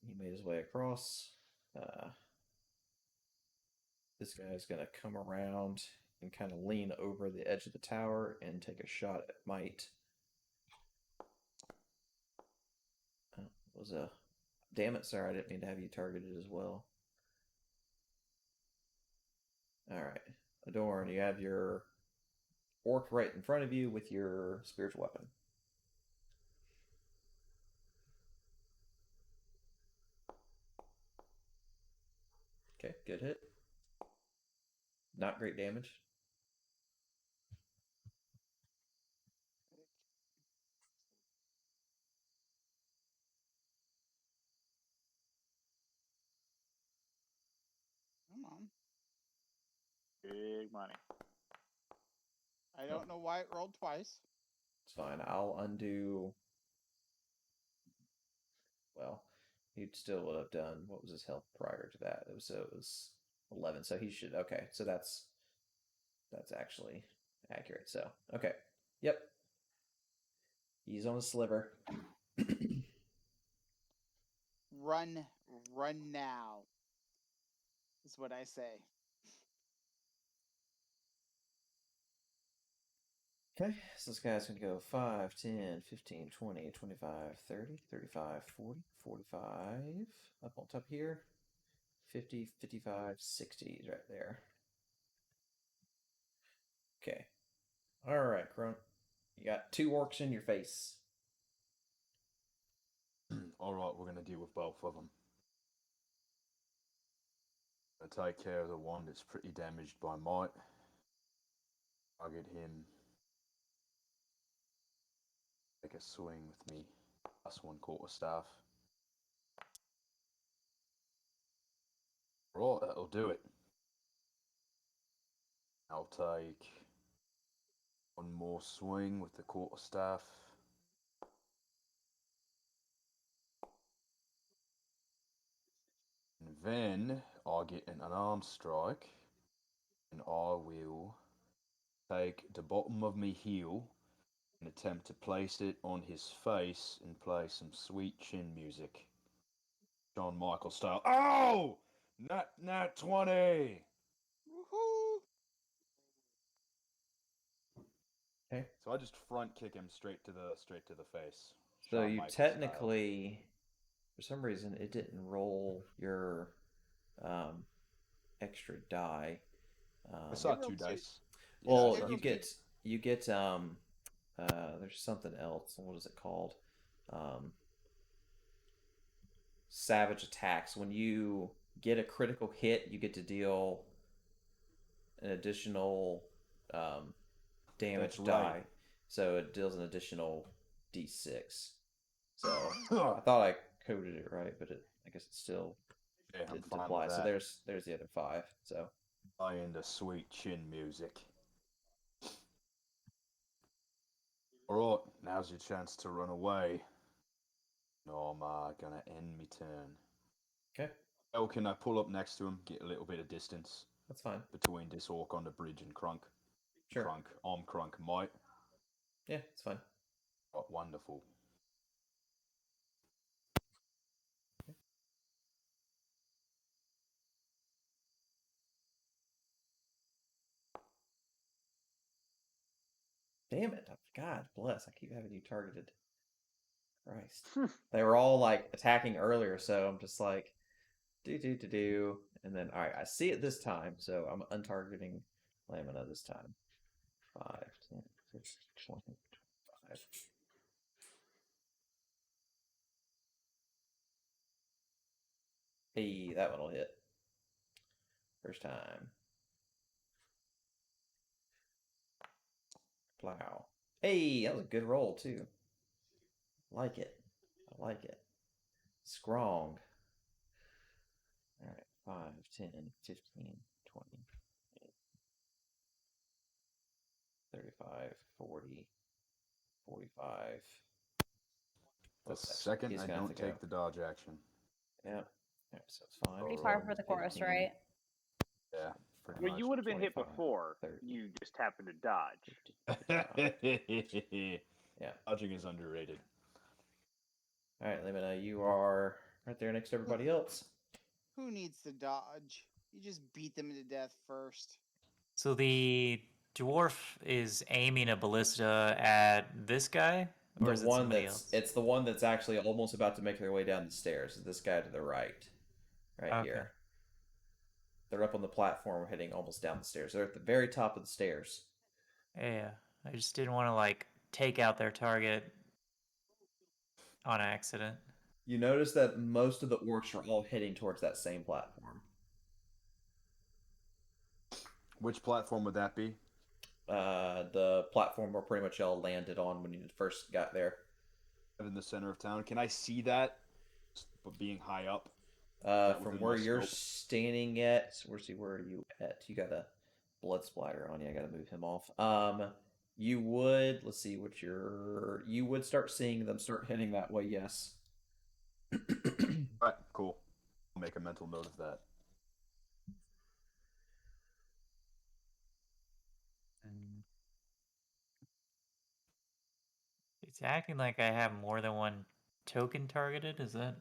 He made his way across. This guy's going to come around and kind of lean over the edge of the tower and take a shot at Might. Was a damn it, sir. I didn't mean to have you targeted as well. All right, Adorn, you have your orc right in front of you with your spiritual weapon. Okay, good hit. Not great damage.
big money.
I don't know why it rolled twice.
It's fine. I'll undo. Well, he still would have done. What was his health prior to that? It was 11. So he should. Okay, so that's actually accurate. So okay, yep. He's on a sliver.
Run now. Is what I say.
Okay, so this guy's going to go 5, 10, 15, 20, 25, 30, 35, 40, 45. Up on top here. 50, 55, 60 is right there. Okay. Alright, Grunt. You got 2 orcs in your face.
Alright, we're going to deal with both of them. I'll take care of the one that's pretty damaged by might. I'll get him. Take a swing with me. +1 quarterstaff. Right, that'll do it. I'll take 1 more swing with the quarterstaff. And then I'll get an unarmed strike. And I will take the bottom of my heel and attempt to place it on his face and play some sweet chin music. John Michael style. Oh! Nat 20!
Woohoo!
Okay.
So I just front kick him straight to the face.
So
Shawn
you
Michaels style.
technically, for some reason, it didn't roll your extra die.
I saw
It rolled
2
two.
dice.
Well,
it
you
rolled
get there's something else. What is it called? Savage attacks. When you get a critical hit, you get to deal an additional damage
That's
die.
right.
So it deals an additional d6. So I thought I coded it right, but I guess it still
Yeah, I'm
didn't
fine
apply.
with
So
that.
there's the other 5. So
I into sweet chin music. Alright, now's your chance to run away. No, I'm gonna end me turn.
okay,
Oh, can I pull up next to him, get a little bit of distance
that's fine.
between this orc on the bridge and Crunk?
Sure.
Crunk, I'm Crunk, might.
Yeah, it's fine.
Oh, wonderful.
Damn it! God bless. I keep having you targeted. Christ. They were all like attacking earlier, so I'm just like do, and then all right, I see it this time, so I'm untargeting Lamina this time. 5, 10, 15, 20, 25. Hey, that one will hit. First time. Plow. Hey, that was a good roll too. Like it. I like it. Strong. All right, 5, 10, 15, 20, 35, 40, 45.
The
That's actually,
second
he's
I
gonna have
don't
to go.
take the dodge action.
Yeah. Alright, so it's 5.
Pretty
Oh,
far
10,
for the chorus,
15,
right?
Yeah, pretty
Well,
much.
you would have been hit
25,
before.
30,
You just happened to dodge.
50, 55. Yeah.
Dodging is underrated.
All right, Lamina, you are right there next to everybody else.
Who needs to dodge? You just beat them to death first.
So the dwarf is aiming a ballista at this guy, or
The
is it
one
somebody
that's
else?
it's the one that's actually almost about to make their way down the stairs. This guy to the right, right
Okay.
here. They're up on the platform, heading almost down the stairs. They're at the very top of the stairs.
Yeah, I just didn't want to like take out their target on accident.
You notice that most of the orcs are all heading towards that same platform.
Which platform would that be?
The platform where pretty much y'all landed on when you first got there.
In the center of town. Can I see that? But being high up.
From where you're standing at, where are you at? You got a blood splatter on you. I gotta move him off. You would, let's see what you would start seeing them start heading that way, yes.
All right, cool. I'll make a mental note of that.
And it's acting like I have more than one token targeted. Is that?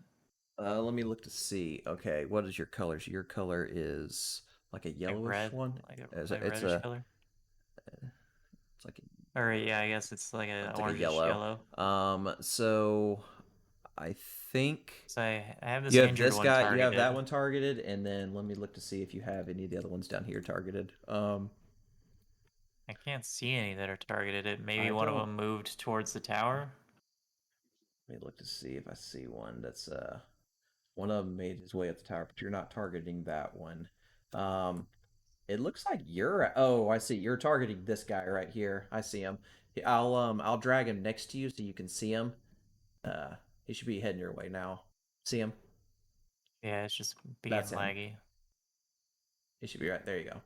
Let me look to see. Okay, what is your colors? Your color is like a yellowish
red,
one.
like a
It's
reddish color.
It's like
Or yeah, I guess it's like a
it's like a
orangish
yellow. So I think
So I have this
you have
injured
this
one
guy.
targeted.
You have that one targeted, and then let me look to see if you have any of the other ones down here targeted.
I can't see any that are targeted. It maybe
I
one of
don't-
them moved towards the tower.
Let me look to see if I see one that's one of them made his way up the tower, but you're not targeting that one. It looks like you're. Oh, I see. You're targeting this guy right here. I see him. I'll drag him next to you so you can see him. He should be heading your way now. See him?
Yeah, it's just being
That's him.
laggy.
He should be right there. You go.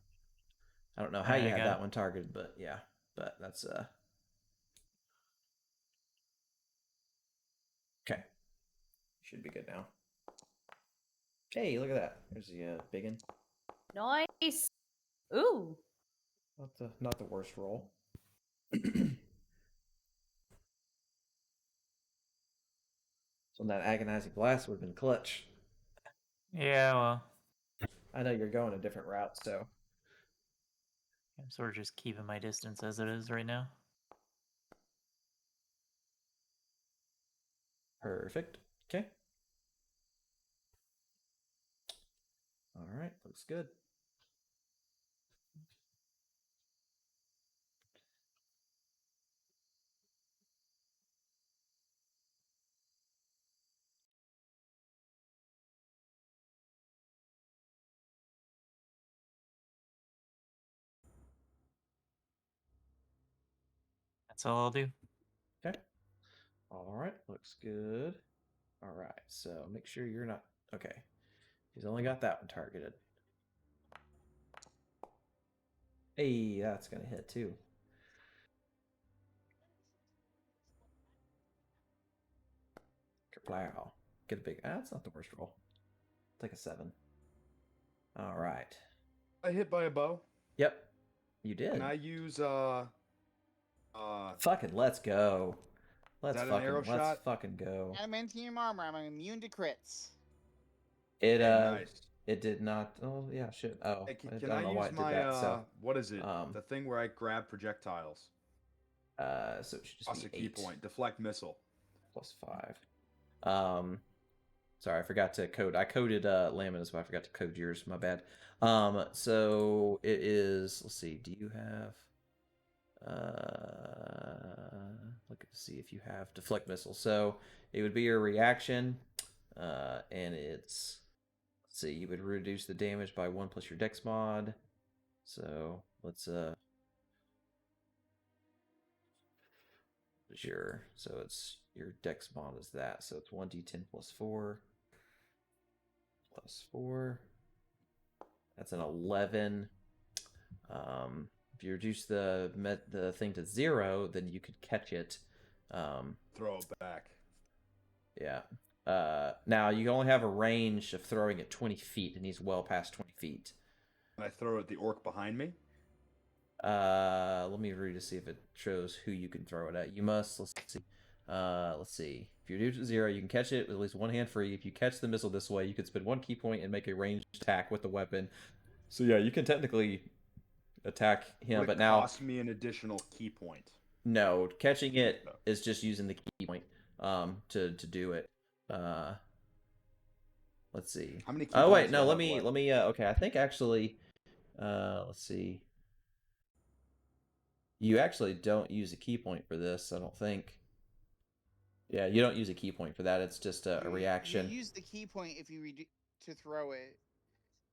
I don't know how
Alright,
you
I
had
got
that
it.
one targeted, but yeah. But that's okay. Should be good now. Hey, look at that. There's the big one.
Nice. Ooh.
Not the worst roll. So that agonizing blast would have been clutch.
Yeah, well,
I know you're going a different route, so
I'm sort of just keeping my distance as it is right now.
perfect. Okay. All right, looks good.
That's all I'll do.
Okay. All right, looks good. All right, so make sure you're not okay. He's only got that one targeted. Hey, that's gonna hit too. Wow. Get a big. That's not the worst roll. Take a 7. All right.
I hit by a bow.
Yep. You did.
Can I use
Fucking let's go. Let's
that an arrow shot?
fucking go.
Adamantium armor. I'm immune to crits.
It
nice.
It did not. Oh yeah, shit. Oh,
Hey,
I
can
don't
I
know why
use
it did
my
that. So
what is it?
um,
The thing where I grab projectiles.
so it should just
Plus
be
a key
8
point. Deflect missile.
plus 5. Sorry, I forgot to code. I coded Laminus, but I forgot to code yours. My bad. So it is. Let's see. Do you have? Look to see if you have deflect missile. So it would be your reaction, and it's. Let's see. You would reduce the damage by 1 plus your dex mod. So let's so it's your dex mod is that. So it's 1d10 plus 4 plus 4. That's an 11. If you reduce the thing to 0, then you could catch it.
Throw it back.
Yeah. Now you only have a range of throwing at 20 feet, and he's well past 20 feet.
Can I throw it at the orc behind me?
Let me read to see if it shows who you can throw it at. You must. Let's see. Let's see. If you reduce it to 0, you can catch it with at least one hand free. If you catch the missile this way, you can spend 1 key point and make a ranged attack with the weapon. So yeah, you can technically attack him,
Would
but
it
now
cost me an additional key point?
no, catching it
No.
is just using the key point to do it. Let's see.
How many key
Oh wait,
points do
no,
I
let
have
me
left?
okay, I think actually let's see. You actually don't use a key point for this, I don't think. Yeah, you don't use a key point for that. It's just a reaction.
You use the key point if you to throw it.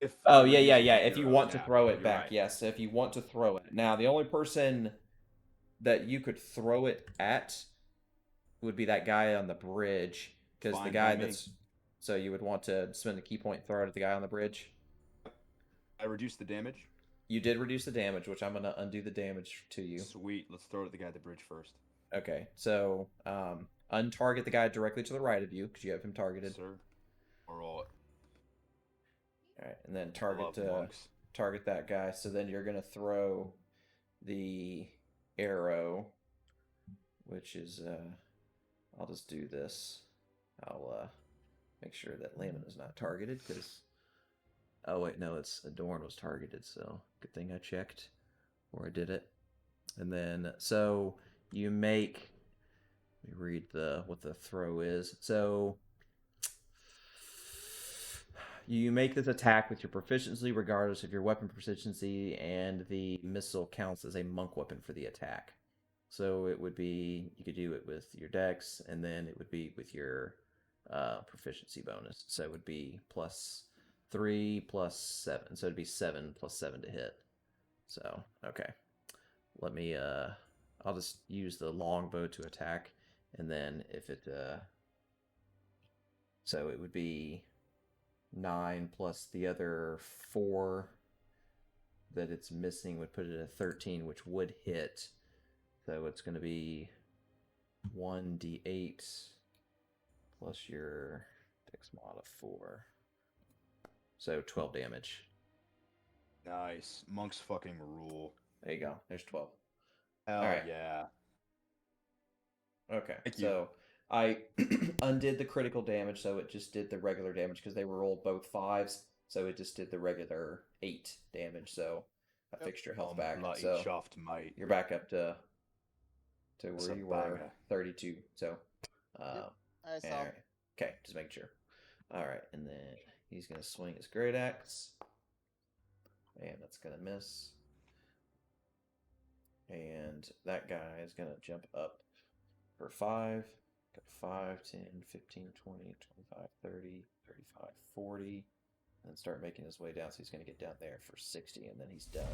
If
Oh
I
yeah,
reduce
yeah,
it to
yeah. If you
0,
want to
yeah,
throw it
you're
back,
right.
yes. If you want to throw it. Now, the only person that you could throw it at would be that guy on the bridge, because the
Fine
guy
by me.
that's so you would want to spend a key point and throw it at the guy on the bridge.
I reduce the damage.
You did reduce the damage, which I'm gonna undo the damage to you.
Sweet. Let's throw it at the guy at the bridge first.
Okay, so untarget the guy directly to the right of you because you have him targeted.
Yes, sir. All right.
All right, and then
I love monks.
target that guy. So then you're gonna throw the arrow, which is I'll just do this. I'll make sure that Lemon is not targeted because. Oh wait, no, it's Adorn was targeted. So good thing I checked where I did it. And then so you make. Let me read what the throw is. So you make this attack with your proficiency, regardless of your weapon proficiency, and the missile counts as a monk weapon for the attack. So it would be, you could do it with your dex, and then it would be with your proficiency bonus. So it would be +3 +7. So it'd be 7 +7 to hit. So, okay. Let me, I'll just use the longbow to attack, and then if it, so it would be 9 plus the other 4 that it's missing would put it at 13, which would hit. So it's going to be 1d8 plus your dex mod of 4. So 12 damage.
Nice. Monks fucking rule.
There you go. There's 12.
Hell
All right.
yeah.
Okay.
Thank you.
So I undid the critical damage, so it just did the regular damage because they rolled both 5s. So it just did the regular 8 damage. So I fixed your health back.
Bloody
So
chuffed, mate.
you're back up to
That's
where
a
you were,
banger.
32. So,
I saw.
alright. Okay, just make sure. All right, and then he's gonna swing his great axe, and that's gonna miss. And that guy is gonna jump up for 5. Got 5, 10, 15, 20, 25, 30, 35, 40. And then start making his way down. So he's going to get down there for 60, and then he's done.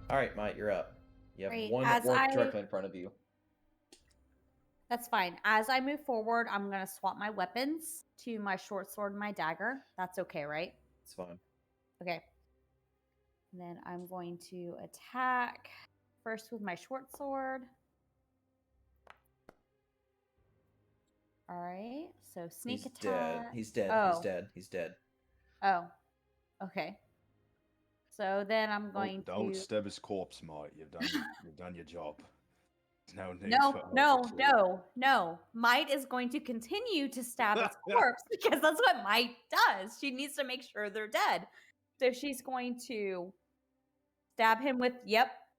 All right, Mike, you're up. You have
Great.
one
As
orc
I-
directly in front of you.
That's fine. As I move forward, I'm going to swap my weapons to my short sword and my dagger. That's okay, right?
It's fine.
Okay. And then I'm going to attack first with my short sword. All right. So sneak
He's
attack.
dead. He's dead.
Oh.
He's dead. He's dead.
Oh. Okay. So then I'm going
Don't
to.
stab his corpse, mate. You've done your job. No need
No,
for
no,
overkill.
no, no. Might is going to continue to stab its corpse because that's what Might does. She needs to make sure they're dead. So she's going to stab him with,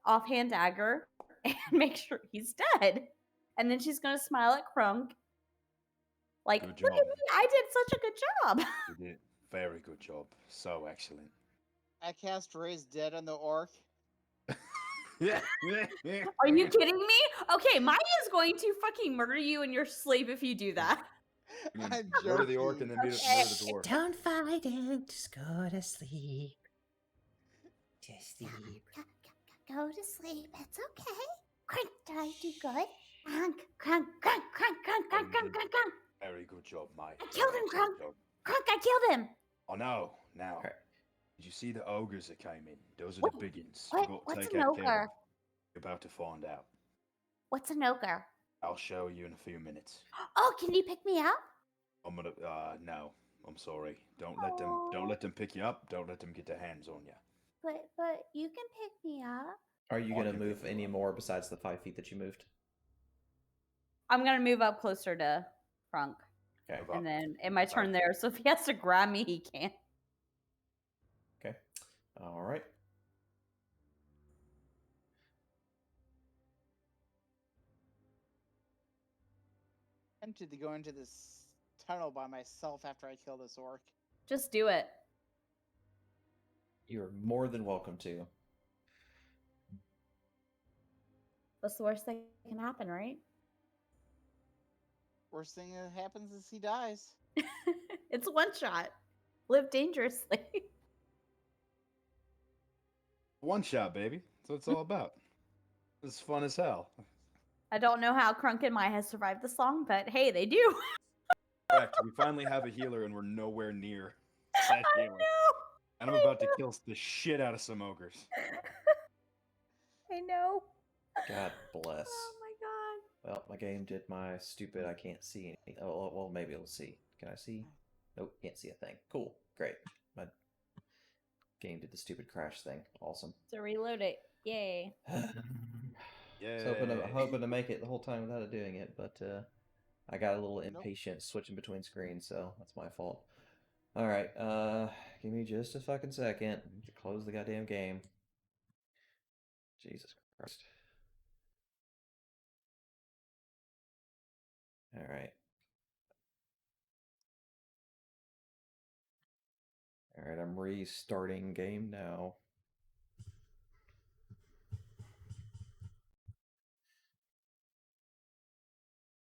offhand dagger and make sure he's dead. And then she's going to smile at Krunk. Like,
Good
look
job.
at me, I did such a good job.
You did very good job. So excellent.
I cast Raise Dead on the orc.
Are you kidding me? Okay, Maya is going to fucking murder you in your sleep if you do that.
I'm
Murder the orc
joking.
and then murder the dwarf.
Don't fight it. Just go to sleep. Just sleep.
Go to sleep. It's okay. Crunk, did I do good? Crunk, crunk, crunk, crunk, crunk, crunk, crunk, crunk, crunk.
Very good job, mate.
I killed him,
Very good
Crunk.
job.
Crunk, I killed him.
Oh no! Now,
Okay.
did you see the ogres that came in? Those are
What-
the biggins.
what-
You've got to
what's
take
an
out care of
ogre?
them. You're about to find out.
What's an ogre?
I'll show you in a few minutes.
Oh, can you pick me up?
I'm gonna. No. I'm sorry. Don't let them pick you up. Don't let them get their hands on you.
But you can pick me up.
Are you
I'll
going to
give it
move
a
any
whirl.
more besides the 5 feet that you moved?
I'm going to move up closer to Krunk.
Okay.
Move up.
And then in my turn
Five.
there, so if he has to grab me, he can.
Okay. All right.
Tempted to go into this tunnel by myself after I kill this orc.
Just do it.
You're more than welcome to.
What's the worst that can happen, right?
Worst thing that happens is he dies.
It's one shot. Live dangerously.
One shot, baby. That's what it's all about. It's fun as hell.
I don't know how Krunk and Mai has survived this long, but hey, they do.
Correct. We finally have a healer, and we're nowhere near that
I
healer.
know.
And I'm about to kill the shit out of some ogres.
I know.
God bless.
Oh my god.
Well, my game did my stupid. I can't see anything. Oh, well, maybe it'll see. Can I see? Nope, can't see a thing. Cool, great. My game did the stupid crash thing. Awesome.
So reload it. Yay.
Yeah.
Hoping to make it the whole time without it doing it, but I got a little impatient switching between screens, so that's my fault. All right, give me just a fucking second to close the goddamn game. Jesus Christ. All right. All right, I'm restarting game now.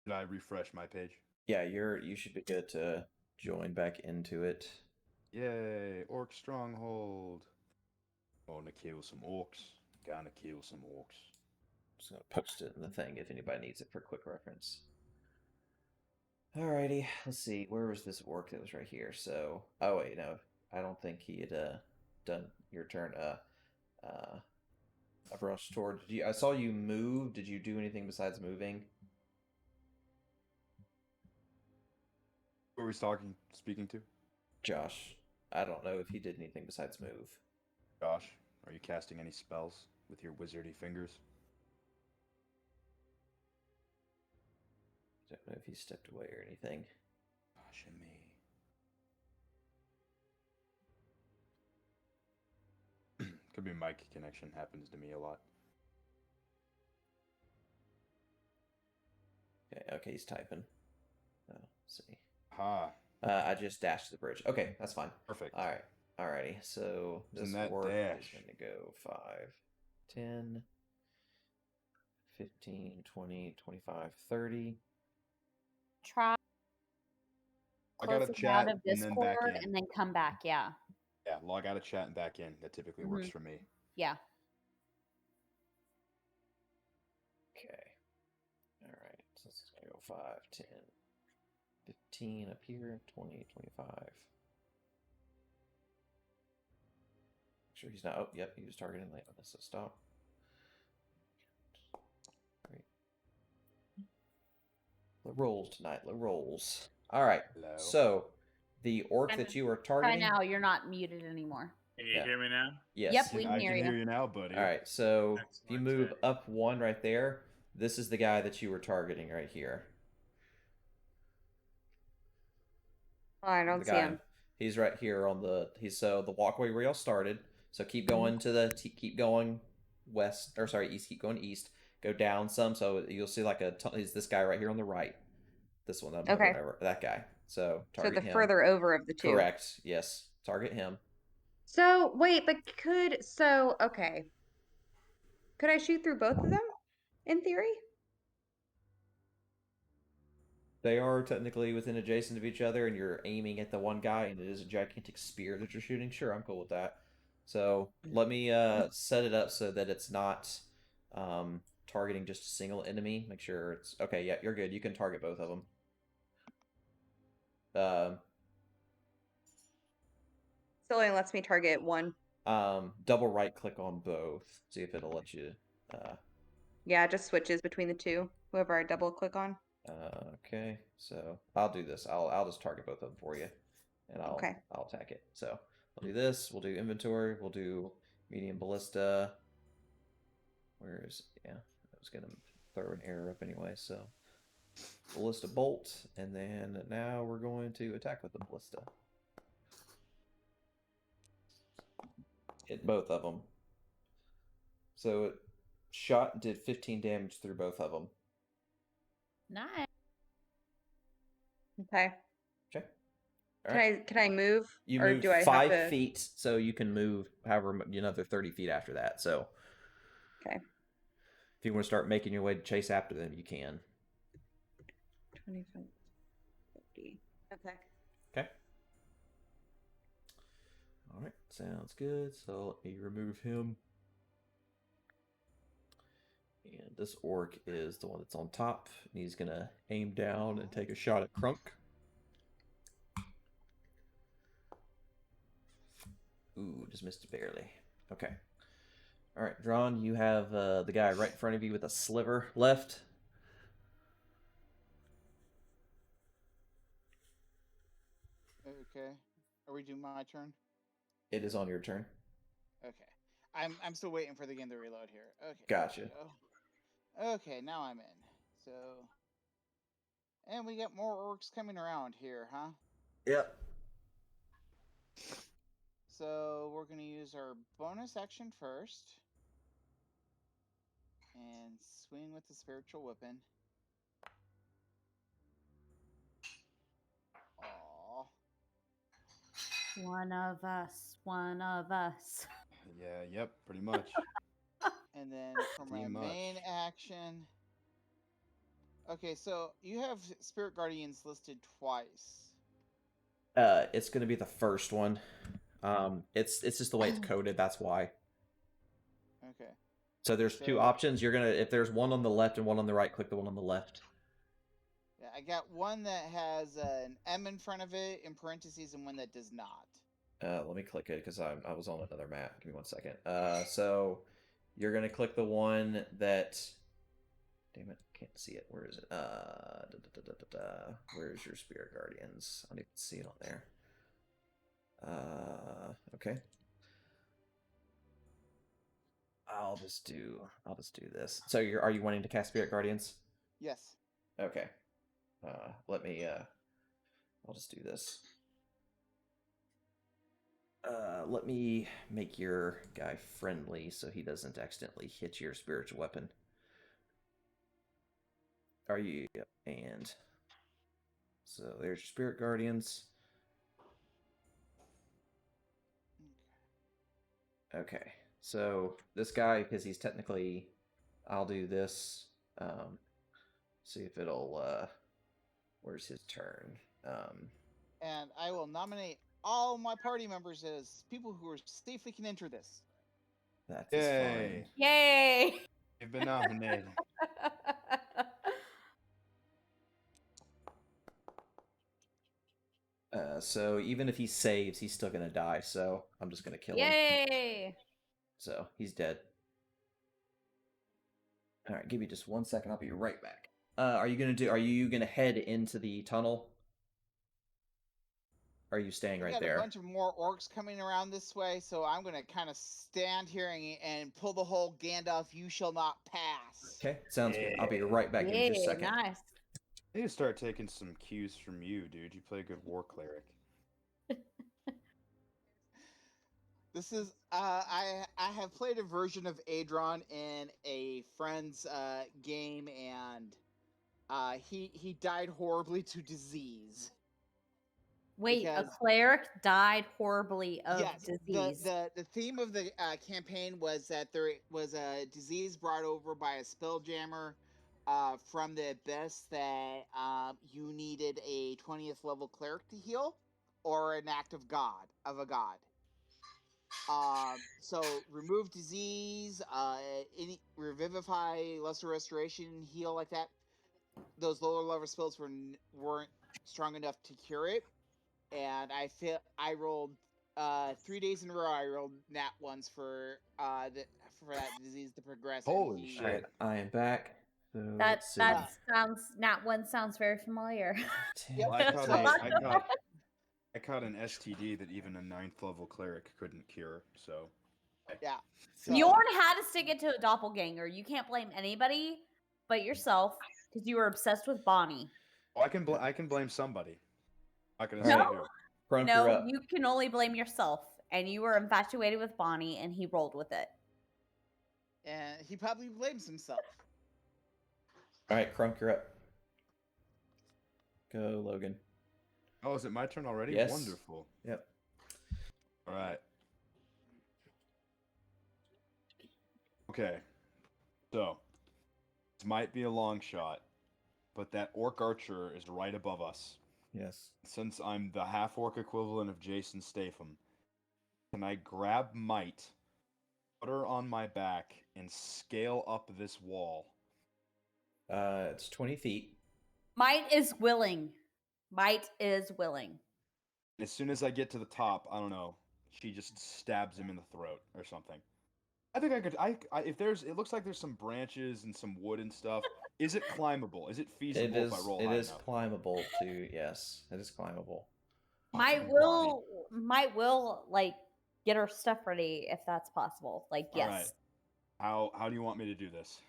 Did I refresh my page?
Yeah, you should be good to join back into it.
Yay, orc stronghold. Gonna kill some orcs. Gonna kill some orcs.
Just gonna post it in the thing if anybody needs it for quick reference. Alrighty, let's see. Where was this orc that was right here? So, oh wait, no, I don't think he had done your turn. I've rushed toward. I saw you move. Did you do anything besides moving?
Who are we speaking to?
Josh. I don't know if he did anything besides move.
Josh, are you casting any spells with your wizardy fingers?
Don't know if he stepped away or anything.
Gosh and me. Could be mic connection. Happens to me a lot.
Okay, he's typing. Oh, let's see.
Ha.
I just dashed the bridge. Okay, that's fine.
Perfect.
All right. Alrighty. So this work is going to go 5, 10, 15, 20, 25, 30.
Try
I got to
closing
chat
out of
and then back
Discord
in.
and then come back. Yeah.
Yeah, log out of chat and back in. That typically works for me.
Yeah.
Okay. All right. So this is going to go 5, 10, 15 up here, 20, 25. Make sure he's not. Oh, yep, he was targeting late on this, so stop. Great. Low rolls tonight. Low rolls. All right.
Hello.
So the orc that you were
Try
targeting.
now. You're not muted anymore.
Can you hear me now?
Yes.
Yep, we can
I
hear
can
you.
hear you now, buddy.
All right. So if you
Excellent.
move up 1 right there, this is the guy that you were targeting right here.
Oh, I don't see him.
He's right here on the. The walkway where y'all started. So keep going to keep going west, or sorry, east. Keep going east. Go down some. So you'll see like he's this guy right here on the right. This one.
Okay.
Whatever, that guy. So target him.
further over of the two.
Correct. Yes. Target him.
So wait, but okay. Could I shoot through both of them? In theory?
They are technically within adjacent of each other, and you're aiming at the one guy, and it is a gigantic spear that you're shooting. Sure, I'm cool with that. So let me set it up so that it's not targeting just a single enemy. Make sure it's okay. Yeah, you're good. You can target both of them.
Still only lets me target one.
Double right click on both. See if it'll let you.
Yeah, it just switches between the two. Whoever I double click on.
Okay, so I'll do this. I'll just target both of them for you, and I'll attack it. So we'll do this. We'll do inventory. We'll do medium ballista. I was gonna throw an error up anyway. So ballista bolt, and then now we're going to attack with the ballista. Hit both of them. So it shot and did 15 damage through both of them.
Nice.
Okay.
Okay. All right.
Can I move?
You
or
move
do I
5
have to...
feet, so you can move however another 30 feet after that. So.
Okay.
If you want to start making your way to chase after them, you can.
25, 50. Okay.
Okay. All right. Sounds good. So let me remove him. And this orc is the one that's on top. And he's going to aim down and take a shot at Crunk. Ooh, just missed it barely. Okay. All right, Drawn, you have the guy right in front of you with a sliver left.
Okay. Are we doing my turn?
It is on your turn.
Okay. I'm still waiting for the game to reload here. Okay.
Gotcha.
There we go. Okay, now I'm in. So, and we got more orcs coming around here, huh?
Yep.
So we're gonna use our bonus action first, and swing with the spiritual weapon. Aww.
One of us. One of us.
Yeah, yep, pretty much.
And then for my
Pretty
main
much.
action. Okay, so you have Spirit Guardians listed twice.
It's gonna be the first one. It's just the way it's coded. That's why.
Okay.
So there's two
So-
options. You're gonna if there's one on the left and one on the right, click the one on the left.
Yeah, I got one that has an M in front of it in parentheses and one that does not.
Let me click it because I was on another map. Give me 1 second. So you're gonna click the one that. Damn it, can't see it. Where is it? Where's your Spirit Guardians? I don't even see it on there. Okay. I'll just do this. So are you wanting to cast Spirit Guardians?
Yes.
Okay. Let me I'll just do this. Let me make your guy friendly so he doesn't accidentally hit your spiritual weapon. Are you? Yep. And so there's your Spirit Guardians. Okay. So this guy, because he's technically, I'll do this. See if it'll. Where's his turn?
And I will nominate all my party members as people who are safely can enter this.
That is fine.
Yay!
Yay!
You've been nominated.
So even if he saves, he's still gonna die. So I'm just gonna kill him.
Yay!
So he's dead. All right, give me just 1 second. I'll be right back. Are you gonna head into the tunnel? Or are you staying
We
right
got
there?
a bunch of more orcs coming around this way, so I'm gonna kind of stand here and pull the whole Gandalf, you shall not pass.
Okay, sounds good. I'll be right back. Give me just a
Yeah,
second.
nice.
I need to start taking some cues from you, dude. You play a good war cleric.
This is I have played a version of Adron in a friend's game, and he died horribly to disease.
Wait,
Because-
a cleric died horribly of
Yes,
disease.
the theme of the campaign was that there was a disease brought over by a spelljammer from the abyss that you needed a 20th level cleric to heal, or an act of a god. So remove disease, any revivify, lesser restoration, heal like that. Those lower level spells weren't strong enough to cure it, and I rolled 3 days in a row. I rolled nat ones for that disease to progress.
Holy
and he,
shit.
All right, I am back. So
That
let's see.
Nat one sounds very familiar.
Yep.
I
So-
caught an STD that even a 9th level cleric couldn't cure, so.
Yeah.
Bjorn had to stick it to a doppelganger. You can't blame anybody but yourself because you were obsessed with Bonnie.
Oh, I can blame somebody. I'm not gonna
All
say
right.
who.
Crunk, you're
No,
up.
you can only blame yourself. And you were infatuated with Bonnie, and he rolled with it.
And he probably blames himself.
All right, Crunk, you're up. Go, Logan.
Oh, is it my turn already?
Yes.
Wonderful.
Yep.
All right. Okay. So, this might be a long shot, but that orc archer is right above us.
Yes.
Since I'm the half-orc equivalent of Jason Statham, can I grab Might, put her on my back, and scale up this wall?
It's 20 feet.
Might is willing. Might is willing.
As soon as I get to the top, I don't know,
she just stabs him in the throat or something. I think I could. If there's, it looks like there's some branches and some wood and stuff. Is it climbable? Is it feasible if I roll
It
high
is
enough?
climbable to yes, it is climbable.
Might will like get her stuff ready if that's possible. Like
All right.
yes.
How do you want me to do this?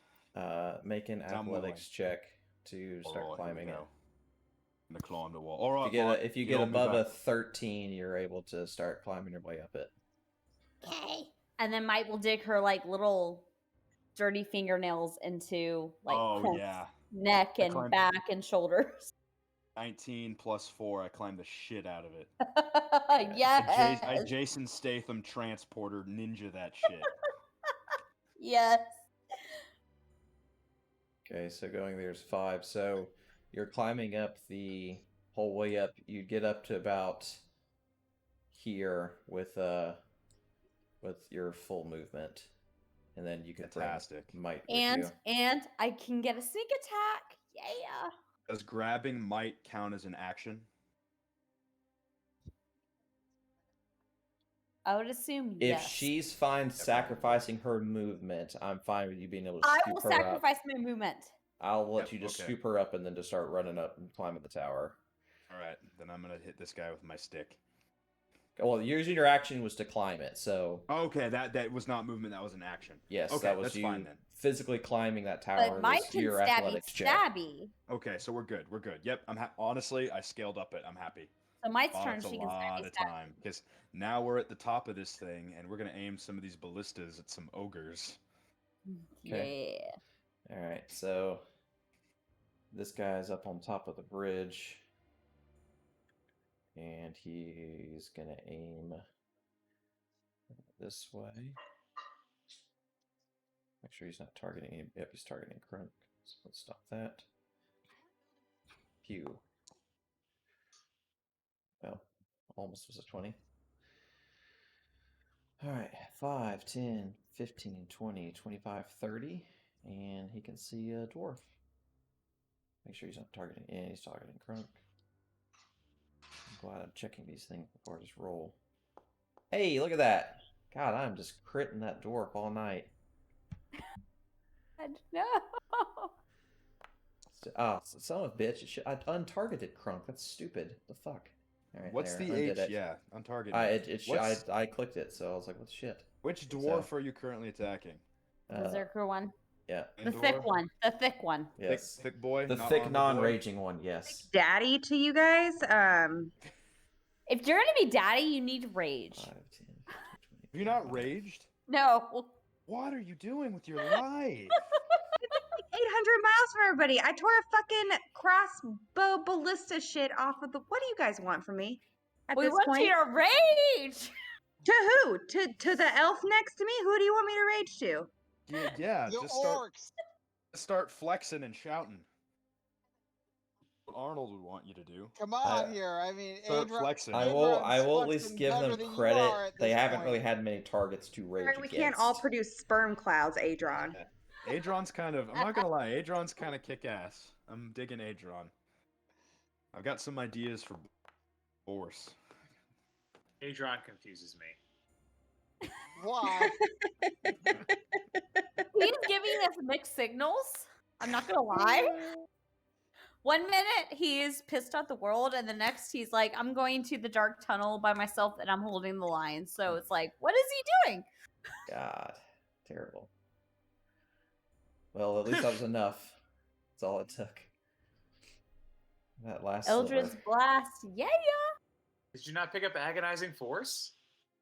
Make an
I'm willing.
athletics check to
All
start
right, here we
climbing it.
go. I'm gonna climb the wall. All right,
If you get
on me
above a
back.
13, you're able to start climbing your way up it.
Okay.
And then Might will dig her like little dirty fingernails into like
Oh
Crunk's
yeah.
neck
I
and
climbed-
back and shoulders.
19 plus 4. I climbed the shit out of it.
Yes.
I Jason Statham transporter ninja that shit.
Yes.
Okay, so going there's 5. So you're climbing up the whole way up. You get up to about here with your full movement, and then you can
Fantastic.
bring Might with you.
And I can get a sneak attack. Yeah.
Does grabbing might count as an action?
I would assume
If
yes.
she's fine sacrificing her movement, I'm fine with you being able to
I
scoop
will
her up.
sacrifice my movement.
I'll let
Yep,
you just
okay.
scoop her up and then just start running up and climbing the tower.
All right, then I'm gonna hit this guy with my stick.
Well, using your action was to climb it, so
Okay, that was not movement. That was an action.
yes,
Okay,
that was
that's
you
fine then.
physically climbing that tower.
But Mike
Was
can
your
stabby
athletics check.
stabby.
Okay, so we're good. We're good. Yep. Honestly, I scaled up it. I'm happy.
So Mike's
Oh,
turn,
that's a
she can
lot
stabby
of
stabby.
time because now we're at the top of this thing, and we're gonna aim some of these ballistas at some ogres.
Okay.
Yeah.
All right, so this guy's up on top of the bridge, and he's gonna aim this way. Make sure he's not targeting him. Yep, he's targeting Crunk. So let's stop that. Pew. Well, almost was a 20. Alright, 5, 10, 15, 20, 25, 30. And he can see a dwarf. Make sure he's not targeting. Yeah, he's targeting Crunk. I'm glad I'm checking these things before I just roll. Hey, look at that! God, I'm just critting that dwarf all night.
No.
Son of a bitch. I untargeted Crunk. That's stupid. The fuck? Alright,
What's
there,
the
undid
H?
it.
Yeah, on target.
I clicked it, so I was like, what the shit?
Which dwarf are you currently attacking?
The Zerker one.
Yeah.
The thick one. The thick one.
Yes.
Thick boy.
The
not
thick,
armor boy?
non-raging one, yes.
Daddy to you guys.
If you're gonna be daddy, you need rage.
5, 10, 15, 20.
Have you not raged?
No.
What are you doing with your life?
800 miles from everybody. I tore a fucking crossbow ballista shit off of the. What do you guys want from me at
We
this
want
point?
you to rage.
To who? To the elf next to me? Who do you want me to rage to?
Yeah,
The
just
orcs.
start flexing and shouting. What Arnold would want you to do.
Come on here. I mean,
Start flexing.
I will at
Adron's
least
flexing
give
better
them
than you
credit.
are at
They
this
haven't really
point.
had many targets to rage
We
against.
can't all produce sperm clouds, Adron.
Adron's kind of, I'm not gonna lie, Adron's kind of kick-ass. I'm digging Adron. I've got some ideas for Boris.
Adron confuses me.
Why?
He's giving us mixed signals. I'm not gonna lie. One minute he's pissed at the world, and the next he's like, "I'm going to the dark tunnel by myself, and I'm holding the line." So it's like, what is he doing?
God, terrible. Well, at least that was enough. That's all it took. That last
Eldred's
sliver.
blast, yeah.
Did you not pick up Agonizing Force?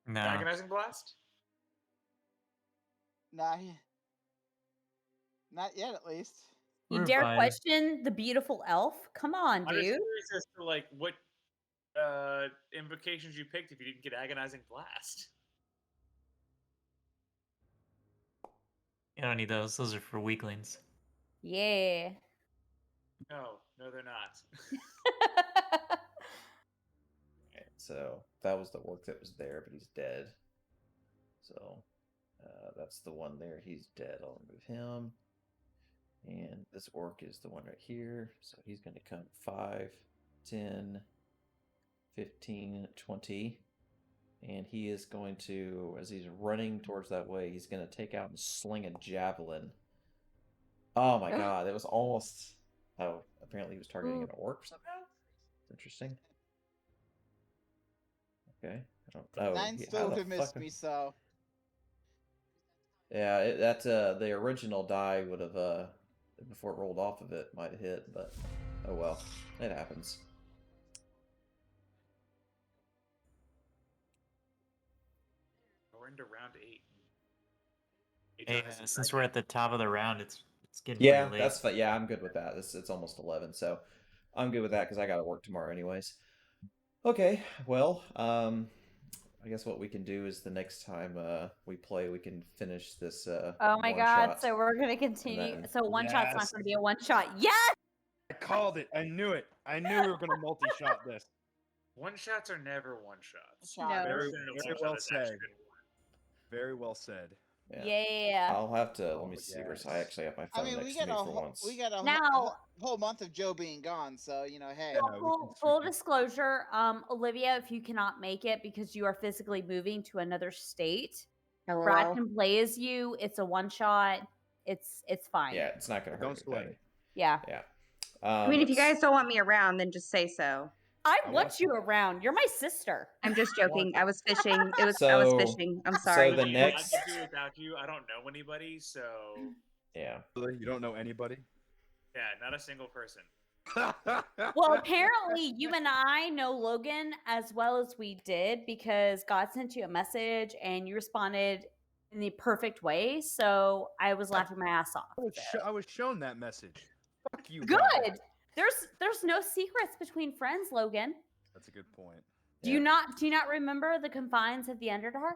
No.
Agonizing Blast?
Not yet, at least.
You
We're
dare
fine.
question the beautiful elf? Come on,
I'm just
dude.
curious as to like what invocations you picked if you didn't get Agonizing Blast.
You don't need those. Those are for weaklings.
Yeah.
No, they're not.
Okay, so that was the orc that was there, but he's dead. So that's the one there. He's dead. I'll remove him. And this orc is the one right here. So he's going to come 5, 10, 15, 20. And he is going to, as he's running towards that way, he's going to take out and sling a javelin. Oh my god, it was almost... Oh, apparently he was targeting an orc somehow? Interesting. Okay. I don't know.
9 still would have missed me, so.
Yeah, the original die would have, before it rolled off of it, might have hit, but oh well. It happens.
We're into round 8.
Hey, since we're at the top of the round, it's getting
Yeah,
pretty late.
that's fine. Yeah, I'm good with that. It's almost 11, so I'm good with that because I got to work tomorrow anyways. Okay, well, I guess what we can do is the next time we play, we can finish this
Oh my
one
god,
shot.
so we're gonna continue.
then-
So one shot's not
Yes.
gonna be a one shot. Yes!
I called it. I knew it. I knew we were going to multi-shot this.
One shots are never one shots.
No.
Very,
One
very
shot
well
is actually
said.
good.
Very well said.
Yeah.
I'll have to, let me
Oh,
see where
yes.
I actually have my
I
phone
mean,
next
we
to
got
me
a
for
whole,
once.
we got a
Now-
whole month of Joe being gone, so hey.
Yeah, we can-
Full disclosure, Olivia, if you cannot make it because you are physically moving to another state, Brad
LOL.
can play as you. It's a one shot. It's fine.
Yeah, it's not going to
Don't
hurt
sweat
anything.
it.
Yeah.
Yeah.
I mean, if you guys don't want me around, then just say so.
I
I
want
want
you around. You're my sister.
I'm just joking. I was fishing. I was
So-
fishing. I'm
so
sorry.
the
I
next-
could do without you. I don't know anybody, so
Yeah.
Really? You don't know anybody?
yeah, not a single person.
Well, apparently you and I know Logan as well as we did because God sent you a message and you responded in the perfect way. So I was laughing my ass off.
I was shown that message. Fuck you.
Good.
God.
There's no secrets between friends, Logan.
That's a good point.
Do you not remember the confines of the Underdark?